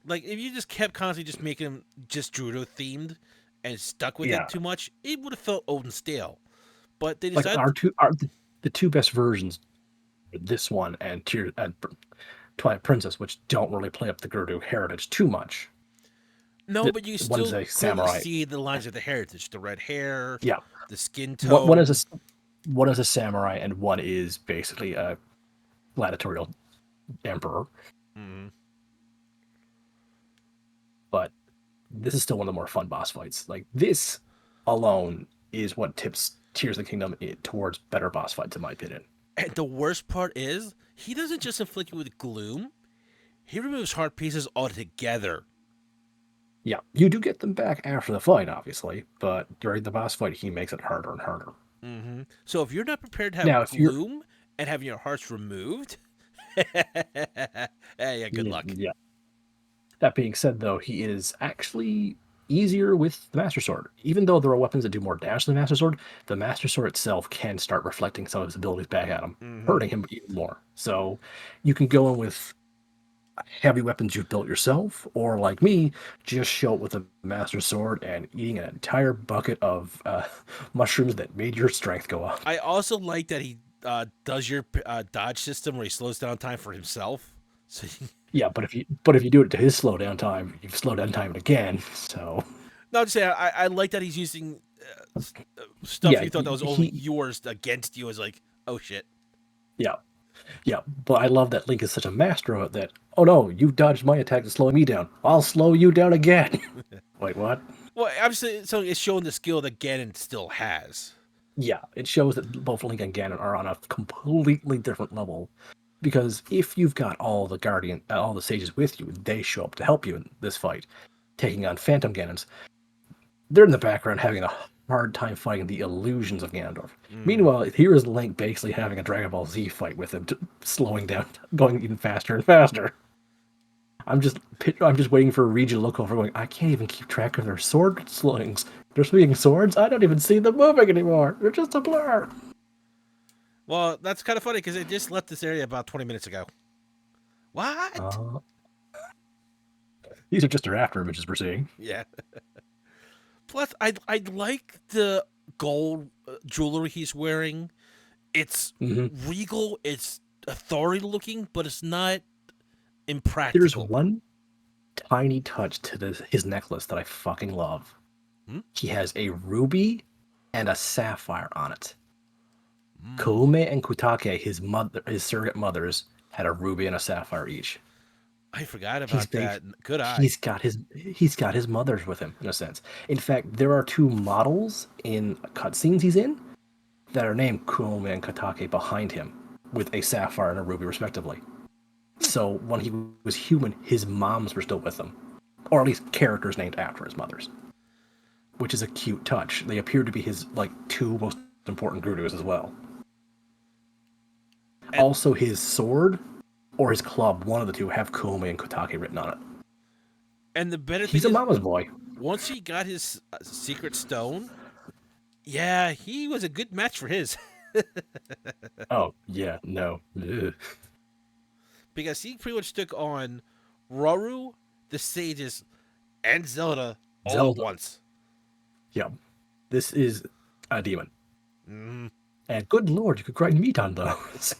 Like if you just kept constantly just making them just Gerudo themed and stuck with it Yeah, too much, it would have felt old and stale. But they like decided, the two best versions, this one and Tear and Twilight Princess, which don't really play up the Gerudo heritage too much. no, but you One is still a clearly samurai. see the lines of the heritage, the red hair, Yeah, the skin one is tone. one is a samurai, and one is basically a gladiatorial emperor. Mm-hmm. But this is still one of the more fun boss fights. Like this alone is what tips Tears of the Kingdom towards better boss fights, in my opinion. And the worst part is, he doesn't just inflict you with gloom, he removes heart pieces altogether. Yeah, you do get them back after the fight, obviously, but during the boss fight, he makes it harder and harder. So if you're not prepared to have Now, if you're, gloom and having your hearts removed, hey, yeah, good luck. yeah. That being said, though, he is actually easier with the Master Sword. Even though there are weapons that do more damage than the Master Sword, the Master Sword itself can start reflecting some of his abilities back at him, Mm-hmm. hurting him even more. So you can go in with heavy weapons you've built yourself, or like me, just show it with a Master Sword and eating an entire bucket of mushrooms that made your strength go up. I also like that he does your dodge system where he slows down time for himself. So Yeah, but if you do it to his slowdown time, you slow down time again. So no, I'm just saying I like that he's using stuff yeah, you thought that was only he yours against you. Is like, oh shit. yeah. Yeah, but I love that Link is such a master of it that, oh no, you dodged my attack to slow me down. I'll slow you down again. Wait, what? Well, I'm just saying, so it's showing the skill that Ganon still has. Yeah, it shows that both Link and Ganon are on a completely different level. Because if you've got all the sages with you, they show up to help you in this fight, taking on Phantom Ganons. They're in the background having a hard time fighting the illusions of Ganondorf. Mm. Meanwhile, here is Link basically having a Dragon Ball Z fight with him, slowing down, going even faster and faster. I'm just waiting for a region to look over going, I can't even keep track of their sword slings. They're swinging swords? I don't even see them moving anymore. They're just a blur. Well, that's kind of funny because I just left this area about 20 minutes ago. What? Uh, these are just their after images we're seeing. Yeah. Plus, I like the gold jewelry he's wearing. It's Hmm. regal. It's authority looking, but it's not There's impractical. one tiny touch to his necklace that I fucking love. Hmm? He has a ruby and a sapphire on it. Mm. Koume and Kutake, his surrogate mothers, had a ruby and a sapphire each. I forgot He's about bas- that. Good eye. he's got his mothers with him in a sense. In fact, there are two models in cutscenes he's in that are named Koume and Kutake behind him, with a sapphire and a ruby respectively. So when he was human, his moms were still with him, or at least characters named after his mothers, which is a cute touch. They appear to be his like two most important Gurus as well. And Also, his sword or his club, one of the two, have Koume and Kotake written on it. and the better thing He's a is, mama's boy. once he got his secret stone, yeah, he was a good match for his Oh, yeah, no. Ugh. because he pretty much took on Roru, the sages, and Zelda all at Zelda. once. Yeah, this is a demon. Mm. And good lord, you could grind meat on those.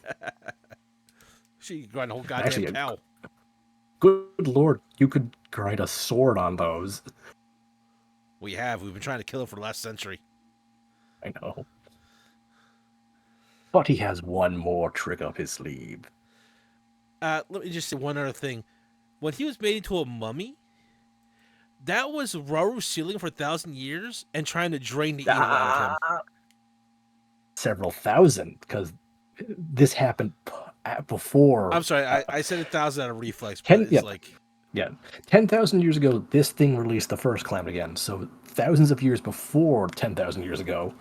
She grind a whole goddamn Actually, cow. good lord, you could grind a sword on those. We have. We've been trying to kill him for the last century. I know. But he has one more trick up his sleeve. Let me just say one other thing. When he was made into a mummy, that was Roru sealing for 1,000 years and trying to drain the evil out of him. Ah, several thousand, because this happened before I'm sorry, I said 1,000 out of reflex, but 10. it's Yeah, like, yeah, 10,000 years ago, this thing released the first clan again. So thousands of years before 10,000 years ago,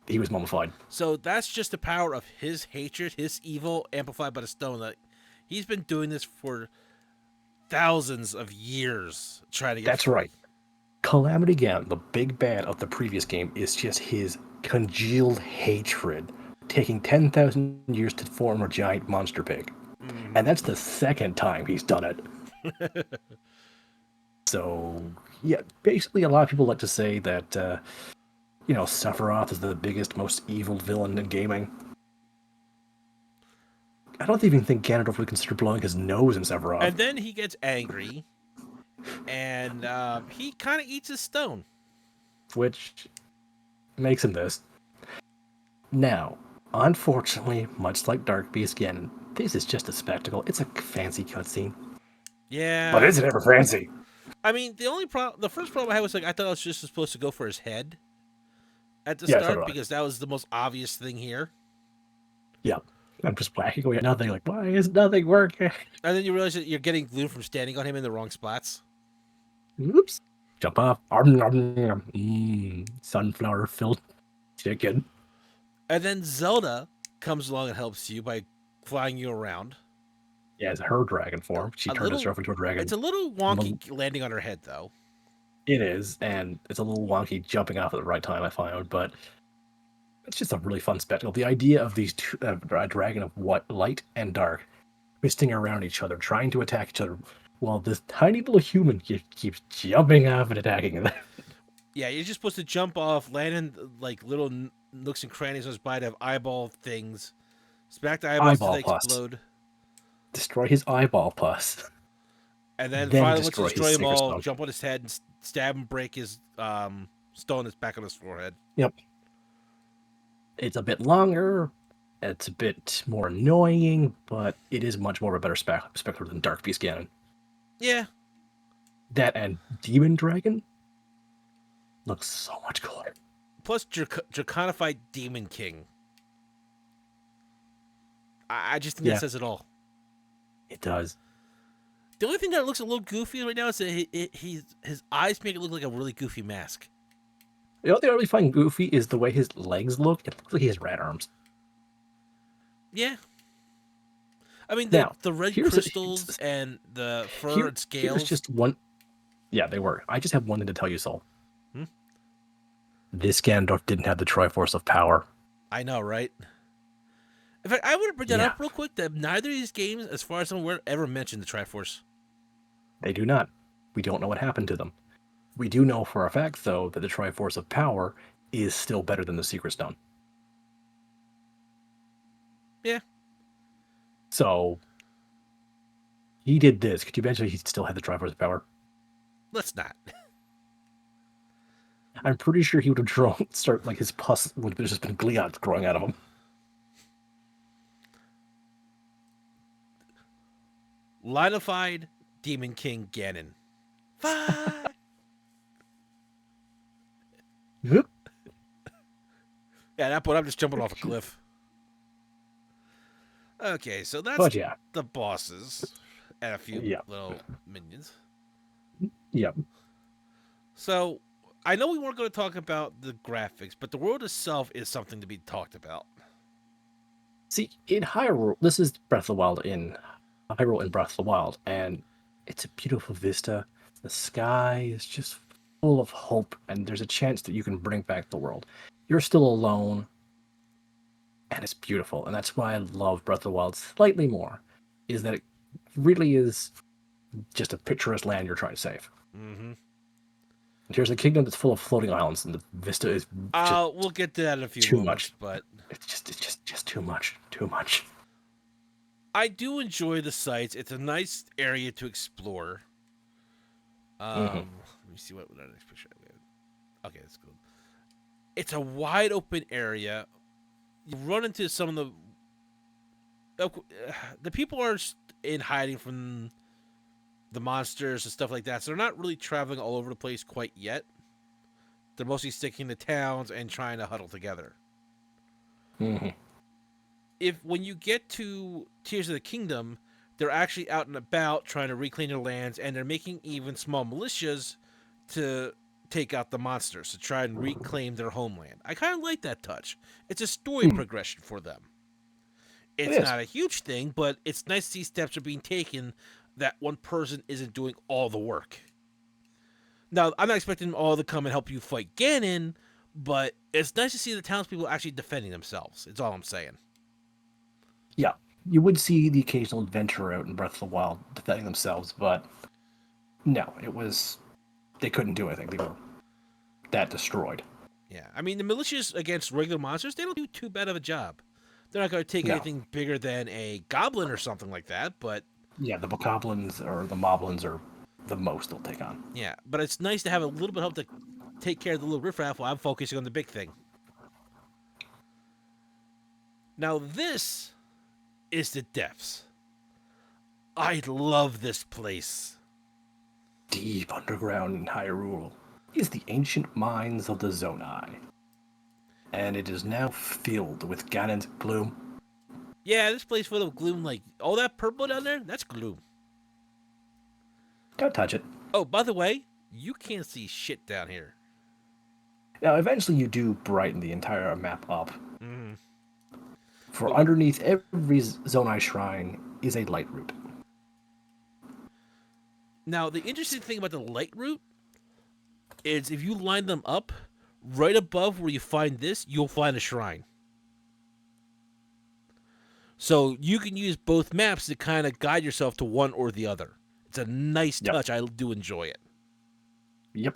he was mummified. so that's just the power of his hatred, his evil amplified by the stone. Like, he's been doing this for thousands of years trying to get That's free. right. Calamity Ganon, the big bad of the previous game, is just his congealed hatred, taking 10,000 years to form a giant monster pig. And Mm-hmm. that's the second time he's done it. So, yeah, basically, a lot of people like to say that, Sephiroth is the biggest, most evil villain in gaming. I don't even think Ganondorf would consider blowing his nose in Sephiroth, And then he gets angry and he kind of eats his stone. which makes him this. Now, unfortunately, much like Dark Beast Ganon, this is just a spectacle. It's a fancy cutscene. But Yeah. is it ever fancy? I mean, the first problem I had was like I thought I was just supposed to go for his head at the Yeah, so start do I. because that was the most obvious thing here. Yeah. I'm just whacking away at nothing, like, why is nothing working? And then you realize that you're getting glue from standing on him in the wrong spots. Oops. Jump off. Sunflower filled chicken. And then Zelda comes along and helps you by flying you around. Yeah, it's her dragon form. She A turned little, herself into a it's dragon. a little Well, wonky landing on her head though. it is, and it's a little wonky jumping off at the right time, I find, but it's just a really fun spectacle. The idea of these two, a dragon of what light and dark, twisting around each other, trying to attack each other, while this tiny little human keeps jumping off and attacking them. Yeah, you're just supposed to jump off, land in like little nooks and crannies on his body to have eyeball things. Smack the eyeballs till Eyeball they plus. explode. Destroy his eyeball plus. And then Then finally, once you destroy his destroy them Sacred all, Stone. jump on his head and stab and break his stone that's back on his forehead. Yep. It's a bit longer. It's a bit more annoying, but it is much more of a better spectacle than Dark Beast Ganon. Yeah. That and Demon Dragon looks so much cooler. Plus, Draconified Demon King. I just think that says it all. It does. The only thing that looks a little goofy right now is that his eyes make it look like a really goofy mask. The only thing I really find goofy is the way his legs look. It looks like he has rat arms. Yeah. I mean, Now, the red crystals and the fur and scales. Here's just one. Yeah, they were. I just have one thing to tell you, Soul. This Ganondorf didn't have the Triforce of Power. I know, right? In fact, I want to bring that up real quick, that neither of these games, as far as I'm aware, ever mentioned the Triforce. They do not. We don't know what happened to them. We do know for a fact, though, that the Triforce of Power is still better than the Secret Stone. Yeah. So, he did this. Could you imagine he still had the Triforce of Power? Let's not. I'm pretty sure he would have start like his pus would have just been glions growing out of him. Linified Demon King Ganon. Fuck! Yeah, at that point, I'm just jumping off a cliff. Okay, so that's the bosses and a few little minions. Yep. So, I know we weren't going to talk about the graphics, but the world itself is something to be talked about. See, in Hyrule, this is Breath of the Wild in Hyrule and Breath of the Wild, and it's a beautiful vista. The sky is just full of hope, and there's a chance that you can bring back the world. You're still alone, and it's beautiful, and that's why I love Breath of the Wild slightly more, is that it really is just a picturesque land you're trying to save. Mm-hmm. And here's a kingdom that's full of floating islands, and the vista is just we'll get to that in a few moments, but it's just too much. Too much. I do enjoy the sights. It's a nice area to explore. Let me see what our next picture I have. Okay, that's good. It's a wide open area. You run into some of the people are in hiding from the monsters and stuff like that, so they're not really traveling all over the place quite yet. They're mostly sticking to towns and trying to huddle together. Mm-hmm. When you get to Tears of the Kingdom, they're actually out and about trying to reclaim their lands, and they're making even small militias to take out the monsters, to try and reclaim their homeland. I kind of like that touch. It's a story progression for them. It's not a huge thing, but it's nice to see steps are being taken that one person isn't doing all the work. Now, I'm not expecting them all to come and help you fight Ganon, but it's nice to see the townspeople actually defending themselves. It's all I'm saying. Yeah, you would see the occasional adventurer out in Breath of the Wild defending themselves, but no, they couldn't do anything. They were that destroyed. Yeah, I mean, the militias against regular monsters, they don't do too bad of a job. They're not going to take anything bigger than a goblin or something like that, but... Yeah, the bokoblins or the moblins are the most they'll take on. Yeah, but it's nice to have a little bit of help to take care of the little riffraff while I'm focusing on the big thing. Now, this is the depths. I love this place. Deep underground in Hyrule is the ancient mines of the Zonai. And it is now filled with Ganon's gloom. Yeah, this place full of gloom, like all that purple down there, that's gloom. Don't touch it. Oh, by the way, you can't see shit down here. Now, eventually, you do brighten the entire map up. Mm-hmm. For But underneath every Zonai shrine is a light route. now the interesting thing about the light route is if you line them up right above where you find this, you'll find a shrine. So you can use both maps to kind of guide yourself to one or the other. It's a nice Yep. touch. I do enjoy it. Yep.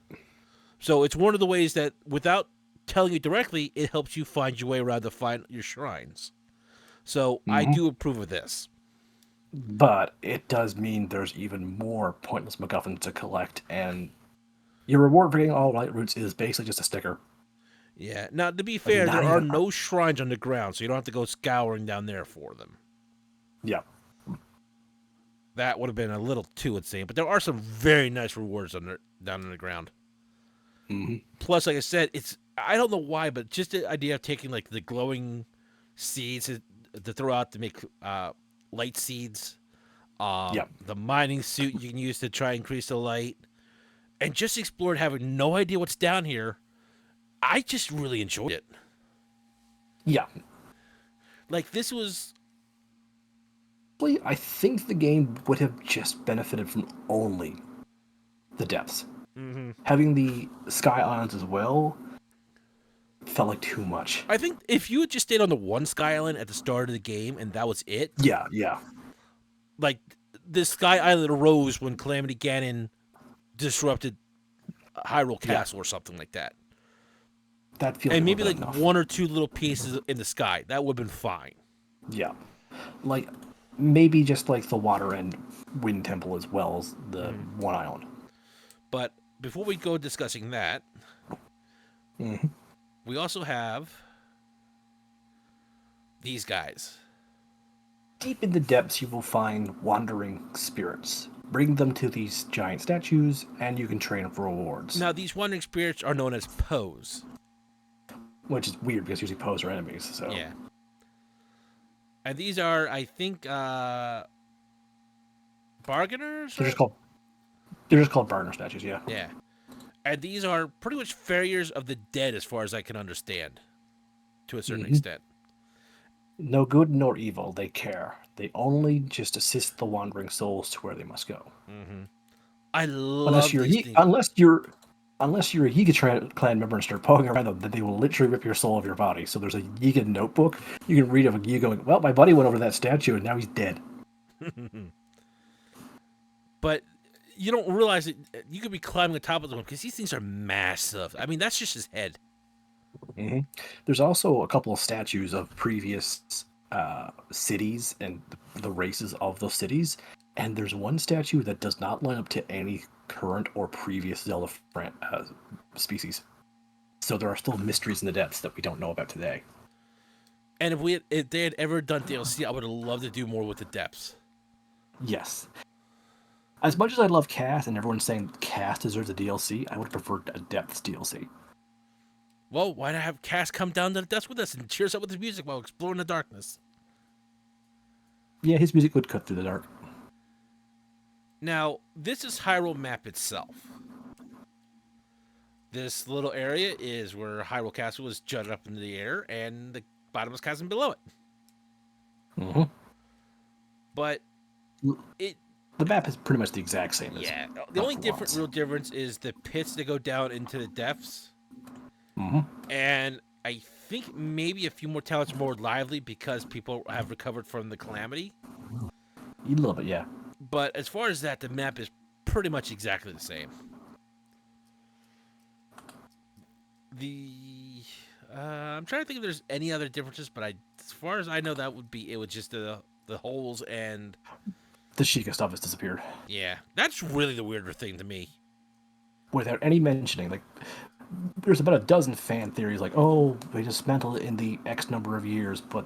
So it's one of the ways that without telling you directly, it helps you find your way around to find your shrines. So I Hmm. do approve of this. But it does mean there's even more pointless MacGuffins to collect, and your reward for getting all light routes is basically just a sticker. Yeah. Now, to be Like, fair, not there are even. no shrines underground, so you don't have to go scouring down there for them. Yeah. That would have been a little too insane, but there are some very nice rewards down underground. Hmm. Plus, like I said, it's I don't know why, but just the idea of taking like the glowing seeds to throw out to make light seeds, Yeah. the mining suit you can use to try and increase the light, and just exploring having no idea what's down here. I just really enjoyed it. Yeah. Like this was I think the game would have just benefited from only the depths. mm-hmm. Having the Sky Islands as well felt like too much. I think if you had just stayed on the one Sky Island at the start of the game and that was it, Yeah, yeah. like the Sky Island arose when Calamity Ganon disrupted Hyrule Yeah. Castle or something like that. That feels And like it would maybe have like been enough. one or two little pieces in the sky. That would have been fine. Yeah. Like, maybe just like the Water End Wind Temple as well as the Mm-hmm. One Island. But before we go discussing that, Hmm. we also have these guys. Deep in the depths, you will find wandering spirits. Bring them to these giant statues, and you can train for rewards. Now, these wandering spirits are known as Poes. Which is weird because usually Poes are enemies, so. Yeah. And these are, I think, bargainers, They're just right? called they're just called Barner statues, yeah. Yeah. And these are pretty much farriers of the dead, as far as I can understand, to a certain Hmm. extent. No good nor evil, they care. They only just assist the wandering souls to where they must go. Mm-hmm. I Unless love you're these Yi- things. unless you're unless you're a Yiga clan member and start poking around them, then they will literally rip your soul of your body. So there's a Yiga notebook you can read of a Yiga going, "Well, my buddy went over that statue and now he's dead." But you don't realize that you could be climbing the top of them because these things are massive. I mean, that's just his head. Hmm. There's also a couple of statues of previous cities and the races of those cities, and there's one statue that does not line up to any current or previous Zelda species. So there are still mysteries in the depths that we don't know about today. And if they had ever done DLC, I would have loved to do more with the depths. Yes. As much as I love Cast and everyone's saying Cast deserves a DLC, I would prefer a Depths DLC. Well, why not have Cass come down to the depths with us and cheer us up with his music while exploring the darkness? Yeah, his music would cut through the dark. Now, this is Hyrule map itself. This little area is where Hyrule Castle is jutted up into the air, and the bottomless chasm below it. Hmm. But it, The map is pretty much the exact same as yeah, the only Outlaw Wilds. real difference is the pits that go down into the depths, Hmm. and I think maybe a few more talents more lively because people have recovered from the calamity. A little bit, yeah. But as far as that, the map is pretty much exactly the same. The I'm trying to think if there's any other differences, but as far as I know, that would be it. With just the holes and The Sheikah stuff has disappeared. yeah, that's really the weirder thing to me. Without any mentioning, like, there's about a dozen fan theories, like, oh, they dismantled it in the X number of years, but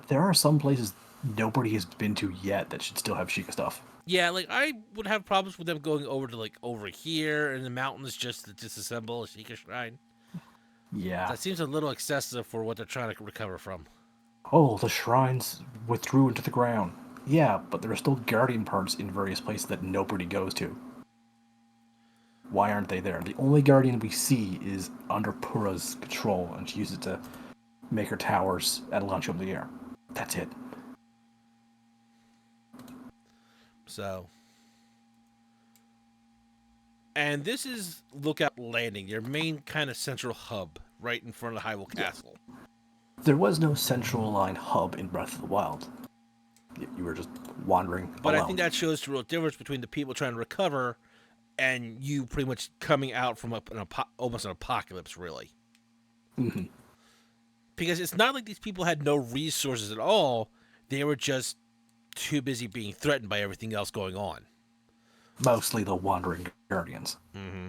there are some places nobody has been to yet that should still have Sheikah stuff. Yeah, like I would have problems with them going over to like over here in the mountains just to disassemble a Sheikah shrine. Yeah. That seems a little excessive for what they're trying to recover from. Oh, the shrines withdrew into the ground. Yeah, but there are still guardian parts in various places that nobody goes to. Why aren't they there? The only guardian we see is under Pura's control, and she uses it to make her towers and launch up in the air. That's it. So, and this is Lookout Landing, your main kind of central hub, right in front of the Hyrule Yeah. Castle. There was no central line hub in Breath of the Wild. You were just wandering But I think alone. that shows the real difference between the people trying to recover and you pretty much coming out from almost an apocalypse, really. Mm-hmm. Because it's not like these people had no resources at all. They were just too busy being threatened by everything else going on. Mostly the wandering guardians. Mm-hmm.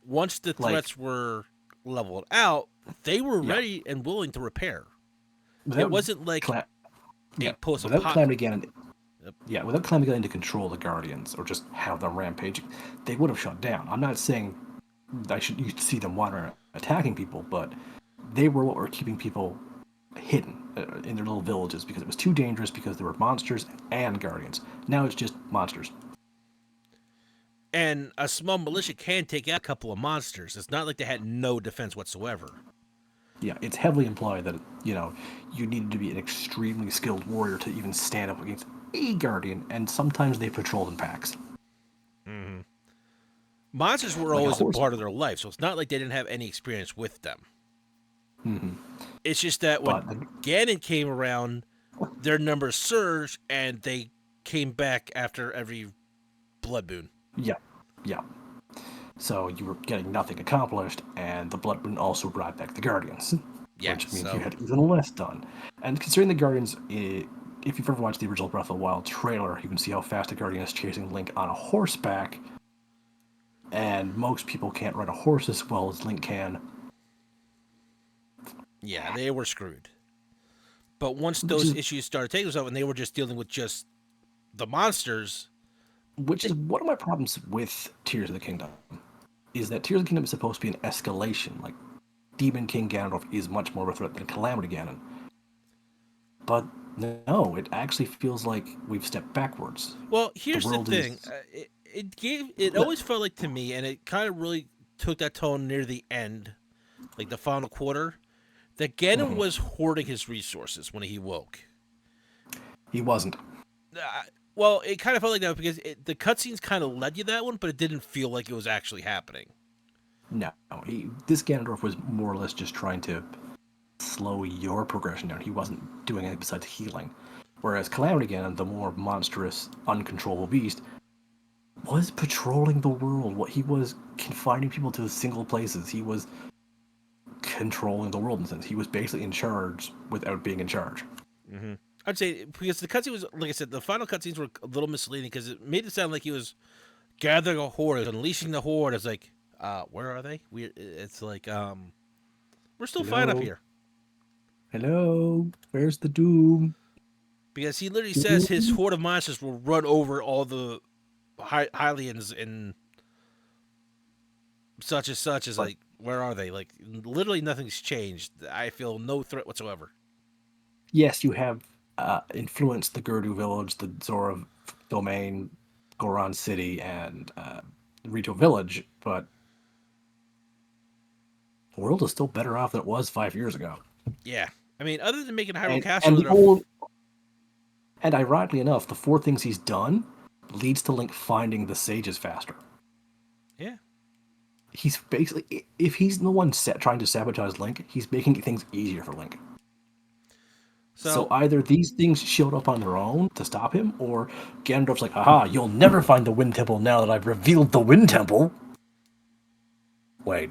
Once the Like, threats were leveled out, they were yeah, ready and willing to repair. It without wasn't like Cla- a yeah, without post-apocalypse. Calamity Ganon, Yep. yeah, without Calamity Ganon to control the guardians or just have them rampaging, they would have shut down. I'm not saying you see them wandering attacking people, but they were what were keeping people hidden in their little villages because it was too dangerous because there were monsters and guardians. Now it's just monsters. And a small militia can take out a couple of monsters. It's not like they had no defense whatsoever. Yeah, it's heavily implied that you needed to be an extremely skilled warrior to even stand up against a guardian, and sometimes they patrolled in packs. Mm-hmm. Monsters were Like a always a horse. part of their life, so it's not like they didn't have any experience with them. Mm-hmm. It's just that when But Ganon came around, their numbers surged and they came back after every blood boon. yeah, yeah. So you were getting nothing accomplished, and the Blood Moon also brought back the Guardians, Yeah, which means you so had even less done. And considering the Guardians, if you've ever watched the original Breath of the Wild trailer, you can see how fast a Guardian is chasing Link on a horseback, and most people can't ride a horse as well as Link can. yeah, they were screwed. But once Which those is issues started taking themselves and they were just dealing with just the monsters, which is one of my problems with Tears of the Kingdom, is that Tears of the Kingdom is supposed to be an escalation. Like Demon King Ganondorf is much more of a threat than Calamity Ganon. But no, it actually feels like we've stepped backwards. well, The here's the world thing. is It always felt like to me, and it kind of really took that tone near the end, like the final quarter, that Ganon Mhm. was hoarding his resources when he woke. He wasn't. Uh, well, it kind of felt like that because the cutscenes kind of led you that one, but it didn't feel like it was actually happening. No, this Ganondorf was more or less just trying to slow your progression down. He wasn't doing anything besides healing. Whereas Calamity Ganon, the more monstrous, uncontrollable beast, was patrolling the world. What he was confining people to single places. He was controlling the world in a sense. He was basically in charge without being in charge. Mm-hmm. I'd say because the cutscene was, like I said, the final cutscenes were a little misleading because it made it sound like he was gathering a horde, unleashing the horde. It's like, where are they? It's like, we're still fine up Hello, here hello. Where's the Doom? because he literally says his Doom? horde of monsters will run over all the Hylians and such as such. Is But like, where are they? Like, literally nothing's changed. I feel no threat whatsoever. yes, you have influenced the Gerdu village, the Zora domain, Goron City, and Rito Village, but the world is still better off than it was 5 years ago. Yeah, I mean, other than making Hyrule And Castle, and the old and ironically enough, the four things he's done leads to Link finding the sages faster. yeah. He's basically, if he's the one trying to sabotage Link, he's making things easier for Link. So So either these things showed up on their own to stop him, or Ganondorf's like, "Aha! You'll never find the Wind Temple now that I've revealed the Wind Temple." Wait.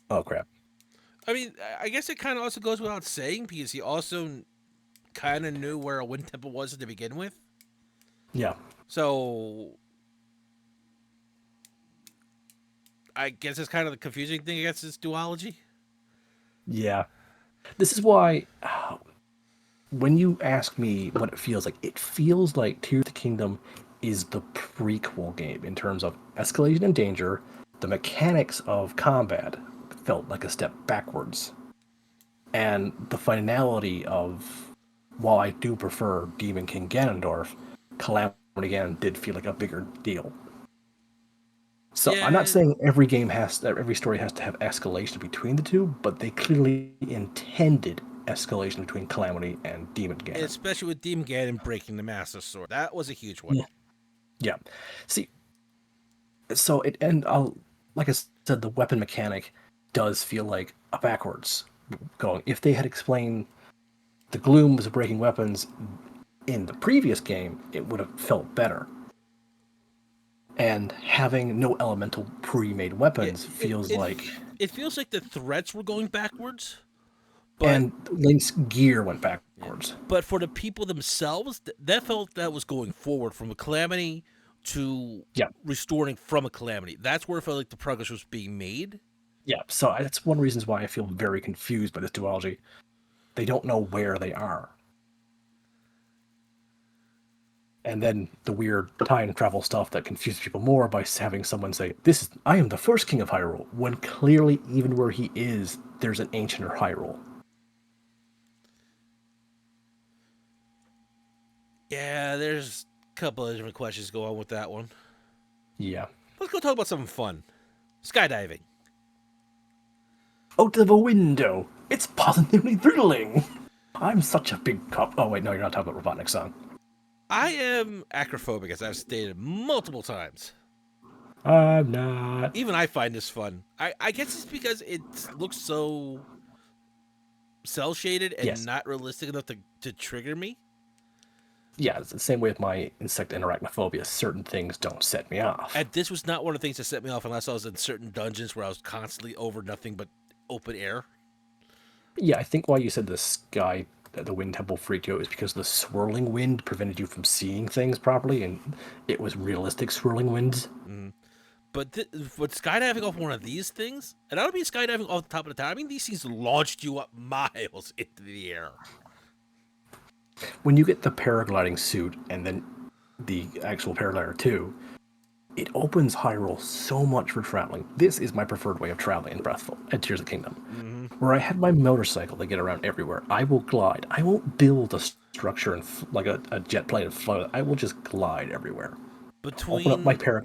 Oh crap. I mean, I guess it kind of also goes without saying because he also kind of knew where a wind temple was to begin with. Yeah. So I guess it's kind of the confusing thing. I guess it's duology. Yeah. This is why when you ask me what it feels like Tears of the Kingdom is the prequel game in terms of escalation and danger. The mechanics of combat felt like a step backwards. And the finality of, while I do prefer Demon King Ganondorf, Calamity Ganon did feel like a bigger deal. So I'm not Yeah, saying every story has to have escalation between the two, but they clearly intended escalation between Calamity and Demon Ganon. especially with Demon Ganon breaking the Master Sword. That was a huge one. Yeah. Yeah. See, so like I said, the weapon mechanic does feel like a backwards going. If they had explained the Gloom was breaking weapons in the previous game, it would have felt better. And having no elemental pre-made Yeah, weapons feels it like, it feels like the threats were going backwards, but and Link's gear went yeah, backwards. but for the people themselves, that felt that was going forward from a calamity to Yeah, restoring from a calamity. That's where it felt like the progress was being made. yeah. So that's one of the reasons why I feel very confused by this duology. They don't know where they are. And then the weird time travel stuff that confuses people more by having someone say, I am the first king of Hyrule," when clearly, even where he is, there's an ancient Hyrule. Yeah, there's a couple of different questions go on with that one. Yeah. Let's go talk about something fun. Skydiving. Out of a window! It's positively thrilling! I'm such a big cop. Oh, wait, no, you're not talking about Robotnik's song. I am acrophobic, as I've stated multiple times. I'm not. Even I find this fun. I guess it's because it looks so cell shaded and Yes. not realistic enough to trigger me. Yeah, it's the same way with my insect and arachnophobia. Certain things don't set me off. And this was not one of the things that set me off unless I was in certain dungeons where I was constantly over nothing but open air. Yeah, I think why you said the wind temple freaked you out is because the swirling wind prevented you from seeing things properly, and it was realistic swirling winds. Mm. But skydiving off one of these things, and I don't mean skydiving off the top of the tower. I mean these things launched you up miles into the air. When you get the paragliding suit and then the actual paraglider too, it opens Hyrule so much for traveling. This is my preferred way of traveling in Tears of the Kingdom. Mm-hmm. Where I have my motorcycle to get around everywhere, I will glide. I won't build a structure and like a jet plane and float. I will just glide everywhere. Open up my Between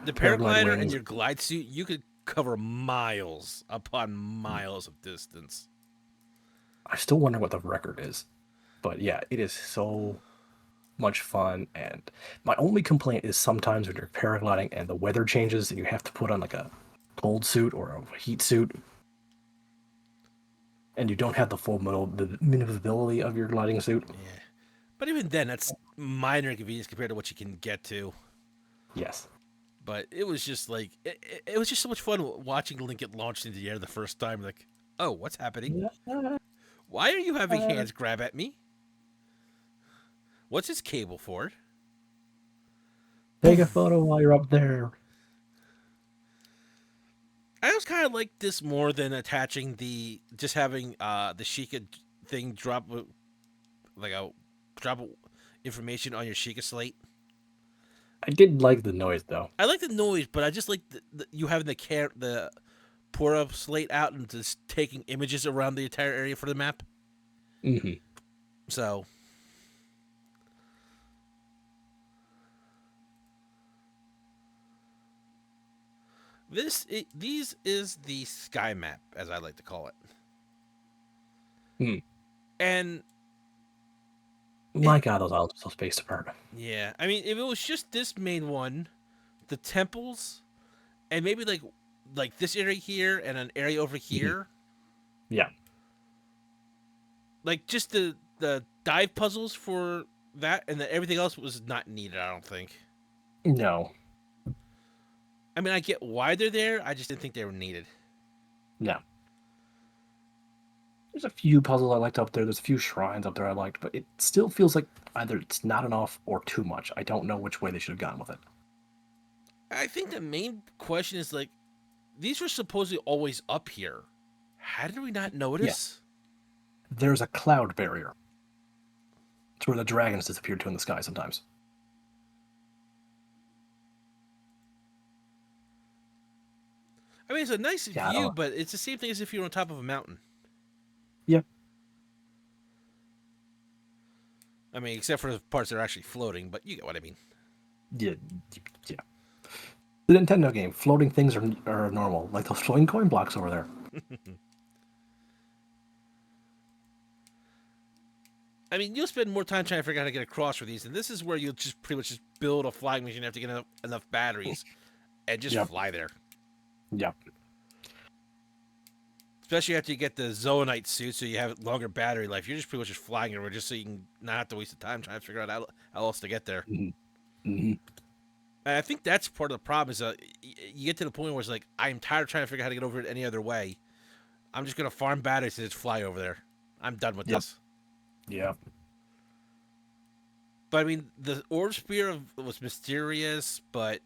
the paraglide paraglider and wings. your glide suit, you could cover miles upon miles of distance. I still wonder what the record is, but yeah, it is so much fun. And my only complaint is sometimes when you're paragliding and the weather changes and you have to put on like a cold suit or a heat suit, and you don't have the full maneuverability of your gliding suit. Yeah. But even then, that's minor inconvenience compared to what you can get to. Yes. But it was just like it was just so much fun watching Link get launched into the air the first time. Like, oh, what's happening? Why are you having hands grab at me? What's his cable for? Take a photo while you're up there. I was kind of like this more than attaching just having the Sheikah thing like a drop information on your Sheikah slate. I did like the noise though. I like the noise, but I just like you having the pour up slate out and just taking images around the entire area for the map. Hmm. So these is the sky map, as I like to call it. Hmm. And it, My God, those islands are so spaced apart. yeah, I mean, if it was just this main one, the temples, and maybe like this area here and an area over Mhm. here, Yeah. like just the dive puzzles for that, and everything else was not needed. I don't think. No. I mean, I get why they're there. I just didn't think they were needed. No. There's a few puzzles I liked up there. There's a few shrines up there I liked, but it still feels like either it's not enough or too much. I don't know which way they should have gone with it. I think the main question is like these were supposedly always up here. How did we not Yes. notice? There's a cloud barrier. It's where the dragons disappear to in the sky sometimes. I mean, it's a nice Yeah, I don't view, know. but it's the same thing as if you're on top of a mountain. Yeah. I mean, except for the parts that are actually floating, but you get what I mean. Yeah. Yeah. The Nintendo game, floating things are normal, like those floating coin blocks over there. I mean, you'll spend more time trying to figure out how to get across for these, and this is where you'll just pretty much just build a flying machine. You have to get enough batteries and just Yep, fly there. yep. Especially after you get the Zoanite suit, so you have longer battery life. You're just pretty much just flying everywhere, just so you can not have to waste the time trying to figure out how else to get there. Hmm. Hmm. And I think that's part of the problem is you get to the point where it's like I'm tired of trying to figure out how to get over it any other way. I'm just gonna farm batteries and just fly over there. I'm done with Yep, this. yep. But I mean, the orb spear was mysterious, but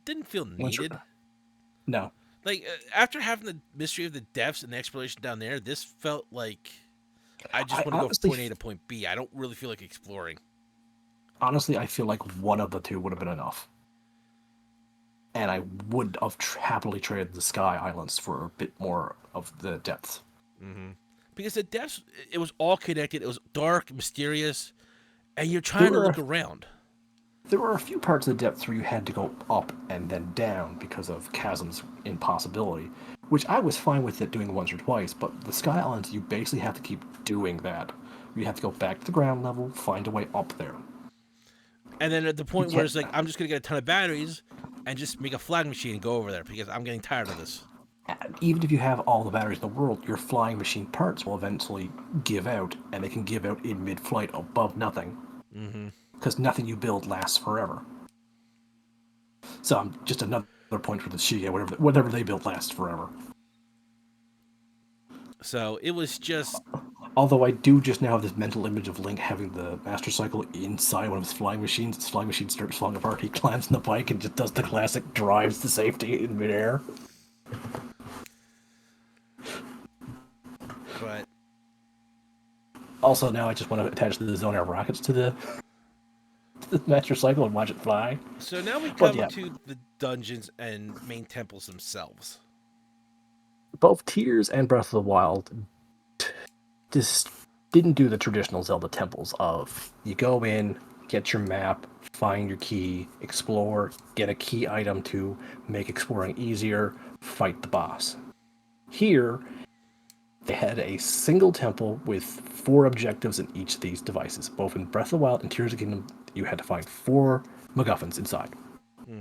didn't feel Once needed. you're, no, Like after having the mystery of the depths and the exploration down there, this felt like I just I want to go from honestly, point A to point B. I don't really feel like exploring. honestly, I feel like one of the two would have been enough, and I would have happily traded the Sky Islands for a bit more of the depths. Hmm. Because the depths, it was all connected. It was dark, mysterious, and you're There trying to were look around. there were a few parts of the depths where you had to go up and then down because of chasms impossibility, which I was fine with it doing once or twice. But the Sky Islands, you basically have to keep doing that. You have to go back to the ground level, find a way up there. And then at the You point where can't. it's like, I'm just going to get a ton of batteries and just make a flag machine and go over there because I'm getting tired of this. Even if you have all the batteries in the world, your flying machine parts will eventually give out, and they can give out in mid-flight above nothing, Hmm. because nothing you build lasts forever. So just another point for the Shiga, whatever they build lasts forever. So it was just, Although I do just now have this mental image of Link having the Master Cycle inside one of his flying machines. His flying machine starts falling apart. He climbs on the bike and just does the classic drives to safety in midair. but Also, now I just want to attach the Zone Air rockets to the Master Cycle and watch it fly. so now we But come yeah, to the dungeons and main temples themselves. both Tears and Breath of the Wild just didn't do the traditional Zelda temples of you go in, get your map, find your key, explore, get a key item to make exploring easier, fight the boss. Here, they had a single temple with 4 objectives in each of these devices. Both in Breath of the Wild and Tears of the Kingdom, you had to find 4 MacGuffins inside. Hmm.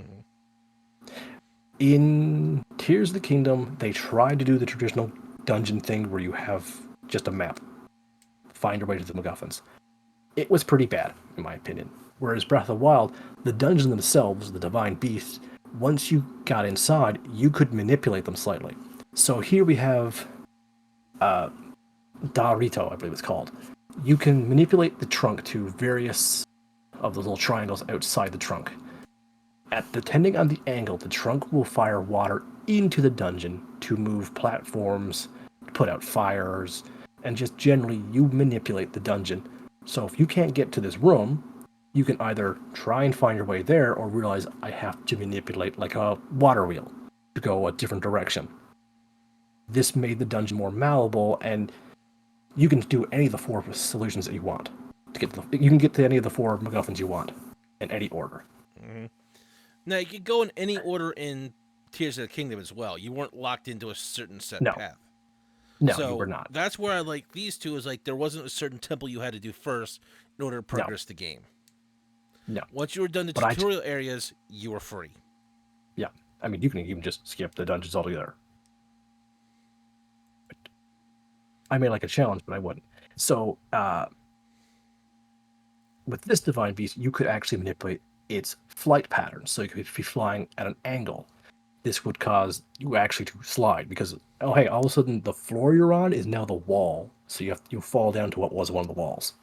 In Tears of the Kingdom, they tried to do the traditional dungeon thing where you have just a map, find your way to the MacGuffins. It was pretty bad, in my opinion. Whereas Breath of the Wild, the dungeons themselves, the divine beasts, once you got inside, you could manipulate them slightly. So here we have Darito, I believe it's called. You can manipulate the trunk to various of those little triangles outside the trunk. Depending on the angle, the trunk will fire water into the dungeon to move platforms, put out fires, and just generally you manipulate the dungeon. So if you can't get to this room, you can either try and find your way there or realize I have to manipulate like a water wheel to go a different direction. This made the dungeon more malleable, and you can do any of the 4 solutions that you want. You can get to any of the 4 MacGuffins you want in any order. Hmm. Now you could go in any order in Tears of the Kingdom as well. You weren't locked into a certain set No, path. no, you were So not. that's where I like these two is like there wasn't a certain temple you had to do first in order to No, progress the game. no. Once you were done the But I, tutorial areas, you were free. yeah, I mean, you can even just skip the dungeons altogether. I may like a challenge, but I wouldn't. So, with this divine beast, you could actually manipulate its flight pattern. So you could be flying at an angle. This would cause you actually to slide because oh hey, all of a sudden the floor you're on is now the wall. So you fall down to what was one of the walls.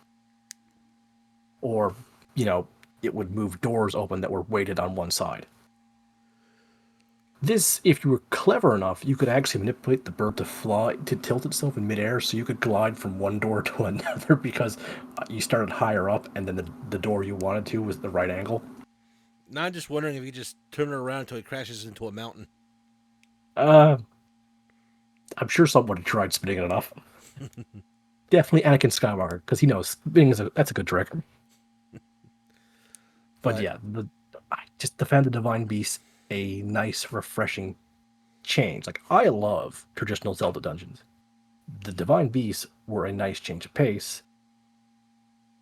Or, you know, it would move doors open that were weighted on one side. This, if you were clever enough, you could actually manipulate the bird to fly, to tilt itself in midair, so you could glide from one door to another because you started higher up, and then the door you wanted to was the right angle. Now I'm just wondering if you just turn it around until it crashes into a mountain. Uh, I'm sure somebody tried spinning it enough. Definitely Anakin Skywalker, because he knows spinning that's a good trick. But But yeah, I just found the divine beast a nice, refreshing change. Like, I love traditional Zelda dungeons. The Divine Beasts were a nice change of pace.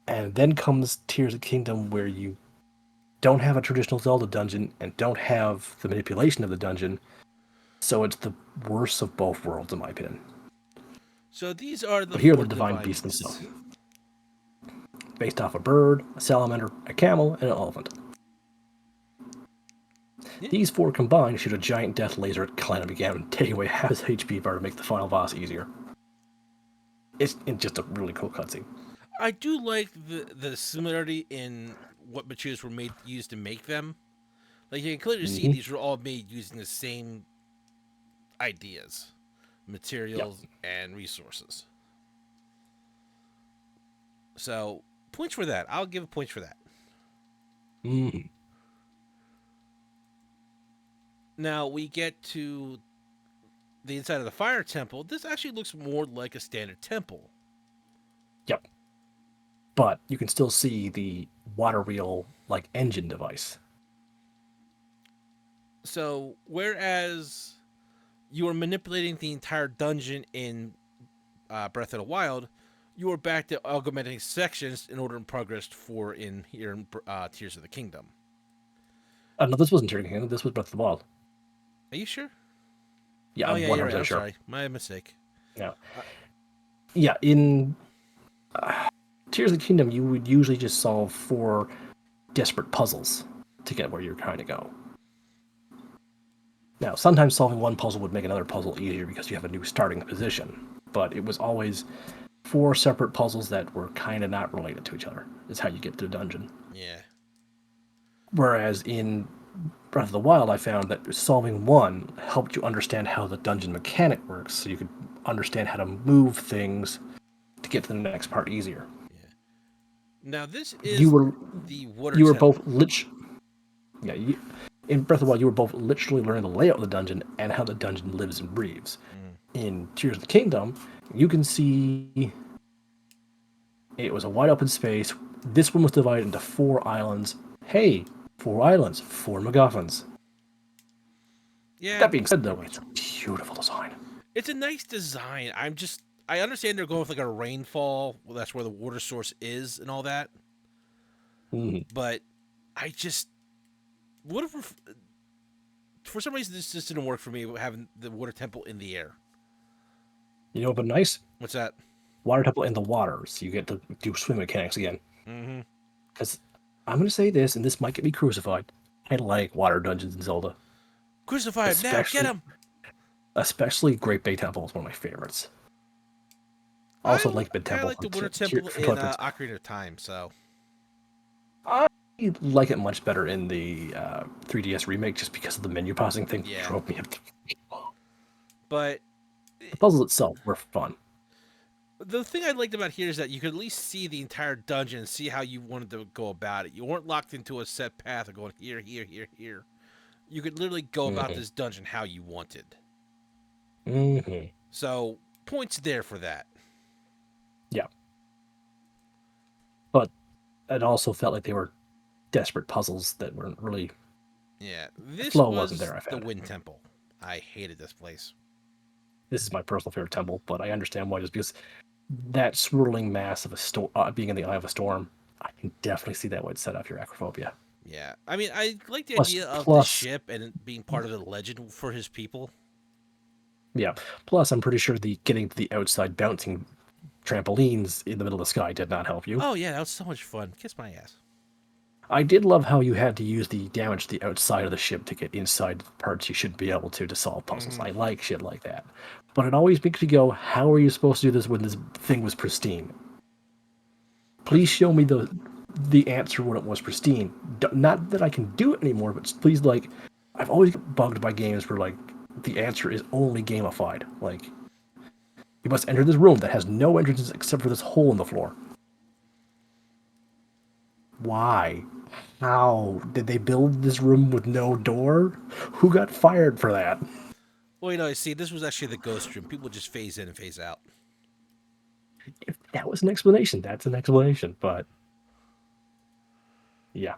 And then comes Tears of the Kingdom, where you don't have a traditional Zelda dungeon and don't have the manipulation of the dungeon. So it's the worst of both worlds, in my opinion. So these are the But here are the four Divine divine Beasts themselves, beasts. based off a bird, a salamander, a camel, and an elephant. Yeah. These four combined shoot a giant death laser at Calamity Ganon, taking away half his HP bar to make the final boss easier. It's just a really cool cutscene. I do like the similarity in what materials were made used to make them. Like you can clearly see Mm-hmm. these were all made using the same ideas, Yep. materials, and resources. So points for that. I'll give points for that. Mm-hmm. Now we get to the inside of the fire temple. This actually looks more like a standard temple. Yep. But you can still see the water wheel like engine device. So whereas you are manipulating the entire dungeon in Breath of the Wild, you are back to augmenting sections in order to progress for in here in Tears of the Kingdom. No, this wasn't Tears of the Kingdom. This was Breath of the Wild. Are you sure? Yeah, Oh I'm yeah, you're right. 100% I'm sure. sorry, my mistake. Yeah. Uh, Yeah, in Tears of the Kingdom, you would usually just solve four desperate puzzles to get where you're trying to go. Now, sometimes solving one puzzle would make another puzzle easier because you have a new starting position, but it was always four separate puzzles that were kind of not related to each other, is how you get to the dungeon. yeah, Whereas in Breath of the Wild, I found that solving one helped you understand how the dungeon mechanic works, so you could understand how to move things to get to the next part easier. yeah. Now this You is were the water you were both temple. yeah, in Breath of the Wild, you were both literally learning the layout of the dungeon and how the dungeon lives and breathes. Mm. In Tears of the Kingdom, you can see it was a wide open space. This one was divided into four islands. Hey, four islands, four MacGuffins. Yeah, That being said, pretty though, it's much. a beautiful design. It's a nice design. I understand they're going with like a rainfall. Well, that's where the water source is and all that. Mm-hmm. But I just what if for some reason this just didn't work for me having the water temple in the air. You know, but nice What's that? water temple in the water, so you get to do swim mechanics again. Mm-hmm. Because I'm going to say this, and this might get me crucified. I like water dungeons in Zelda, Crucify him now! Get especially him! especially Great Bay Temple is one of my favorites. Also, Lake Mid Kind of Temple like the water temple from in Twilight Princess. Ocarina of Time. So I like it much better in the 3DS remake just because of the menu pausing thing yeah, drove me up. but The puzzles itself were fun. the thing I liked about here is that you could at least see the entire dungeon and see how you wanted to go about it. You weren't locked into a set path of going here, here, here, here. You could literally go about Mm-hmm. this dungeon how you wanted. Mm-hmm. So points there for that. Yeah, but it also felt like they were desperate puzzles that weren't really. Yeah, The this flow wasn't was there, I the found. Wind Temple. I hated this place. This is my personal favorite temple, but I understand why, just because that swirling mass of a storm, being in the eye of a storm, I can definitely see that would set off your acrophobia. Yeah, I mean, I like the Plus, idea of the plus, ship and it being part of the legend for his people. yeah, plus, I'm pretty sure the getting to the outside bouncing trampolines in the middle of the sky did not help you. Oh yeah, that was so much fun. Kiss my ass. I did love how you had to use the damage to the outside of the ship to get inside parts you shouldn't be able to solve puzzles. Mm-hmm. I like shit like that. But it always makes me go, how are you supposed to do this when this thing was pristine? Please show me the answer when it was pristine. Not that I can do it anymore, but please, like, I've always got bugged by games where, like, the answer is only gamified. Like, you must enter this room that has no entrances except for this hole in the floor. Why? How? Did they build this room with no door? Who got fired for that? Well, you know, see, this was actually the ghost room. People just phase in and phase out. If that was an explanation, that's an explanation. But, yeah.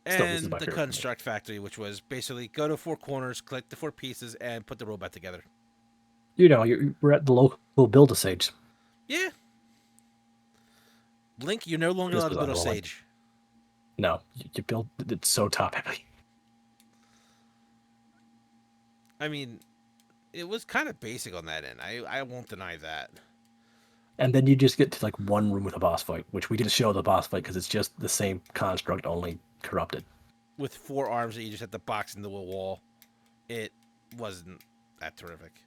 Still, this is And my the favorite for me. construct factory, which was basically go to four corners, collect the four pieces, and put the robot together. We're at the local build a stage. Yeah, Link, you're no longer This allowed to was build a unreal. sage. No, you build it's so top heavy. I mean, it was kind of basic on that end. I won't deny that. And then you just get to like one room with a boss fight, which we didn't show the boss fight because it's just the same construct, only corrupted. With four arms that you just have to box into a wall, it wasn't that terrific.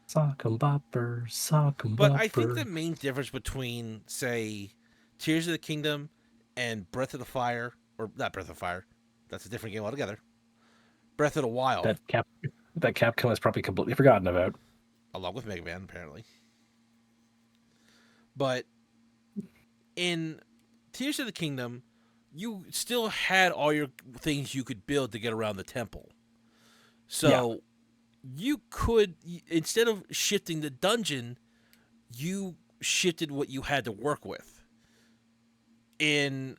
Sock 'em bopper, sock 'em But I think the bopper. main difference between, say, Tears of the Kingdom and Breath of the Fire, or not Breath of the Fire, that's a different game altogether. Breath of the Wild, That Cap that Capcom has probably completely forgotten about. along with Mega Man, apparently. But in Tears of the Kingdom, you still had all your things you could build to get around the temple. Yeah, So you could, instead of shifting the dungeon, you shifted what you had to work with. In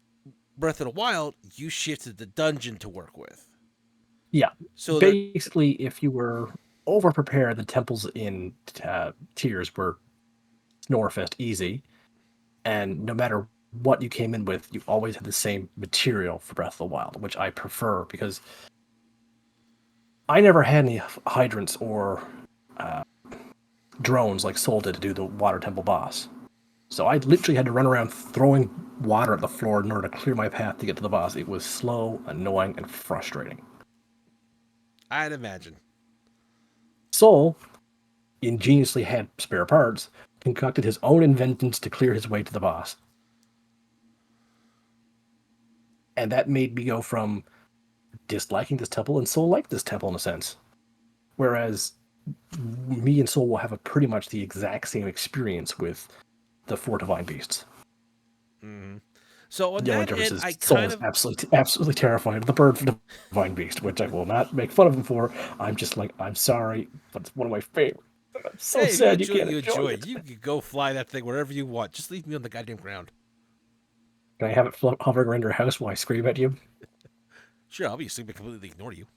Breath of the Wild, you shifted the dungeon to work with. yeah. So there, Basically, if you were over prepared, the temples in Tears were Snorefest easy, and no matter what you came in with, you always had the same material for Breath of the Wild, which I prefer because I never had any hydrants or uh, drones like Soul did to do the Water Temple boss. So I literally had to run around throwing water at the floor in order to clear my path to get to the boss. It was slow, annoying, and frustrating. I'd imagine. Soul ingeniously had spare parts, concocted his own inventions to clear his way to the boss. And that made me go from disliking this temple and Soul liked this temple in a sense. Whereas me and Soul will have a pretty much the exact same experience with the four divine beasts. Mm-hmm. So on The only that difference end, is I Soul kind is of, absolutely terrified of the bird divine beast, which I will not make fun of him for. I'm just like, I'm sorry, but it's one of my favorites. I'm so hey, if you sad you enjoy it, can't you enjoy enjoy it. it. You could go fly that thing wherever you want. Just leave me on the goddamn ground. Can I have it hovering around your house while I scream at you? Sure, I'll be sleeping completely ignore you.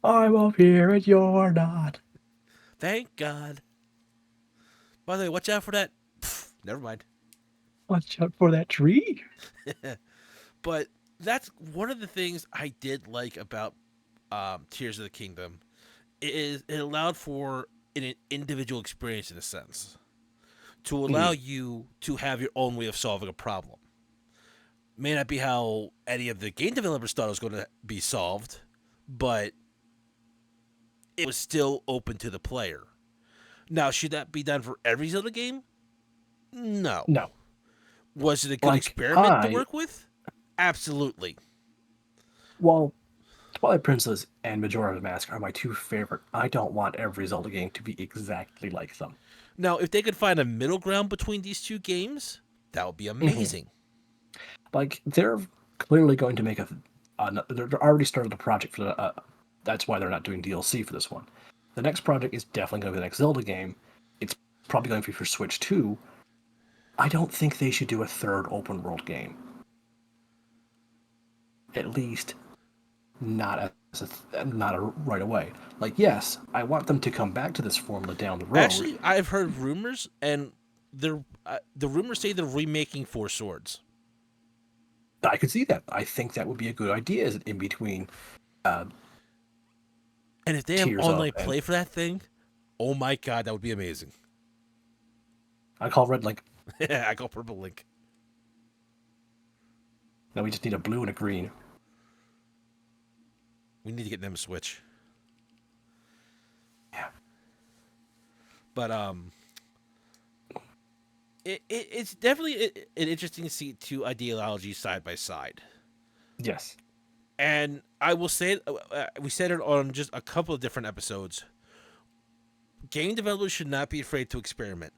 I'm up here and you're not. Thank God. By the way, watch out for that. Pfft, never mind. Watch out for that tree. But that's one of the things I did like about Tears of the Kingdom. It allowed for an individual experience in a sense to allow Mm, you to have your own way of solving a problem. May not be how any of the game developers thought it was going to be solved, but it was still open to the player. Now, should that be done for every Zelda game? No. no. Was it a good Like, experiment to work with? Absolutely. well, Twilight Princess and Majora's Mask are my two favorite. I don't want every Zelda game to be exactly like them. Now, if they could find a middle ground between these two games, that would be Hmm. amazing. Like, they're clearly going to make they're already started a project for the. That's why they're not doing DLC for this one. The next project is definitely going to be the next Zelda game. It's probably going to be for Switch 2. I don't think they should do a third open world game. At least not right away. Like, yes, I want them to come back to this formula down the road. Actually, I've heard rumors, and the rumors say they're remaking Four Swords. I could see that. I think that would be a good idea as in between uh, And if they have Tears of online and play for that thing, oh my god, that would be amazing. I call Red like I call Purple Link. now we just need a blue and a green. We need to get them a Switch. Yeah. But it's definitely an interesting to see two ideologies side by side. Yes. And I will say, we said it on just a couple of different episodes. Game developers should not be afraid to experiment.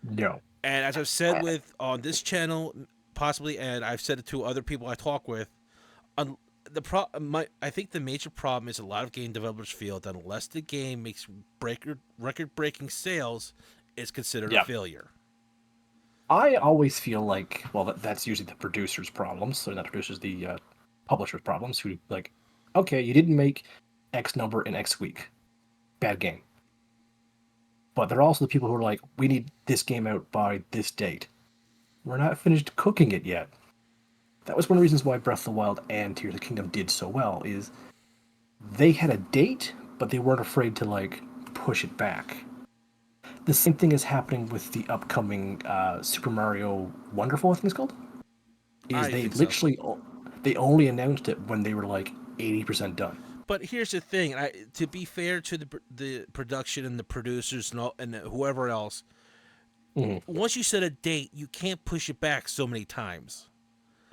No. And as I've said with on this channel, possibly, and I've said it to other people I talk with, I think the major problem is a lot of game developers feel that unless the game makes record breaking sales, it's considered a Yeah. failure. I always feel like, well, that's usually the producer's problem. So not producers, the publishers' problems. Who like, okay, you didn't make X number in X week, bad game. But they're also the people who are like, we need this game out by this date. We're not finished cooking it yet. That was one of the reasons why Breath of the Wild and Tears of the Kingdom did so well. Is they had a date, but they weren't afraid to like push it back. The same thing is happening with the upcoming Super Mario Wonderful, I think it's called. Is I they think so. literally they only announced it when they were like 80% done. But here's the thing: to be fair to the production and the producers and whoever else, Mhm. once you set a date, you can't push it back so many times.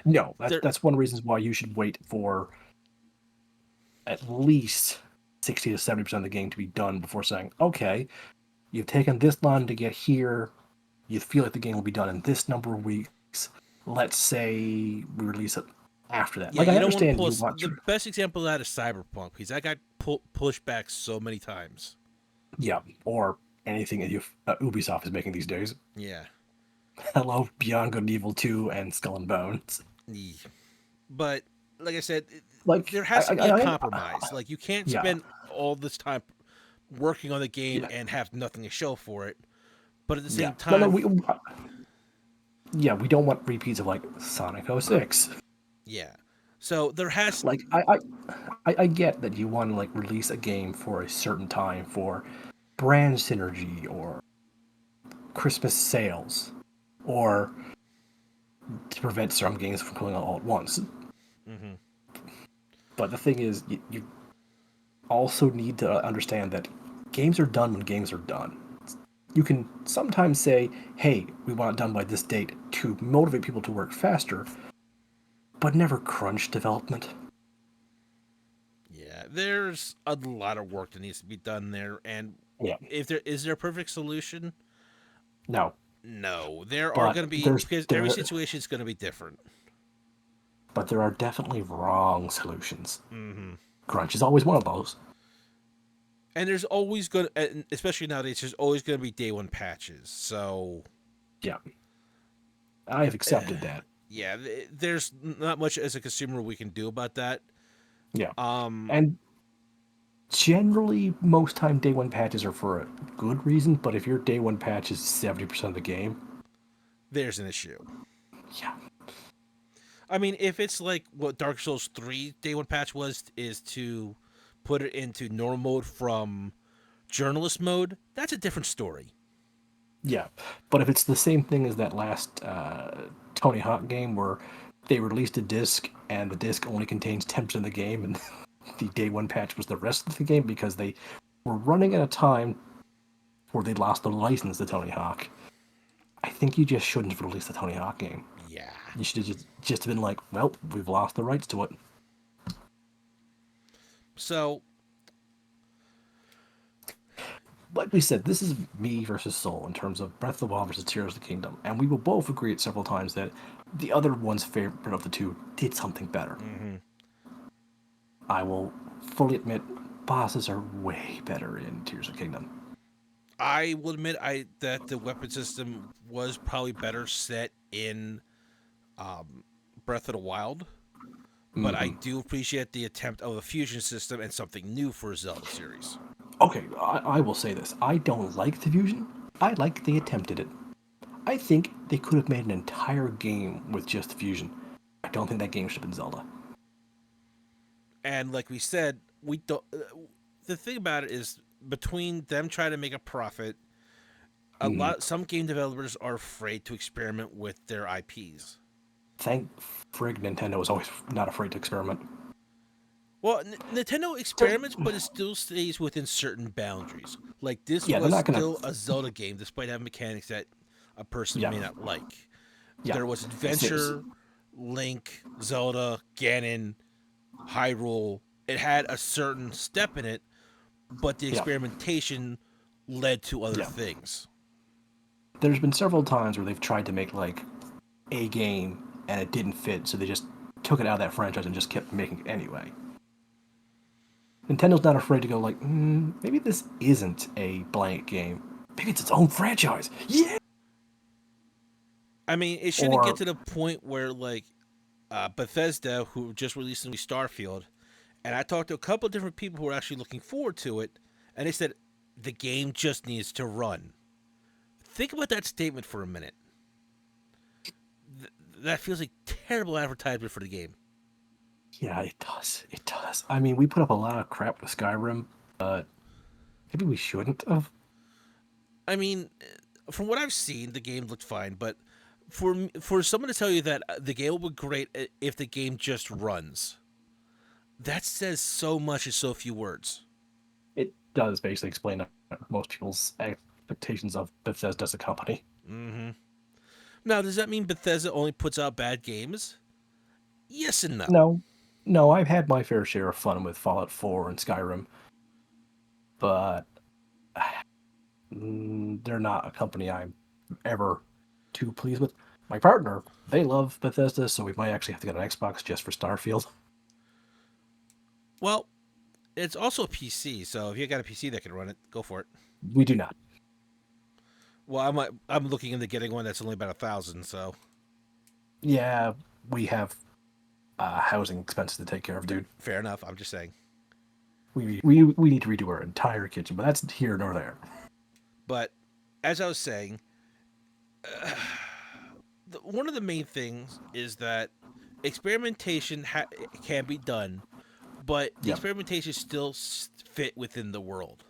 No, There, that's one of the reasons why you should wait for at least 60 to 70% of the game to be done before saying, okay, you've taken this long to get here. You feel like the game will be done in this number of weeks. Let's say we release it after that. yeah, Like, I you don't want to understand pull. you want The to, best example of that is Cyberpunk, because that got pushed back so many times. yeah, or anything that Ubisoft is making these days. Yeah. Hello, Beyond Good and Evil 2 and Skull and Bones. But like I said, Like, there has to be a I compromise. Like you can't yeah, spend all this time working on the game yeah, and have nothing to show for it. But at the yeah. same No, no, time, yeah, we don't want repeats of like Sonic 06. yeah. So there has, Like, I get that you want to like release a game for a certain time for brand synergy or Christmas sales, or to prevent some games from coming out all at once. hmm But the thing is, you also need to understand that games are done when games are done. You can sometimes say, hey, we want it done by this date to motivate people to work faster, but never crunch development. yeah. There's a lot of work that needs to be done there, and Yeah. if there is there a perfect solution, No. no. There are But going to be, because every there situation is going to be different. but there are definitely wrong solutions. hmm Crunch is always one of those. And there's always going to, especially nowadays, there's always going to be day one patches. So Yeah. I have accepted that. yeah, there's not much as a consumer we can do about that. Yeah. Um, And generally, most time day one patches are for a good reason, but if your day one patch is 70% of the game, there's an issue. yeah. I mean, if it's like what Dark Souls 3 day one patch was, is to put it into normal mode from journalist mode, that's a different story. Yeah. But if it's the same thing as that last Tony Hawk game where they released a disc and the disc only contains 10% of the game and the day one patch was the rest of the game because they were running at a time where they lost the license to Tony Hawk, I think you just shouldn't have released the Tony Hawk game. Yeah. You should have just been like, well, we've lost the rights to it. So, Like we said, this is me versus Soul in terms of Breath of the Wild versus Tears of the Kingdom, and we will both agree at several times that the other one's favorite of the two did something better. mhm. I will fully admit, bosses are way better in Tears of the Kingdom. I will admit I that the weapon system was probably better set in um, Breath of the Wild, but I Hmm. do appreciate the attempt of a fusion system and something new for a Zelda series. Okay, I will say this: I don't like the fusion. I like they attempted it. I think they could have made an entire game with just the fusion. I don't think that game should have been Zelda. And like we said, we don't. The thing about it is, between them trying to make a profit, Hmm. some game developers are afraid to experiment with their IPs. Thank frig Nintendo is always not afraid to experiment. Well, Nintendo experiments, but it still stays within certain boundaries. Like this Yeah, they're was not gonna. still a Zelda game, despite having mechanics that a person Yeah, may not like. yeah. There was It's- adventure, Link, Zelda, Ganon, Hyrule. It had a certain step in it, but the yeah, experimentation led to other yeah. things. There's been several times where they've tried to make like a game and it didn't fit, so they just took it out of that franchise and just kept making it anyway. Nintendo's not afraid to go like, maybe this isn't a blank game. Maybe it's its own franchise. Yeah. I mean, it shouldn't get Or to the point where like Bethesda, who just released a new Starfield, and I talked to a couple of different people who are actually looking forward to it, and they said the game just needs to run. Think about that statement for a minute. That feels like terrible advertisement for the game. Yeah, it does. It does. I mean, we put up a lot of crap with Skyrim, but maybe we shouldn't have. I mean, from what I've seen, the game looked fine, but for someone to tell you that the game will be great if the game just runs, that says so much in so few words. It does basically explain most people's expectations of Bethesda as a company. Mm-hmm. Now, does that mean Bethesda only puts out bad games? Yes and no. No, no, I've had my fair share of fun with Fallout 4 and Skyrim, but they're not a company I'm ever too pleased with. My partner, they love Bethesda, so we might actually have to get an Xbox just for Starfield. Well, it's also a PC, so if you got a PC that can run it, go for it. We do not. Well, I'm looking into getting one that's only about 1,000. So Yeah, we have housing expenses to take care of, dude. fair enough. I'm just saying. We need to redo our entire kitchen, but that's here nor there. But as I was saying, one of the main things is that experimentation can be done, but the Yep, experimentation still fit within the world.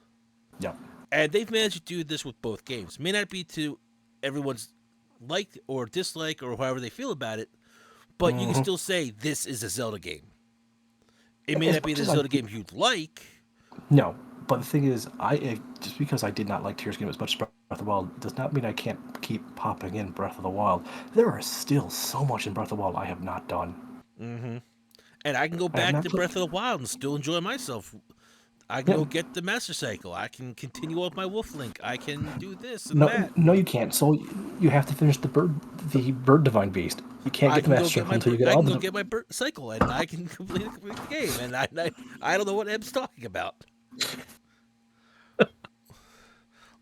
yep. And they've managed to do this with both games. May not be to everyone's like or dislike or however they feel about it, but you can Hmm. still say this is a Zelda game. It may As not be much the as I Zelda game you'd like. no, but the thing is, just because I did not like Tears Game as much as Breath of the Wild does not mean I can't keep popping in Breath of the Wild. There is still so much in Breath of the Wild I have not done. Mm-hmm. And I can go I have back not to played. Breath of the Wild and still enjoy myself. I can Yeah, go get the Master Cycle. I can continue with my Wolf Link. I can do this and no, that. no, you can't. So you have to finish the bird divine beast. You can't I get the can go master get circle my until you get I all can go the. get my cycle, and I can complete the game. And I don't know what M's talking about.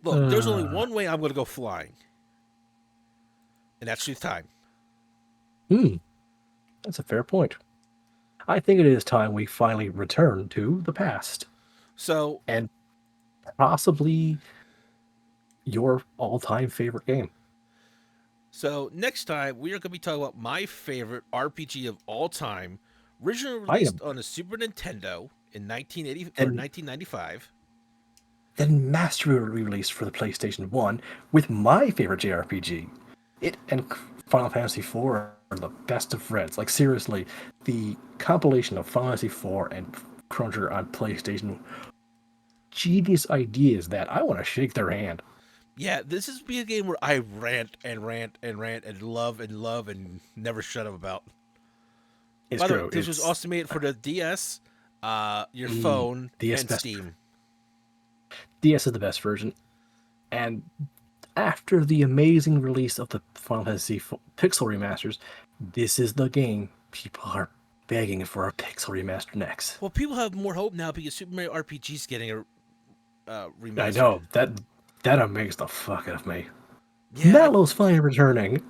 Look, there's only Uh, one way I'm going to go flying, and that's through time. hmm, that's a fair point. I think it is time we finally return to the past So, and possibly your all-time favorite game. so next time we are going to be talking about my favorite RPG of all time, originally I am released on the Super Nintendo in 1980 or then 1995. then mastery re-released for the PlayStation 1 with my favorite JRPG. It and Final Fantasy IV are the best of friends. Like seriously, the compilation of Final Fantasy IV and Chrono Trigger on PlayStation, genius ideas that I want to shake their hand. Yeah, this is be a game where I rant and rant and rant and love and never shut up about. It's By the way, true. this was It's also made for the DS, your phone, DS and best. Steam. DS is the best version. And after the amazing release of the Final Fantasy Pixel remasters, this is the game people are begging for a Pixel remaster next. Well, people have more hope now because Super Mario RPG is getting a I remastered. know that amazed the fuck out of me. Yeah, Mallow's finally returning.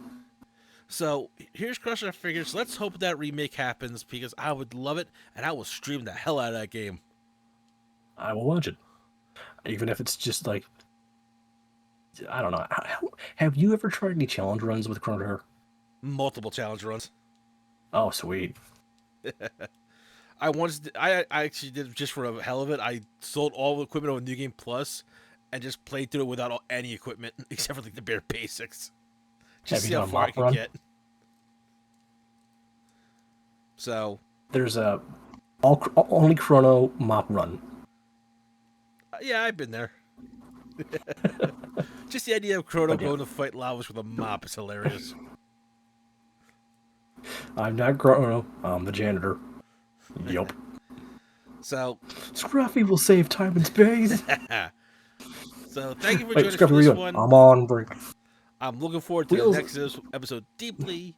so here's crossing our fingers. Let's hope that remake happens because I would love it and I will stream the hell out of that game. I will watch it, even if it's just like I don't know. Have you ever tried any challenge runs with Chrono Trigger? Multiple challenge runs. Oh, sweet. I actually did just for the hell of it. I sold all the equipment on New Game Plus and just played through it without any equipment except for like the bare basics. Have Just you see how done a far I mop could run? get. So There's a only Chrono mop run. yeah, I've been there. Just the idea of Chrono But yeah, going to fight lavas with a mop is hilarious. I'm not Chrono. I'm the janitor. Yup. So, Scruffy will save time and space. so thank you for Wait, joining us for Scruffy, where you this going? one. I'm on break. I'm looking forward to the Wheels next episode deeply.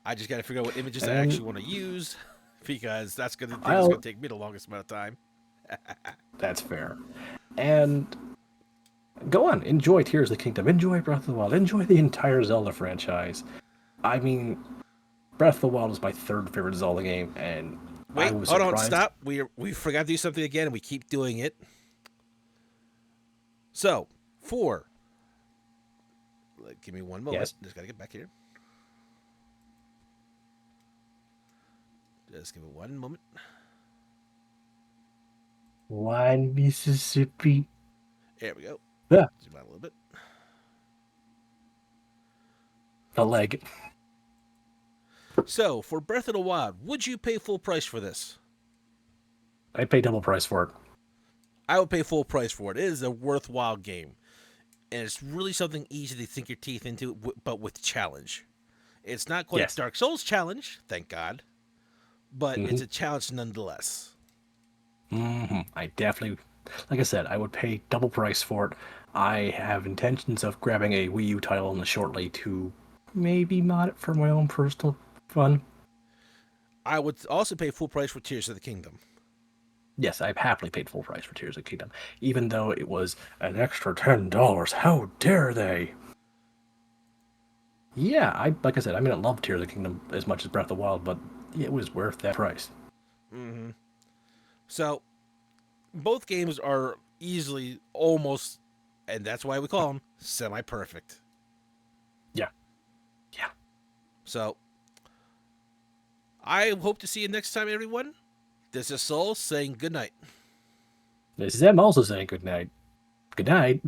I just got to figure out what images I and actually want to use because that's gonna the thing that's gonna I'll. take me the longest amount of time. That's fair. And go on, enjoy Tears of the Kingdom, enjoy Breath of the Wild, enjoy the entire Zelda franchise. I mean, Breath of the Wild is my third favorite Zelda game, and I Wait, was hold on, surprised. stop. We forgot to do something again, and we keep doing it. So, four. Give me one moment. Yes. Just gotta get back here. Just give me one moment. One Mississippi. There we go. Yeah, Zoom out a little bit. the leg. So, for Breath of the Wild, would you pay full price for this? I paid double price for it. I would pay full price for it. It is a worthwhile game, and it's really something easy to sink your teeth into, but with challenge. It's not quite Yes. Dark Souls challenge, thank God, but Mm-hmm. it's a challenge nonetheless. I definitely, like I said, I would pay double price for it. I have intentions of grabbing a Wii U title in the shortly to maybe mod it for my own personal fun. I would also pay full price for Tears of the Kingdom. Yes, I've happily paid full price for Tears of the Kingdom, even though it was an extra $10. How dare they? Yeah, I like I said, I mean, I love Tears of the Kingdom as much as Breath of the Wild, but it was worth that price. So, both games are easily almost, and that's why we call them semi perfect. Yeah, yeah. So, I hope to see you next time, everyone. This is Soul saying goodnight. This is them also saying good night. Good night.